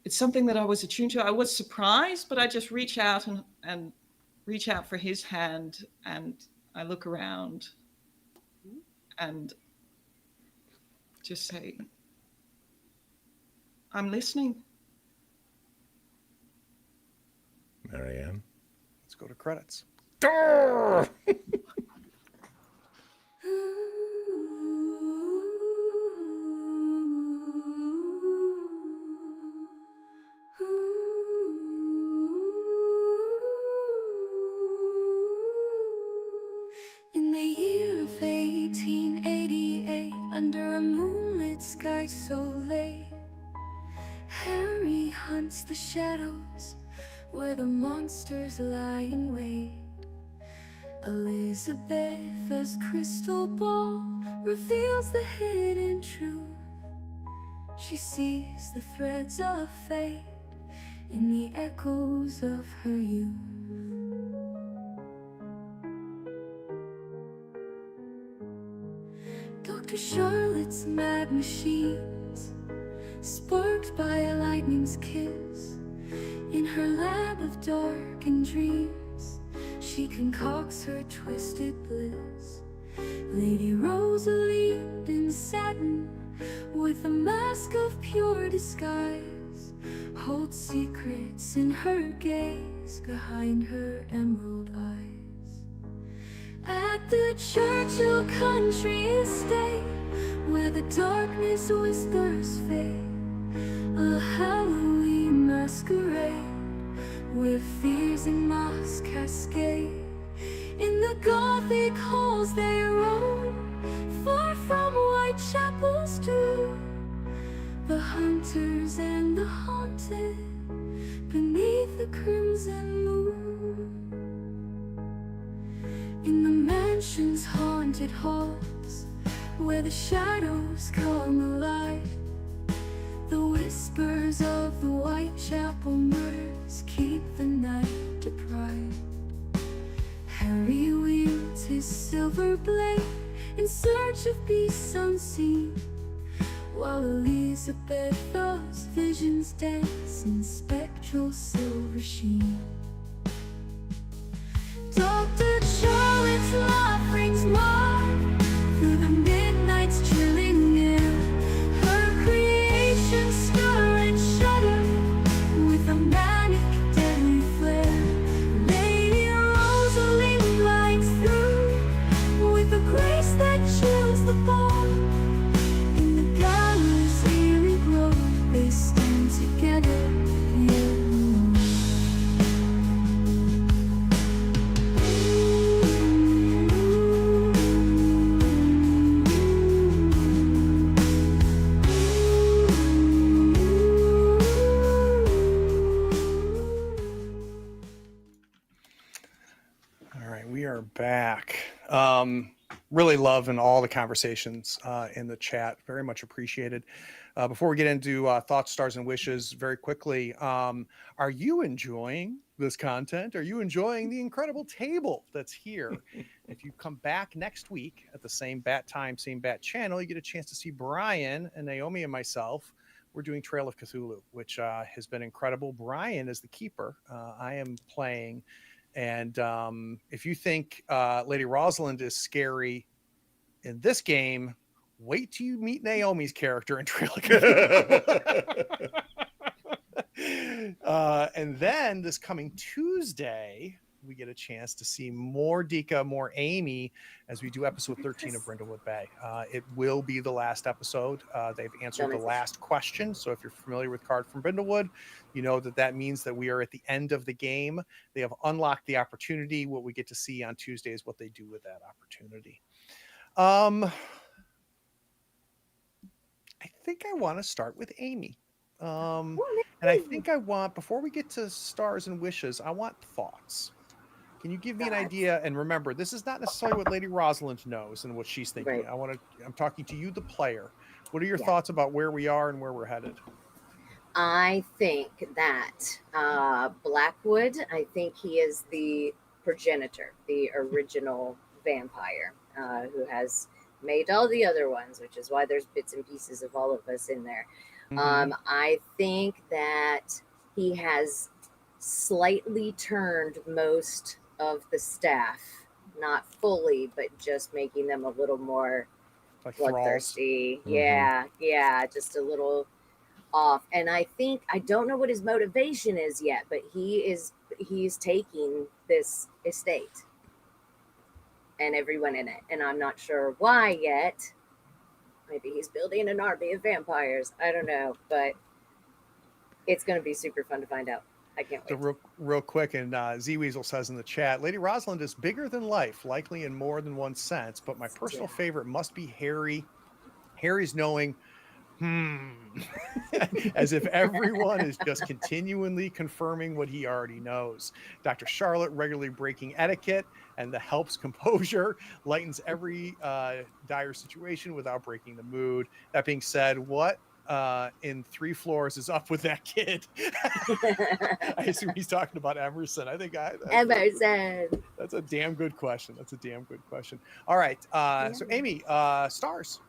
something that I was attuned to. I was surprised, but I just reach out and reach out for his hand, and I look around and just say, I'm listening. Marianne. Let's go to credits. In the year of 1888, under a moonlit sky so late, Harry hunts the shadows where the monsters lie in wait. Elizabeth's crystal ball reveals the hidden truth. She sees the threads of fate in the echoes of her youth. Dr. Charlotte's mad machines, sparked by a lightning's kiss, in her lab of darkened dreams, she concocts her twisted bliss. Lady Rosalind in satin, with a mask of pure disguise, holds secrets in her gaze behind her emerald eyes. At the Churchill country estate, where the darkness whispers fate, a Halloween masquerade, where fears and masks cascade. In the Gothic halls they roam, far from Whitechapel's tomb, the hunters and the haunted, beneath the crimson moon. In the mansion's haunted halls, where the shadows come alive, the whispers of the Whitechapel murders keep the night deprived. Harry wields his silver blade in search of beasts unseen, while Elizabeth's visions dance in spectral silver sheen. Dr. Charlotte's laugh rings mine through the midnight's chilling air. Her creations stir and shudder with a manic, deadly flare. Lady Rosalind glides through with a grace that chills the bone. In the gallows' eerie glow, they stand together. We are back. Really loving all the conversations in the chat. Very much appreciated. Before we get into thoughts, stars, and wishes, very quickly, are you enjoying this content? Are you enjoying the incredible table that's here? If you come back next week at the same bat time, same bat channel, you get a chance to see Brian and Naomi and myself. We're doing Trail of Cthulhu, which has been incredible. Brian is the keeper. I am playing. And if you think Lady Rosalind is scary in this game, wait till you meet Naomi's character in Trail of Cthulhu. And then this coming Tuesday, we get a chance to see more Dika, more Amy, as we do episode 13 of Brindlewood Bay. It will be the last episode. They've answered the last question. So if you're familiar with Card from Brindlewood, you know that means that we are at the end of the game. They have unlocked the opportunity. What we get to see on Tuesday is what they do with that opportunity. I think I want to start with Amy. And And I think I want, before we get to stars and wishes, I want thoughts. Can you give me an idea? And remember, this is not necessarily what Lady Rosalind knows and what she's thinking. Right. I'm talking to you, the player. What are your Yeah. thoughts about where we are and where we're headed? I think that Blackwood, I think he is the progenitor, the original vampire who has made all the other ones, which is why there's bits and pieces of all of us in there. I think that he has slightly turned most of the staff, not fully, but just making them a little more Like thralls. bloodthirsty. Yeah, just a little off. And I think, I don't know what his motivation is yet, but he's taking this estate and everyone in it, and I'm not sure why yet. Maybe he's building an army of vampires, I don't know, but it's going to be super fun to find out. I can't wait. So real quick, and Z Weasel says in the chat, Lady Rosalind is bigger than life, likely in more than one sense, but my personal favorite must be Harry. Harry's knowing, as if everyone is just continually confirming what he already knows. Dr. Charlotte regularly breaking etiquette, and the help's composure lightens every dire situation without breaking the mood. That being said, what in 3 floors is up with that kid? I assume he's talking about Emerson. I think Emerson. That's a damn good question. All right. So Amy, stars.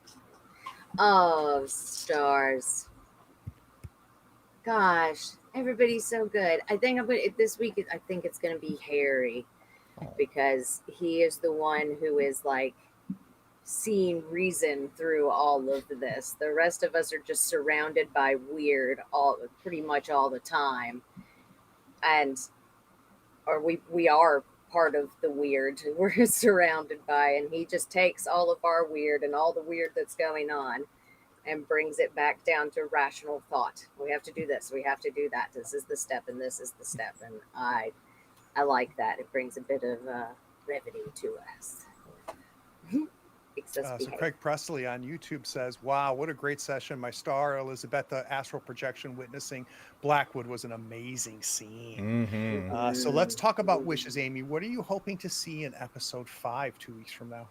Oh, stars. Gosh, everybody's so good. I think this week, I think it's going to be Harry, because he is the one who is like seeing reason through all of this. The rest of us are just surrounded by weird pretty much all the time. Or we are part of the weird we're surrounded by, and he just takes all of our weird and all the weird that's going on and brings it back down to rational thought. We have to do this, we have to do that, this is the step and this is the step. And I like that. It brings a bit of brevity to us. So Craig Presley on YouTube says, wow, what a great session. My star, Elizabeth, the astral projection witnessing Blackwood was an amazing scene. So let's talk about wishes, Amy. What are you hoping to see in episode 5 2 weeks from now?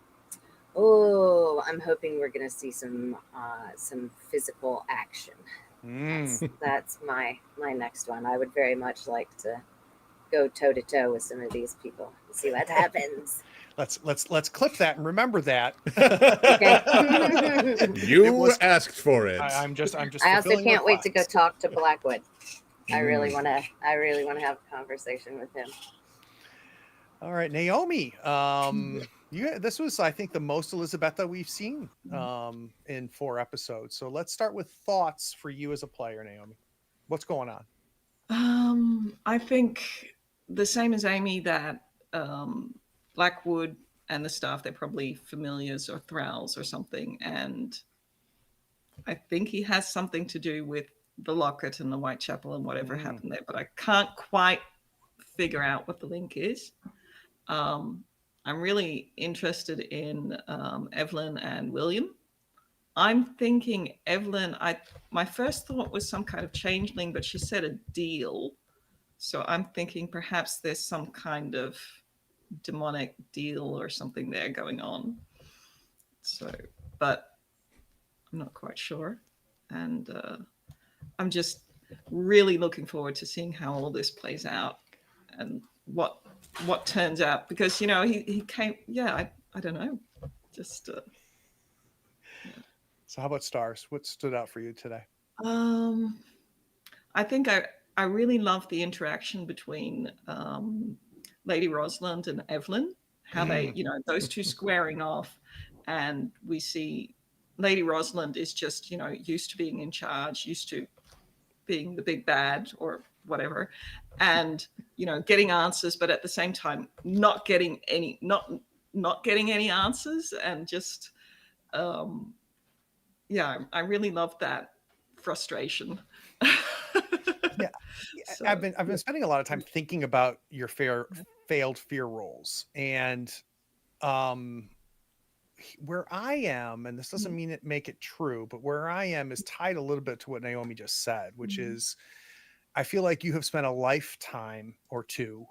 Oh, I'm hoping we're going to see some physical action. That's my next one. I would very much like to go toe to toe with some of these people and see what happens. Let's clip that and remember that. Okay. You asked for it. I'm just. I also can't wait to go talk to Blackwood. I really want to have a conversation with him. All right, Naomi. This was, I think, the most Elizabetha we've seen in 4 episodes. So let's start with thoughts for you as a player, Naomi. What's going on? I think the same as Amy, that Blackwood and the staff, they're probably familiars or thralls or something. And I think he has something to do with the locket and the Whitechapel and whatever happened there, but I can't quite figure out what the link is. I'm really interested in Evelyn and William. I'm thinking Evelyn, my first thought was some kind of changeling, but she said a deal. So I'm thinking perhaps there's some kind of demonic deal or something there going on. So, but I'm not quite sure. And I'm just really looking forward to seeing how all this plays out and what turns out, because, you know, he came, I don't know, just So how about stars? What stood out for you today? I think I really love the interaction between Lady Rosalind and Evelyn, how they, you know, those two squaring off, and we see Lady Rosalind is just, you know, used to being in charge, used to being the big bad or whatever, and, you know, getting answers, but at the same time not getting any answers, and just I really love that frustration. So, I've been spending a lot of time thinking about your failed fear rolls, and where I am, and this doesn't mean make it true, but where I am is tied a little bit to what Naomi just said, which is I feel like you have spent a lifetime or two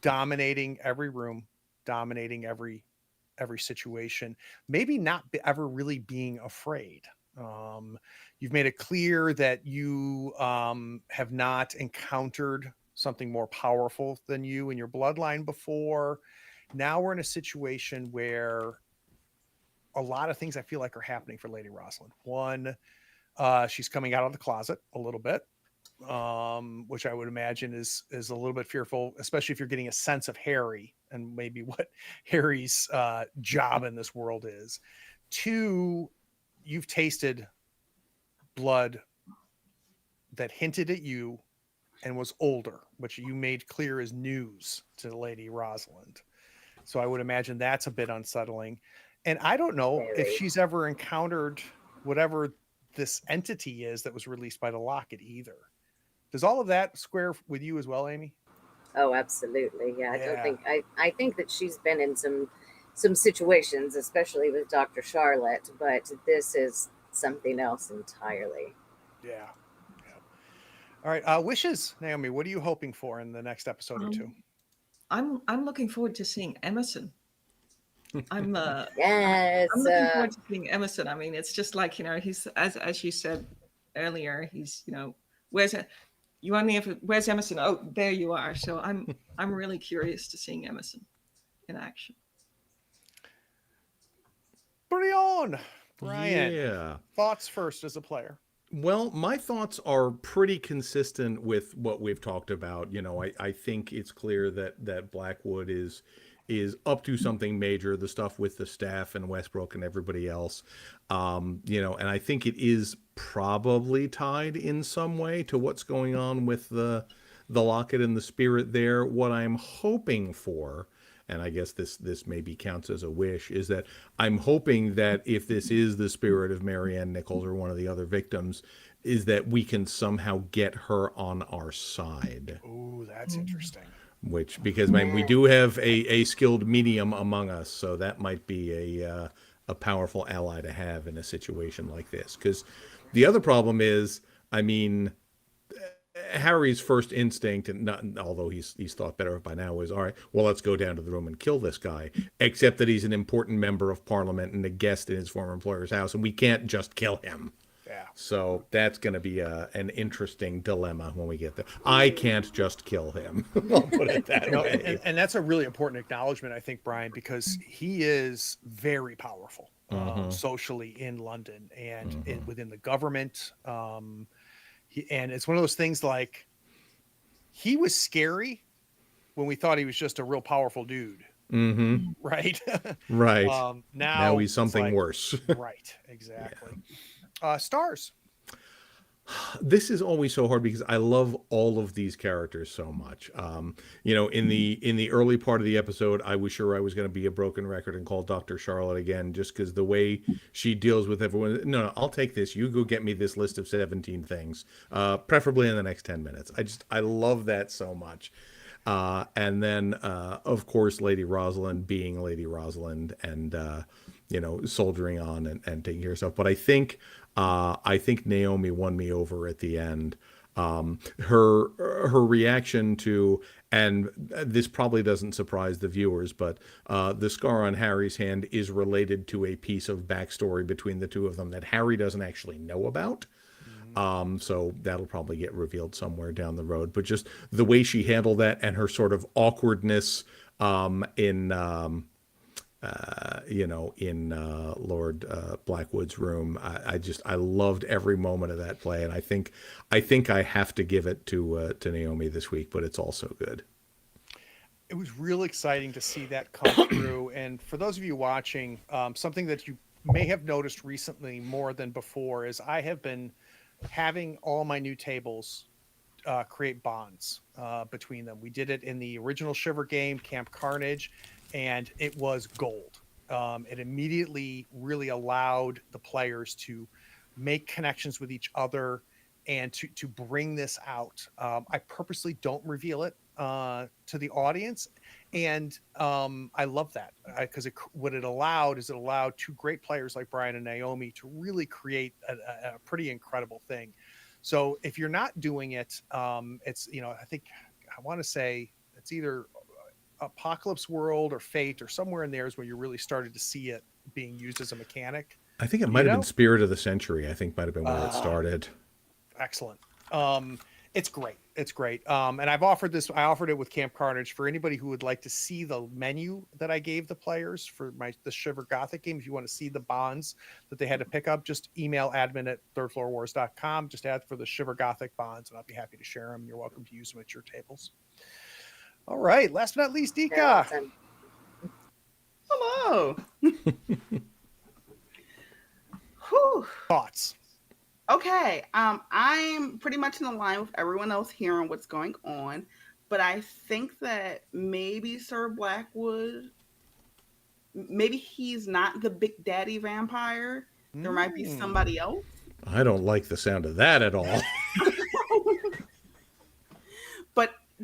dominating every room, dominating every situation, maybe not ever really being afraid. You've made it clear that you have not encountered something more powerful than you in your bloodline before. Now we're in a situation where a lot of things I feel like are happening for Lady Rosalind. One, she's coming out of the closet a little bit, which I would imagine is a little bit fearful, especially if you're getting a sense of Harry and maybe what Harry's job in this world is. Two, you've tasted blood that hinted at you and was older, which you made clear is news to Lady Rosalind. So I would imagine that's a bit unsettling. And I don't know if Very. she's ever encountered whatever this entity is that was released by the locket either. Does all of that square with you as well, Amy? Oh, absolutely. Yeah, I don't Yeah. think I think that she's been in some situations, especially with Dr. Charlotte, but this is something else entirely. Yeah. Yeah. All right. Wishes, Naomi. What are you hoping for in the next episode or two? I'm looking forward to seeing Emerson. I'm Yes. I'm looking forward to seeing Emerson. I mean, it's just like, he's as you said earlier, he's, where's you only have where's Emerson? Oh, there you are. So I'm really curious to seeing Emerson in action. Brian, Yeah. thoughts first as a player. Well, my thoughts are pretty consistent with what we've talked about. I think it's clear that Blackwood is up to something major, the stuff with the staff and Westbrook and everybody else. And I think it is probably tied in some way to what's going on with the locket and the spirit there. What I'm hoping for, and I guess this maybe counts as a wish, is that I'm hoping that if this is the spirit of Marianne Nichols or one of the other victims, is that we can somehow get her on our side. Oh, that's interesting. Because we do have a skilled medium among us, so that might be a powerful ally to have in a situation like this. Because the other problem is, Harry's first instinct, and not, although he's thought better of by now, is, all right, well, let's go down to the room and kill this guy. Except that he's an important member of Parliament and a guest in his former employer's house, and we can't just kill him. Yeah. So that's going to be an interesting dilemma when we get there. I can't just kill him. I'll put it that way. And that's a really important acknowledgement, I think, Brian, because he is very powerful socially in London and within the government. And it's one of those things like he was scary when we thought he was just a real powerful dude. Right. Right. Now he's something worse. Right. Exactly. Stars. This is always so hard because I love all of these characters so much. In the early part of the episode, I was sure I was going to be a broken record and call Dr. Charlotte again, just because the way she deals with everyone. No, I'll take this. You go get me this list of 17 things, preferably in the next 10 minutes. I love that so much. And then, of course, Lady Rosalind being Lady Rosalind and, soldiering on and taking care of herself. But I think Naomi won me over at the end. Her reaction to, and this probably doesn't surprise the viewers, but the scar on Harry's hand is related to a piece of backstory between the two of them that Harry doesn't actually know about. So that'll probably get revealed somewhere down the road. But just the way she handled that and her sort of awkwardness in Lord Blackwood's room, I loved every moment of that play, and I think I have to give it to Naomi this week, but it's also good. It was real exciting to see that come through, and for those of you watching, something that you may have noticed recently more than before is I have been having all my new tables create bonds between them. We did it in the original Shiver game, Camp Carnage, and it was gold. It immediately really allowed the players to make connections with each other and to bring this out. I purposely don't reveal it to the audience, and I love that because what it allowed is it allowed two great players like Brian and Naomi to really create a pretty incredible thing. So if you're not doing it, it's, I think I want to say it's either Apocalypse World or Fate or somewhere in there is where you really started to see it being used as a mechanic. I think it might have been Spirit of the Century. I think might have been where it started. Excellent. It's great. It's great. And I offered it with Camp Carnage for anybody who would like to see the menu that I gave the players for the Shiver Gothic game. If you want to see the bonds that they had to pick up, just email admin@thirdfloorwars.com. Just ask for the Shiver Gothic bonds, and I'll be happy to share them. You're welcome to use them at your tables. All right. Last but not least, Dika. Awesome. Hello. Whew. Thoughts? Okay, I'm pretty much in the line with everyone else hearing what's going on, but I think that maybe Sir Blackwood, maybe he's not the Big Daddy vampire. There might be somebody else. I don't like the sound of that at all.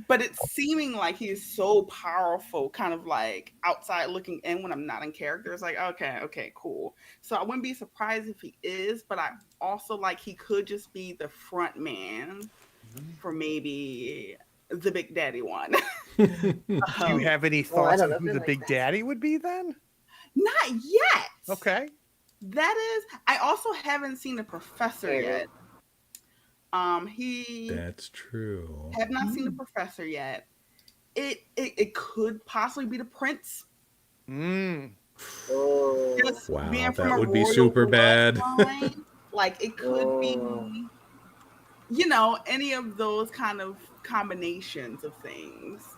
But it's seeming like he's so powerful, kind of like outside looking in when I'm not in character. It's like, okay, cool. So I wouldn't be surprised if he is, but I also like he could just be the front man for maybe the Big Daddy one. Do you have any thoughts on who the Big Daddy would be then? Not yet. Okay. That is, I also haven't seen the professor yet. That's true. Have not seen the professor yet. It could possibly be the prince. Oh, wow, that would be super bad. Line. Like it could be, any of those kind of combinations of things.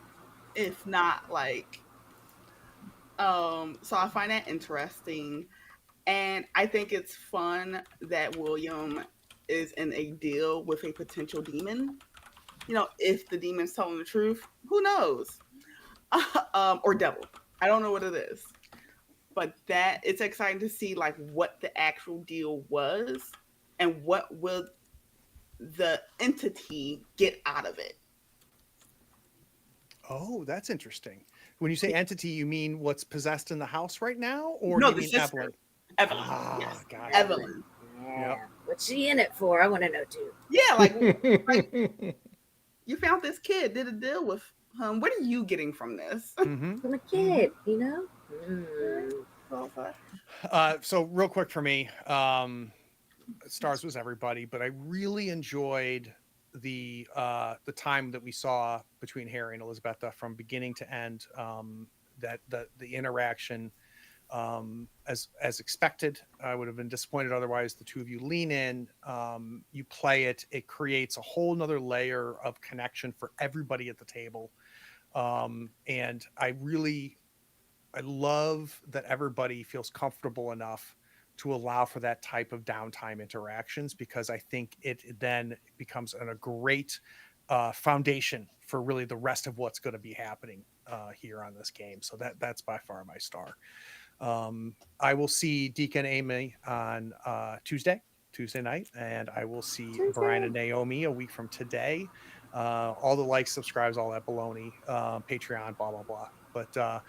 If not like, so I find that interesting, and I think it's fun that William is in a deal with a potential demon. If the demon's telling the truth, who knows? Or devil. I don't know what it is. But it's exciting to see like what the actual deal was and what will the entity get out of it. Oh, that's interesting. When you say entity, you mean what's possessed in the house right now? Or No, do you the mean sister. Evelyn? Evelyn. Yes. Got it. Evelyn. yeah. Yep. What's she in it for? I want to know too. Yeah, like you found this kid, did a deal with him. What are you getting from this? Mm-hmm. From a kid, Mm. So real quick for me, stars was everybody, but I really enjoyed the time that we saw between Harry and Elizabetha from beginning to end. That the interaction, as expected. I would have been disappointed otherwise. The two of you lean in, you play it. It creates a whole nother layer of connection for everybody at the table, and I love that everybody feels comfortable enough to allow for that type of downtime interactions, because I think it then becomes a great foundation for really the rest of what's going to be happening here on this game. So that's by far my star. I will see Deacon Amy on Tuesday night, and I will see Brian and Naomi a week from today. All the likes, subscribes, all that baloney, Patreon, blah, blah, blah. But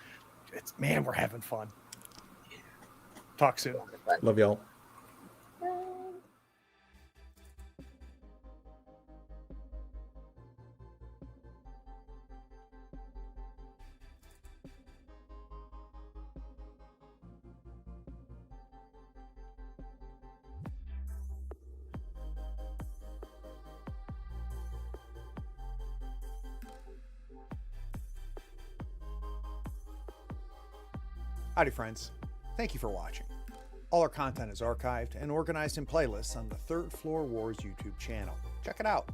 we're having fun. Talk soon. Love y'all. Howdy, friends. Thank you for watching. All our content is archived and organized in playlists on the Third Floor Wars YouTube channel. Check it out.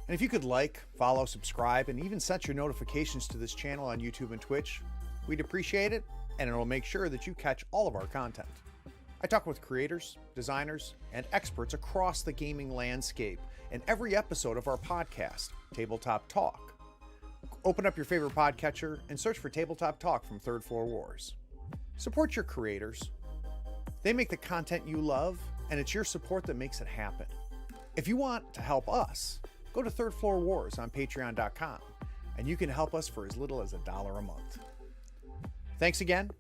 And if you could like, follow, subscribe, and even set your notifications to this channel on YouTube and Twitch, we'd appreciate it, and it'll make sure that you catch all of our content. I talk with creators, designers, and experts across the gaming landscape in every episode of our podcast, Tabletop Talk. Open up your favorite podcatcher and search for Tabletop Talk from Third Floor Wars. Support your creators. They make the content you love, and it's your support that makes it happen. If you want to help us, go to Third Floor Wars on patreon.com, and you can help us for as little as $1 a month. Thanks again.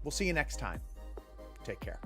We'll see you next time. Take care.